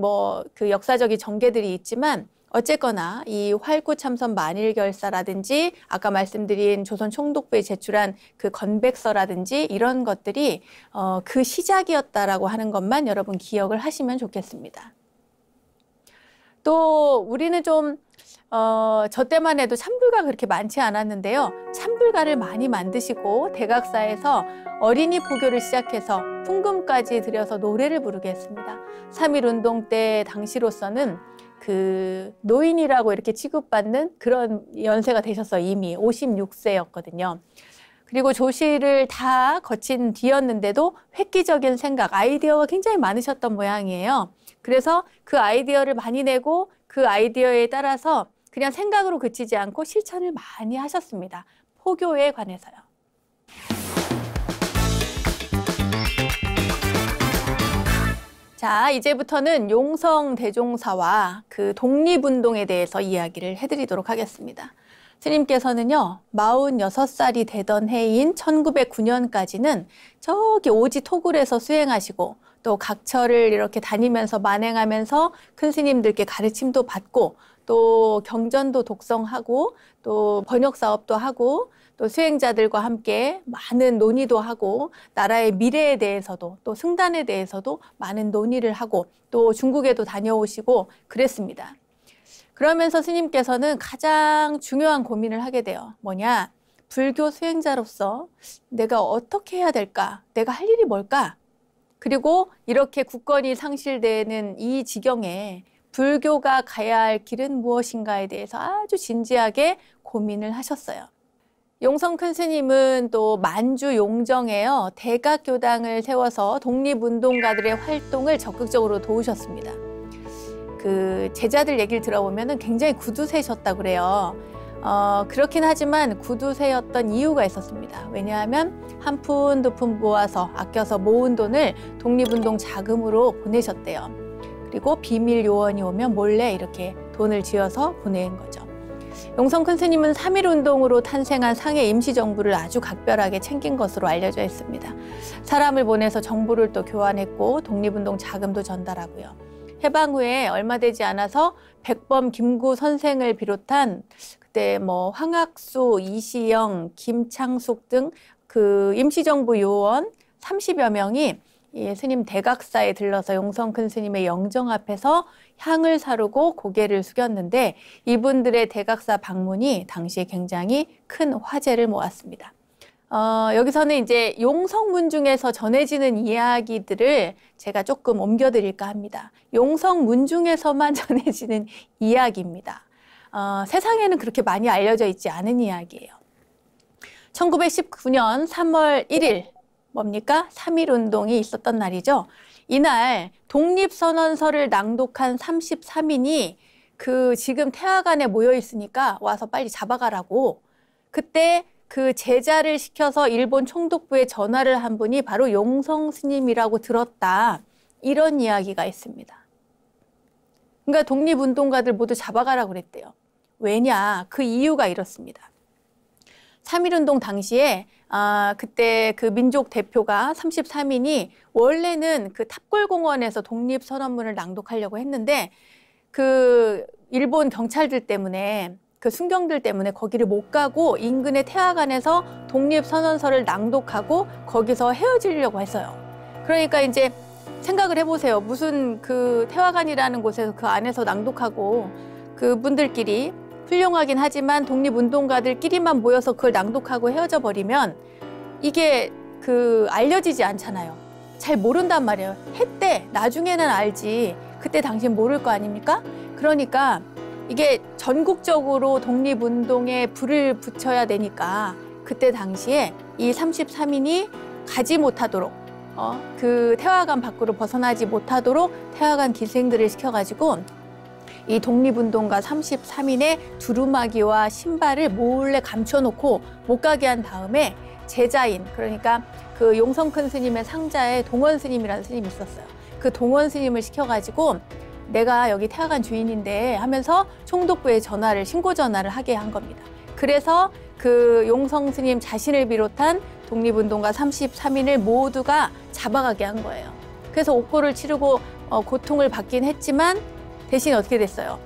그 역사적인 전개들이 있지만, 어쨌거나 이 활구참선 만일결사라든지 아까 말씀드린 조선 총독부에 제출한 그 건백서라든지 이런 것들이 그 시작이었다라고 하는 것만 여러분 기억을 하시면 좋겠습니다. 또 우리는 좀 저 때만 해도 참불가가 그렇게 많지 않았는데요. 참불가를 많이 만드시고 대각사에서 어린이 포교를 시작해서 풍금까지 들여서 노래를 부르게 했습니다. 3.1운동 때 당시로서는 그 노인이라고 이렇게 취급받는 그런 연세가 되셔서 이미 56세였거든요. 그리고 조시를 다 거친 뒤였는데도 획기적인 생각, 아이디어가 굉장히 많으셨던 모양이에요. 그래서 그 아이디어를 많이 내고 그 아이디어에 따라서 그냥 생각으로 그치지 않고 실천을 많이 하셨습니다. 포교에 관해서요. 자, 이제부터는 용성대종사와 그 독립운동에 대해서 이야기를 해드리도록 하겠습니다. 스님께서는요, 46살이 되던 해인 1909년까지는 저기 오지 토굴에서 수행하시고 또 각처를 이렇게 다니면서 만행하면서 큰 스님들께 가르침도 받고 또 경전도 독성하고 또 번역 사업도 하고 또 수행자들과 함께 많은 논의도 하고 나라의 미래에 대해서도 또 승단에 대해서도 많은 논의를 하고 또 중국에도 다녀오시고 그랬습니다. 그러면서 스님께서는 가장 중요한 고민을 하게 돼요. 뭐냐? 불교 수행자로서 내가 어떻게 해야 될까? 내가 할 일이 뭘까? 그리고 이렇게 국권이 상실되는 이 지경에 불교가 가야 할 길은 무엇인가에 대해서 아주 진지하게 고민을 하셨어요. 용성 큰 스님은 또 만주 용정에요, 대각교당을 세워서 독립운동가들의 활동을 적극적으로 도우셨습니다. 그 제자들 얘기를 들어보면 굉장히 구두쇠셨다고 그래요. 그렇긴 하지만 구두쇠였던 이유가 있었습니다. 왜냐하면 한 푼 두 푼 모아서 아껴서 모은 돈을 독립운동 자금으로 보내셨대요. 그리고 비밀 요원이 오면 몰래 이렇게 돈을 쥐어서 보낸 거죠. 용성 큰 스님은 3.1운동으로 탄생한 상해 임시정부를 아주 각별하게 챙긴 것으로 알려져 있습니다. 사람을 보내서 정보를 또 교환했고 독립운동 자금도 전달하고요. 해방 후에 얼마 되지 않아서 백범 김구 선생을 비롯한 그때 그때 뭐 황학수, 이시영, 김창숙 등 그 임시정부 요원 30여 명이 이 스님 대각사에 들러서 용성 큰 스님의 영정 앞에서 향을 사르고 고개를 숙였는데 이분들의 대각사 방문이 당시에 굉장히 큰 화제를 모았습니다. 여기서는 이제 용성문중에서 전해지는 이야기들을 제가 조금 옮겨드릴까 합니다. 용성문중에서만 전해지는 이야기입니다. 세상에는 그렇게 많이 알려져 있지 않은 이야기예요. 1919년 3월 1일 뭡니까? 3.1운동이 있었던 날이죠. 이날 독립선언서를 낭독한 33인이 그 지금 태화관에 모여 있으니까 와서 빨리 잡아가라고 그때 그 제자를 시켜서 일본 총독부에 전화를 한 분이 바로 용성 스님이라고 들었다. 이런 이야기가 있습니다. 그러니까 독립운동가들 모두 잡아가라고 그랬대요. 왜냐? 그 이유가 이렇습니다. 3.1운동 당시에 그때 그 민족 대표가 33인이 원래는 그 탑골공원에서 독립선언문을 낭독하려고 했는데 그 일본 경찰들 때문에 그 순경들 때문에 거기를 못 가고 인근의 태화관에서 독립선언서를 낭독하고 거기서 헤어지려고 했어요. 그러니까 이제 생각을 해보세요. 무슨 그 태화관이라는 곳에서 그 안에서 낭독하고 그분들끼리 훌륭하긴 하지만 독립운동가들끼리만 모여서 그걸 낭독하고 헤어져 버리면 이게 그 알려지지 않잖아요. 잘 모른단 말이에요. 했대. 나중에는 알지. 그때 당신 모를 거 아닙니까? 그러니까 이게 전국적으로 독립운동에 불을 붙여야 되니까 그때 당시에 이 33인이 가지 못하도록 그 태화관 밖으로 벗어나지 못하도록 태화관 기생들을 시켜가지고 이 독립운동가 33인의 두루마기와 신발을 몰래 감춰놓고 못 가게 한 다음에 제자인 그러니까 그 용성 큰 스님의 상자에 동원 스님이라는 스님이 있었어요. 그 동원 스님을 시켜가지고 내가 여기 태화관 주인인데 하면서 총독부에 신고 전화를 하게 한 겁니다. 그래서 그 용성 스님 자신을 비롯한 독립운동가 33인을 모두가 잡아가게 한 거예요. 그래서 옥고를 치르고 고통을 받긴 했지만 대신 어떻게 됐어요?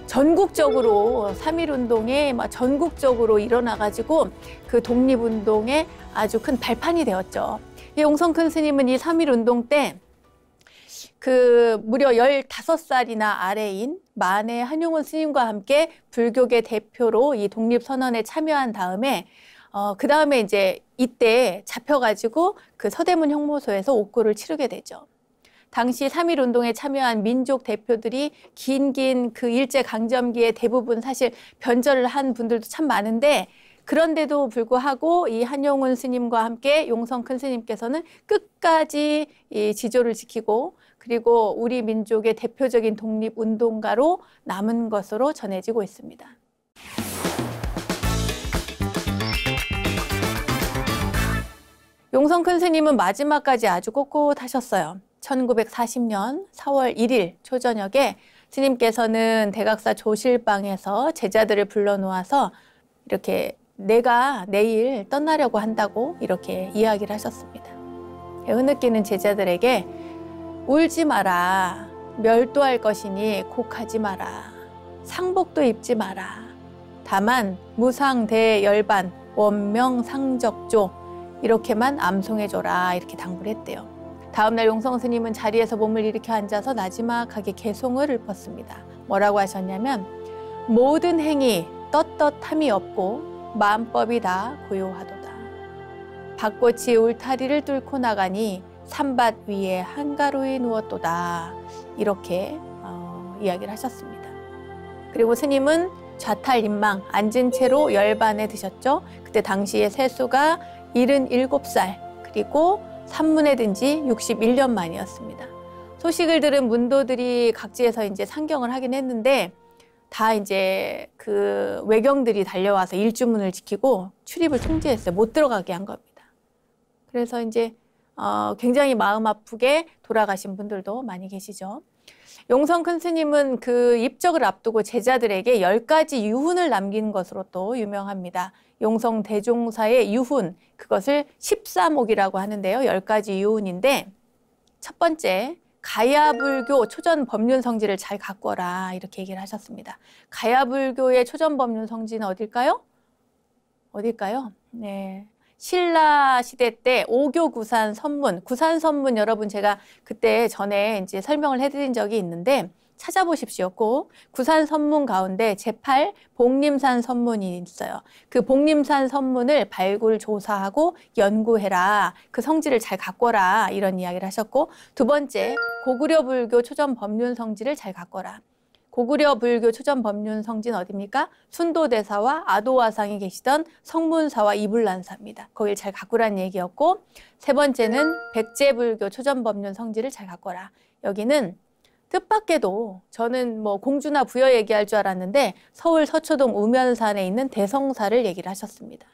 전국적으로 3.1운동에 전국적으로 일어나가지고 그 독립운동에 아주 큰 발판이 되었죠. 이 용성 큰 스님은 이 3.1운동 때 그 무려 15살이나 아래인 만해 한용운 스님과 함께 불교계 대표로 이 독립선언에 참여한 다음에 그 다음에 이제 이때 잡혀가지고 그 서대문 형무소에서 옥고를 치르게 되죠. 당시 3.1운동에 참여한 민족 대표들이 긴 그 일제강점기에 대부분 사실 변절을 한 분들도 참 많은데 그런데도 불구하고 이 한용운 스님과 함께 용성 큰 스님께서는 끝까지 이 지조를 지키고 그리고 우리 민족의 대표적인 독립운동가로 남은 것으로 전해지고 있습니다. 용성 큰 스님은 마지막까지 아주 꼿꼿하셨어요. 1940년 4월 1일 초저녁에 스님께서는 대각사 조실방에서 제자들을 불러놓아서 이렇게 내가 내일 떠나려고 한다고 이렇게 이야기를 하셨습니다. 흐느끼는 제자들에게 울지 마라. 멸도할 것이니 곡하지 마라. 상복도 입지 마라. 다만 무상대열반 원명상적조 이렇게만 암송해줘라 이렇게 당부를 했대요. 다음날 용성 스님은 자리에서 몸을 일으켜 앉아서 나지막하게 개송을 읊었습니다. 뭐라고 하셨냐면 모든 행위 떳떳함이 없고 마음법이 다 고요하도다. 밭꽃이 울타리를 뚫고 나가니 산밭 위에 한가로이 누웠도다. 이렇게 이야기를 하셨습니다. 그리고 스님은 좌탈인망 앉은 채로 열반에 드셨죠. 그때 당시의 세수가 77살 그리고 산문에 든 지 61년 만이었습니다. 소식을 들은 문도들이 각지에서 이제 상경을 하긴 했는데 다 이제 그 외경들이 달려와서 일주문을 지키고 출입을 통제했어요. 못 들어가게 한 겁니다. 그래서 이제 굉장히 마음 아프게 돌아가신 분들도 많이 계시죠. 용성 큰 스님은 그 입적을 앞두고 제자들에게 10가지 유훈을 남긴 것으로 또 유명합니다. 용성 대종사의 유훈, 그것을 13옥이라고 하는데요. 10가지 유훈인데 첫 번째, 가야불교 초전법륜 성지를 잘 가꿔라 이렇게 얘기를 하셨습니다. 가야불교의 초전법륜 성지는 어딜까요? 어딜까요? 네. 신라 시대 때 오교 구산 선문, 구산 선문 여러분 제가 그때 전에 이제 설명을 해드린 적이 있는데 찾아보십시오. 꼭 구산 선문 가운데 제8 복림산 선문이 있어요. 그 복림산 선문을 발굴 조사하고 연구해라. 그 성지를 잘 가꿔라. 이런 이야기를 하셨고, 두 번째 고구려 불교 초전 법륜 성지를 잘 가꿔라. 고구려 불교 초전 법륜 성지는 어디입니까? 순도대사와 아도화상이 계시던 성문사와 이불란사입니다. 거길 잘 가꾸라는 얘기였고, 세 번째는 백제불교 초전 법륜 성지를 잘 가꿔라. 여기는 뜻밖에도 저는 뭐 공주나 부여 얘기할 줄 알았는데 서울 서초동 우면산에 있는 대성사를 얘기를 하셨습니다.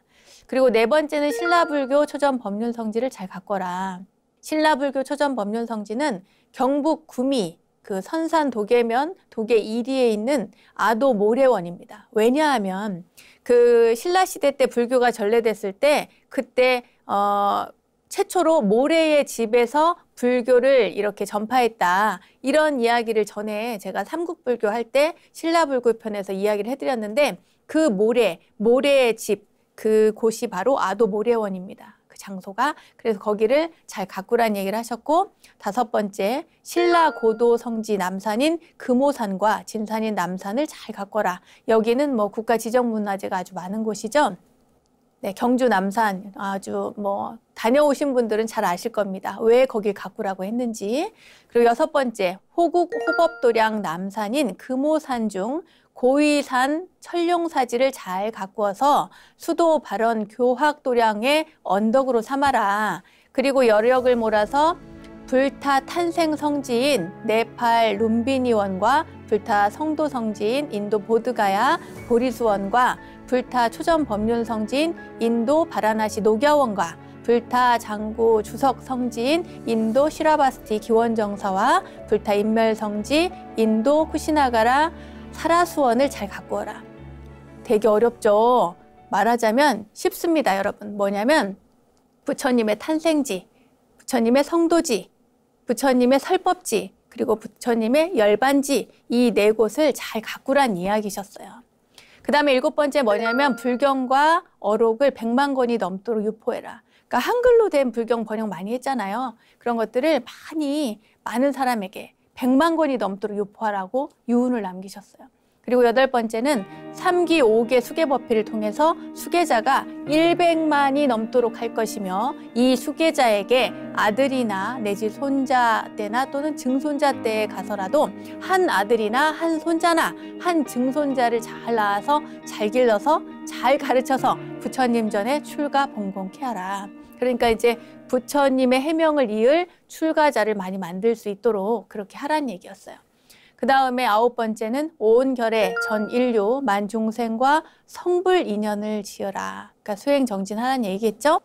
그리고 네 번째는 신라불교 초전 법륜 성지를 잘 가꿔라. 신라불교 초전 법륜 성지는 경북 구미 그 선산 도계면 도계 1위에 있는 아도 모래원입니다. 왜냐하면 그 신라 시대 때 불교가 전래됐을 때 그때 최초로 모래의 집에서 불교를 이렇게 전파했다. 이런 이야기를 전에 제가 삼국불교 할 때 신라불교 편에서 이야기를 해드렸는데 그 모래의 집, 그 곳이 바로 아도 모래원입니다. 그 장소가. 그래서 거기를 잘 가꾸라는 얘기를 하셨고, 다섯 번째 신라 고도 성지 남산인 금오산과 진산인 남산을 잘 가꿔라. 여기는 뭐 국가지정문화재가 아주 많은 곳이죠. 네, 경주 남산 아주 뭐 다녀오신 분들은 잘 아실 겁니다. 왜 거길 가꾸라고 했는지. 그리고 여섯 번째 호국 호법도량 남산인 금오산 중 고위산 천룡사지를 잘 가꾸어서 수도 발원 교학도량의 언덕으로 삼아라. 그리고 여력을 몰아서 불타 탄생 성지인 네팔 룸비니원과 불타 성도 성지인 인도 보드가야 보리수원과 불타 초전 법륜 성지인 인도 바라나시 녹야원과 불타 장구 주석 성지인 인도 시라바스티 기원정사와 불타 인멸 성지 인도 쿠시나가라 사라수원을 잘 가꾸어라. 되게 어렵죠? 말하자면 쉽습니다, 여러분. 뭐냐면 부처님의 탄생지, 부처님의 성도지, 부처님의 설법지, 그리고 부처님의 열반지, 이 네 곳을 잘 가꾸란 이야기셨어요. 그 다음에 일곱 번째 뭐냐면 불경과 어록을 100만 권이 넘도록 유포해라. 그러니까 한글로 된 불경 번역 많이 했잖아요. 그런 것들을 많은 사람에게 100만 권이 넘도록 유포하라고 유훈을 남기셨어요. 그리고 여덟 번째는 3기 5개 수계법회를 통해서 수계자가 100만이 넘도록 할 것이며 이 수계자에게 아들이나 내지 손자 때나 또는 증손자 때에 가서라도 한 아들이나 한 손자나 한 증손자를 잘 낳아서 잘 길러서 잘 가르쳐서 부처님 전에 출가 봉공케 하라. 그러니까 이제 부처님의 해명을 이을 출가자를 많이 만들 수 있도록 그렇게 하라는 얘기였어요. 그 다음에 아홉 번째는 온 결의 전 인류 만중생과 성불 인연을 지어라. 그러니까 수행 정진하라는 얘기겠죠?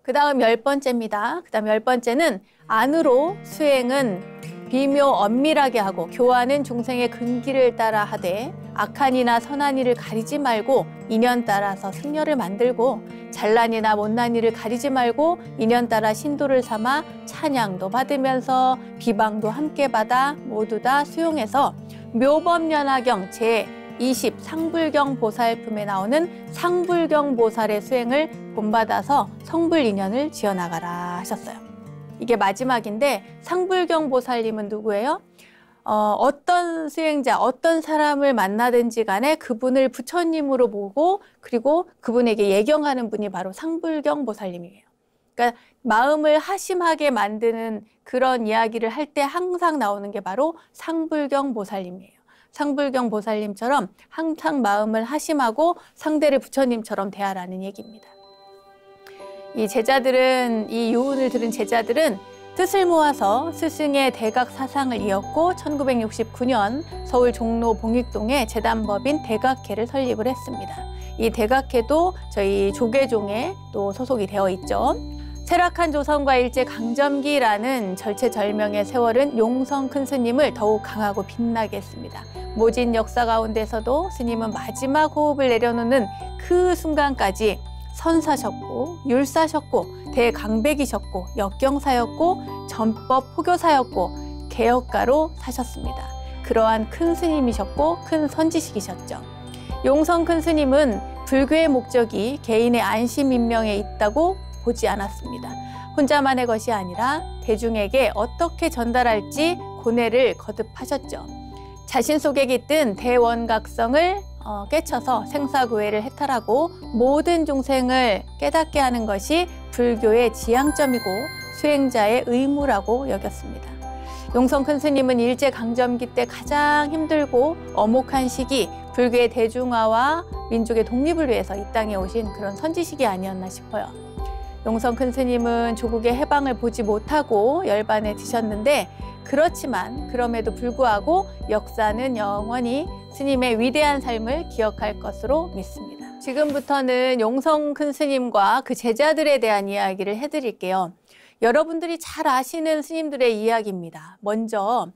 그 다음 열 번째입니다. 그 다음 열 번째는 안으로 수행은 비묘 엄밀하게 하고 교화는 중생의 근기를 따라 하되 악한 이나 선한 이를 가리지 말고 인연 따라서 승려를 만들고 잘난 이나 못난 이를 가리지 말고 인연 따라 신도를 삼아 찬양도 받으면서 비방도 함께 받아 모두 다 수용해서 묘법연화경 제20 상불경 보살품에 나오는 상불경 보살의 수행을 본받아서 성불 인연을 지어나가라 하셨어요. 이게 마지막인데 상불경 보살님은 누구예요? 어떤 수행자, 어떤 사람을 만나든지 간에 그분을 부처님으로 보고 그리고 그분에게 예경하는 분이 바로 상불경 보살님이에요. 그러니까 마음을 하심하게 만드는 그런 이야기를 할 때 항상 나오는 게 바로 상불경 보살님이에요. 상불경 보살님처럼 항상 마음을 하심하고 상대를 부처님처럼 대하라는 얘기입니다. 이 제자들은, 이 유훈을 들은 제자들은 뜻을 모아서 스승의 대각 사상을 이었고 1969년 서울 종로 봉익동에 재단법인 대각회를 설립을 했습니다. 이 대각회도 저희 조계종에 또 소속이 되어 있죠. 쇠락한 조선과 일제 강점기라는 절체절명의 세월은 용성 큰 스님을 더욱 강하고 빛나게 했습니다. 모진 역사 가운데서도 스님은 마지막 호흡을 내려놓는 그 순간까지 선사셨고 율사셨고 대강백이셨고 역경사였고 전법 포교사였고 개혁가로 사셨습니다. 그러한 큰 스님이셨고 큰 선지식이셨죠. 용성 큰 스님은 불교의 목적이 개인의 안심인명에 있다고 보지 않았습니다. 혼자만의 것이 아니라 대중에게 어떻게 전달할지 고뇌를 거듭하셨죠. 자신 속에 깃든 대원각성을 깨쳐서 생사구애를 해탈하고 모든众생을 깨닫게 하는 것이 불교의 지향점이고 수행자의 의무라고 여겼습니다. 용성 큰 스님은 일제강점기 때 가장 힘들고 엄혹한 시기, 불교의 대중화와 민족의 독립을 위해서 이 땅에 오신 그런 선지식이 아니었나 싶어요. 용성 큰 스님은 조국의 해방을 보지 못하고 열반에 드셨는데, 그렇지만 그럼에도 불구하고 역사는 영원히 스님의 위대한 삶을 기억할 것으로 믿습니다. 지금부터는 용성 큰 스님과 그 제자들에 대한 이야기를 해드릴게요. 여러분들이 잘 아시는 스님들의 이야기입니다. 먼저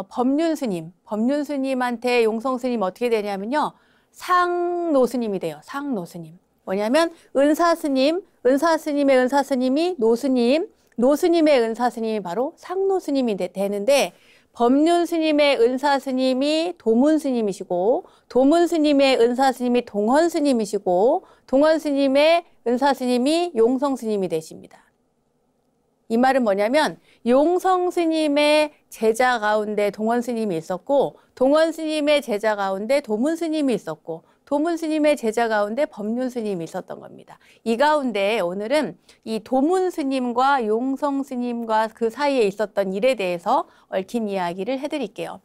법륜 스님, 법륜 스님한테 용성 스님 어떻게 되냐면요, 상노 스님이 돼요. 상노 스님. 뭐냐면 은사 스님, 은사 스님의 은사 스님이 노스님, 노스님의 은사 스님이 바로 상노 스님이 되는데, 법륜 스님의 은사 스님이 도문 스님이시고, 도문 스님의 은사 스님이 동헌 스님이시고, 동헌 스님의 은사 스님이 용성 스님이 되십니다. 이 말은 뭐냐면 용성 스님의 제자 가운데 동헌 스님이 있었고, 동헌 스님의 제자 가운데 도문 스님이 있었고, 도문 스님의 제자 가운데 법륜 스님이 있었던 겁니다. 이 가운데 오늘은 이 도문 스님과 용성 스님과 그 사이에 있었던 일에 대해서 얽힌 이야기를 해드릴게요.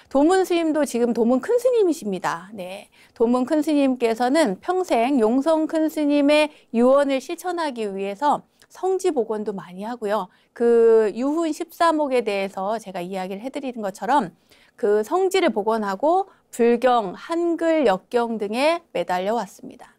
도문 스님도 지금 도문 큰 스님이십니다. 네, 도문 큰 스님께서는 평생 용성 큰 스님의 유언을 실천하기 위해서 성지 복원도 많이 하고요. 그 유훈 13옥에 대해서 제가 이야기를 해드리는 것처럼 그 성지를 복원하고 불경, 한글, 역경 등에 매달려 왔습니다.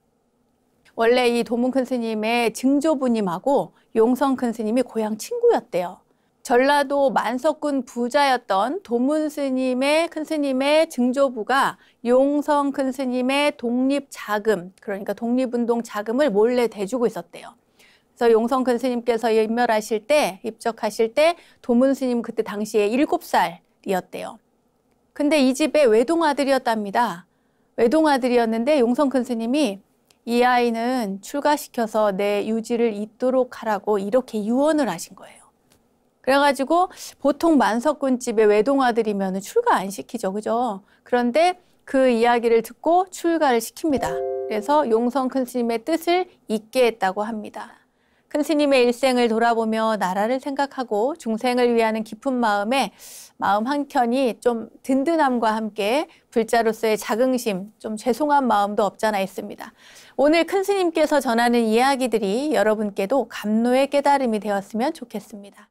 원래 이 도문 큰 스님의 증조부님하고 용성 큰 스님이 고향 친구였대요. 전라도 만석군 부자였던 도문 스님의 큰 스님의 증조부가 용성 큰 스님의 독립 자금, 그러니까 독립운동 자금을 몰래 대주고 있었대요. 그래서 용성 큰 스님께서 입멸하실 때, 입적하실 때 도문 스님 그때 당시에 7살이었대요. 근데 이 집의 외동아들이었답니다. 외동아들이었는데 용성 큰 스님이 이 아이는 출가시켜서 내 유지를 잇도록 하라고 이렇게 유언을 하신 거예요. 그래가지고 보통 만석군 집의 외동아들이면 출가 안 시키죠, 그죠? 그런데 그 이야기를 듣고 출가를 시킵니다. 그래서 용성 큰 스님의 뜻을 잊게 했다고 합니다. 큰 스님의 일생을 돌아보며 나라를 생각하고 중생을 위하는 깊은 마음에 마음 한켠이 좀 든든함과 함께 불자로서의 자긍심, 좀 죄송한 마음도 없잖아 있습니다. 오늘 큰 스님께서 전하는 이야기들이 여러분께도 감로의 깨달음이 되었으면 좋겠습니다.